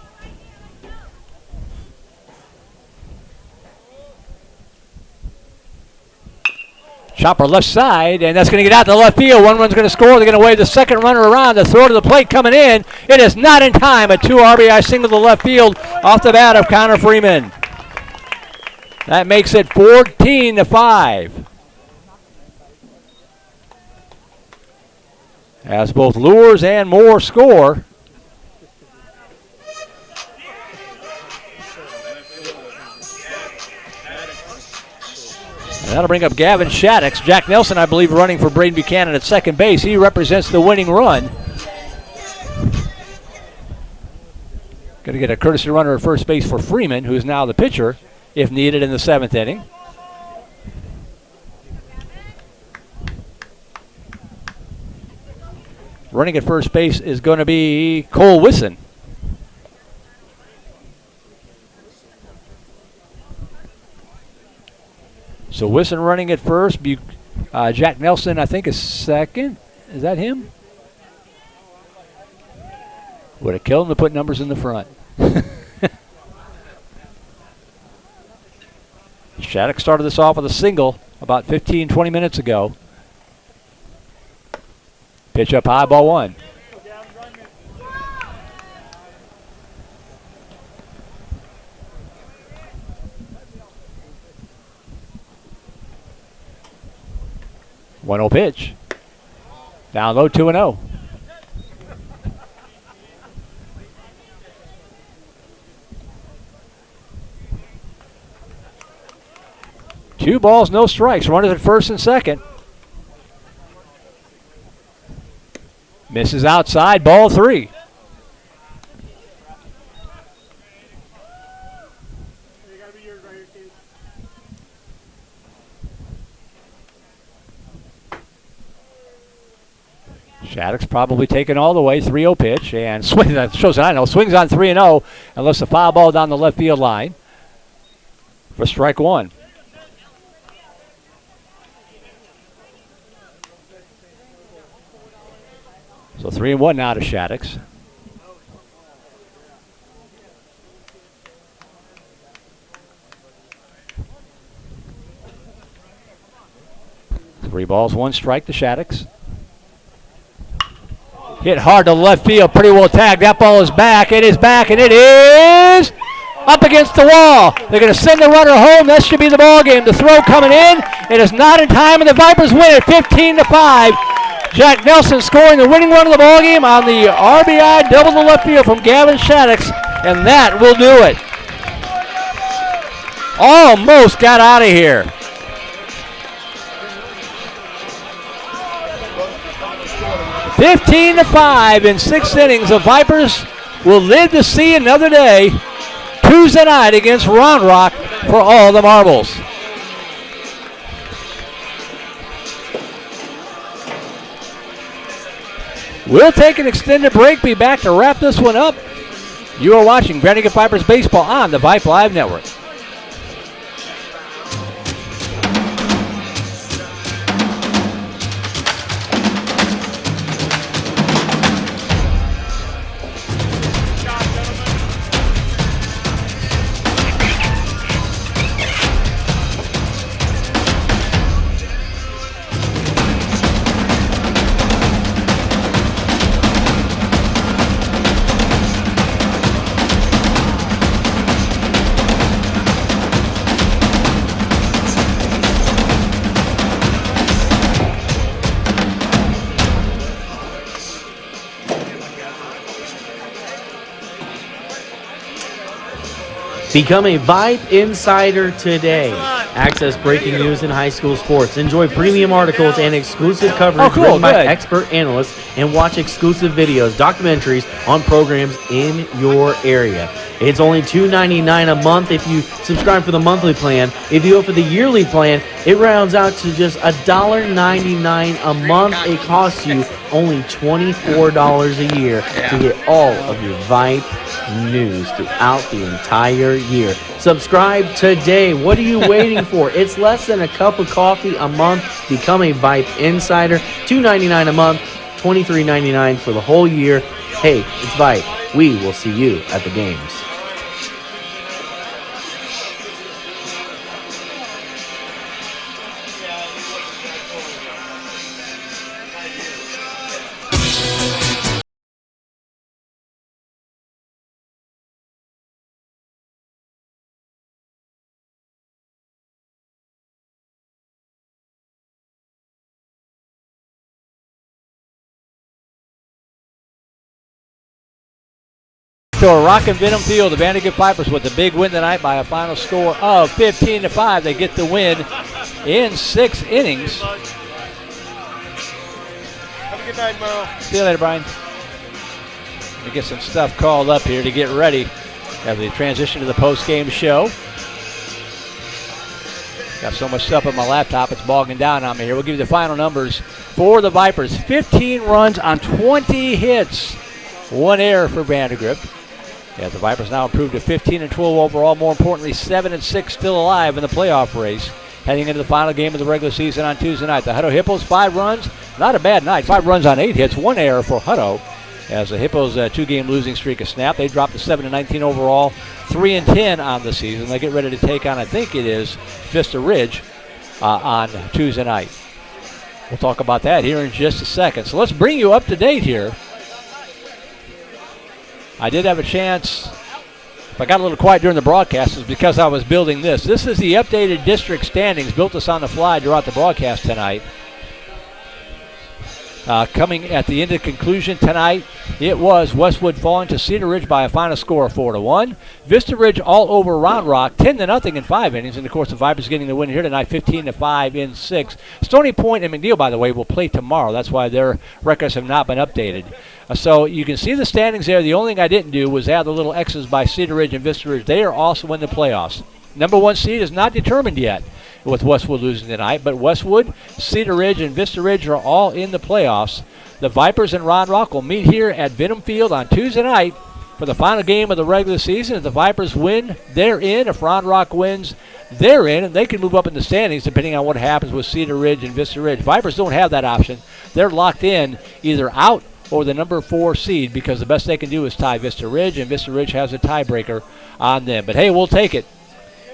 Chopper left side, and that's going to get out to left field. One run's going to score. They're going to wave the second runner around. The throw to the plate coming in. It is not in time. A 2 RBI single to left field off the bat of Connor Freeman. That makes it 14-5. As both Lures and Moore score. That'll bring up Gavin Shaddix. Jack Nelson, I believe, running for Braden Buchanan at second base. He represents the winning run. Going to get a courtesy runner at first base for Freeman, who is now the pitcher, if needed in the 7th inning. Running at first base is going to be Cole Wisson. So Wisson running at first. Jack Nelson, I think, is second. Is that him? Would have killed him to put numbers in the front. Shattuck started this off with a single about 15, 20 minutes ago. Pitch up high, ball 1. One 0 pitch. Down low, 2-0. Two balls, no strikes. Runners at first and second. Misses outside, ball 3. Shattuck's probably taken all the way, 3-0 pitch, and swing, that shows that I know, swings on 3-0, and lifts a foul ball down the left field line for strike 1. So 3-1 now to Shattuck's. Three balls, 1 strike to Shattuck's. Hit hard to left field, pretty well tagged. That ball is back. It is back, and it is up against the wall. They're going to send the runner home. That should be the ball game. The throw coming in. It is not in time, and the Vipers win it 15-5. Jack Nelson scoring the winning run of the ball game on the RBI double to left field from Gavin Shattuck, and that will do it. Almost got out of here. (15-5) in 6 innings. The Vipers will live to see another day Tuesday night against Round Rock for all the marbles. We'll take an extended break, be back to wrap this one up. You are watching Vandergrift Vipers Baseball on the Vype Live Network. Become a Vype Insider today. Access breaking news in high school sports. Enjoy premium articles and exclusive coverage written by expert analysts, and watch exclusive videos, documentaries on programs in your area. It's only $2.99 a month if you subscribe for the monthly plan. If you go for the yearly plan, it rounds out to just $1.99 a month. It costs you only $24 a year to get all of your Vype news throughout the entire year. Subscribe today. What are you waiting for? It's less than a cup of coffee a month. Become a Vype Insider. $2.99 a month, $23.99 for the whole year. Hey, it's Vype. We will see you at the games. a rockin' Venom Field. The Vandegrifts Vipers with the big win tonight by a final score of 15-5. They get the win in 6 innings. Have a good night, Mo. See you later, Brian. Let me get some stuff called up here to get ready as we transition to the post-game show. Got so much stuff on my laptop, it's bogging down on me here. We'll give you the final numbers for the Vipers. 15 runs on 20 hits. 1 error for Vandegrift. Yeah, the Vipers now improved to 15-12 overall. More importantly, 7-6 still alive in the playoff race. Heading into the final game of the regular season on Tuesday night. The Hutto Hippos, 5 runs. Not a bad night. 5 runs on 8 hits. 1 error for Hutto. As the Hippos' 2-game losing streak is snapped. They dropped to 7-19 overall. 3-10 on the season. They get ready to take on, I think it is, Vista Ridge on Tuesday night. We'll talk about that here in just a second. So let's bring you up to date here. I did have a chance, if I got a little quiet during the broadcast, it's because I was building this. This is the updated district standings. Built this on the fly throughout the broadcast tonight. Coming at the end of conclusion tonight, it was Westwood falling to Cedar Ridge by a final score of 4-1. Vista Ridge all over Round Rock, 10-0 in 5 innings. And of course, the Vipers getting the win here tonight, 15-5 in 6. Stony Point and McNeil, by the way, will play tomorrow. That's why their records have not been updated. So you can see the standings there. The only thing I didn't do was add the little X's by Cedar Ridge and Vista Ridge. They are also in the playoffs. Number 1 seed is not determined yet, with Westwood losing tonight, but Westwood, Cedar Ridge, and Vista Ridge are all in the playoffs. The Vipers and Round Rock will meet here at Venom Field on Tuesday night for the final game of the regular season. If the Vipers win, they're in. If Round Rock wins, they're in, and they can move up in the standings depending on what happens with Cedar Ridge and Vista Ridge. Vipers don't have that option. They're locked in either out or the number 4 seed because the best they can do is tie Vista Ridge, and Vista Ridge has a tiebreaker on them. But hey, we'll take it.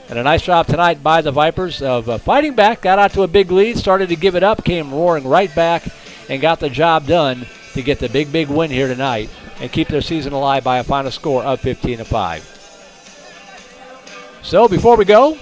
And a nice job tonight by the Vipers of fighting back, got out to a big lead, started to give it up, came roaring right back, and got the job done to get the big win here tonight and keep their season alive by a final score of 15-5. So before we go,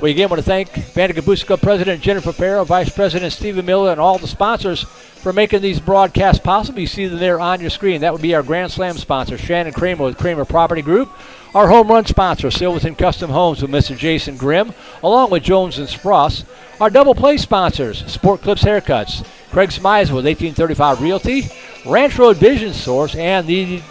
we again want to thank Vandegrifts Booster Club President Jennifer Farrow, Vice President Stephen Miller, and all the sponsors for making these broadcasts possible. You see them there on your screen. That would be our Grand Slam sponsor, Shannon Kramer with Kramer Property Group. Our home run sponsor, Silverton Custom Homes with Mr. Jason Grimm, along with Jones and Spross. Our double play sponsors, Sport Clips Haircuts, Craig Smizer with 1835 Realty, Ranch Road Vision Source, and the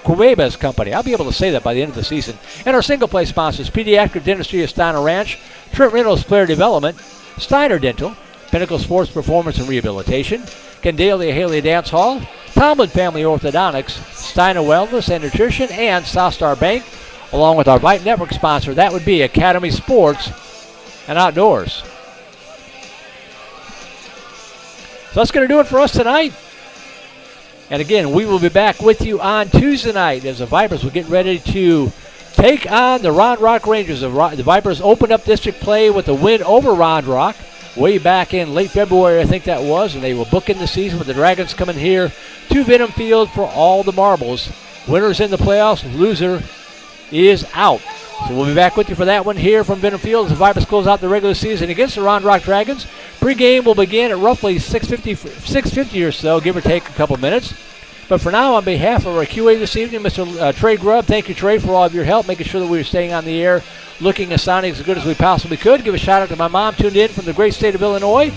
Cuevas Company. I'll be able to say that by the end of the season. And our single play sponsors, Pediatric Dentistry of Steiner Ranch, Trent Reynolds Player Development, Steiner Dental, Pinnacle Sports Performance and Rehabilitation, Candalia Haley Dance Hall, Tomlin Family Orthodontics, Steiner Wellness and Nutrition, and Southstar Bank, along with our Vype Network sponsor. That would be Academy Sports and Outdoors. So that's going to do it for us tonight. And again, we will be back with you on Tuesday night as the Vipers will get ready to take on the Round Rock Rangers. The Vipers opened up district play with a win over Round Rock way back in late February, I think that was, and they will book in the season with the Dragons coming here to Venom Field for all the marbles. Winners in the playoffs, loser is out. So we'll be back with you for that one here from Venom Field as the Vipers close out the regular season against the Round Rock Dragons. Pre-game will begin at roughly 6:50 or so, give or take a couple minutes. But for now, on behalf of our QA this evening, Mr. Trey Grubb, thank you, Trey, for all of your help, making sure that we were staying on the air, looking and sounding as good as we possibly could. Give a shout out to my mom tuned in from the great state of Illinois.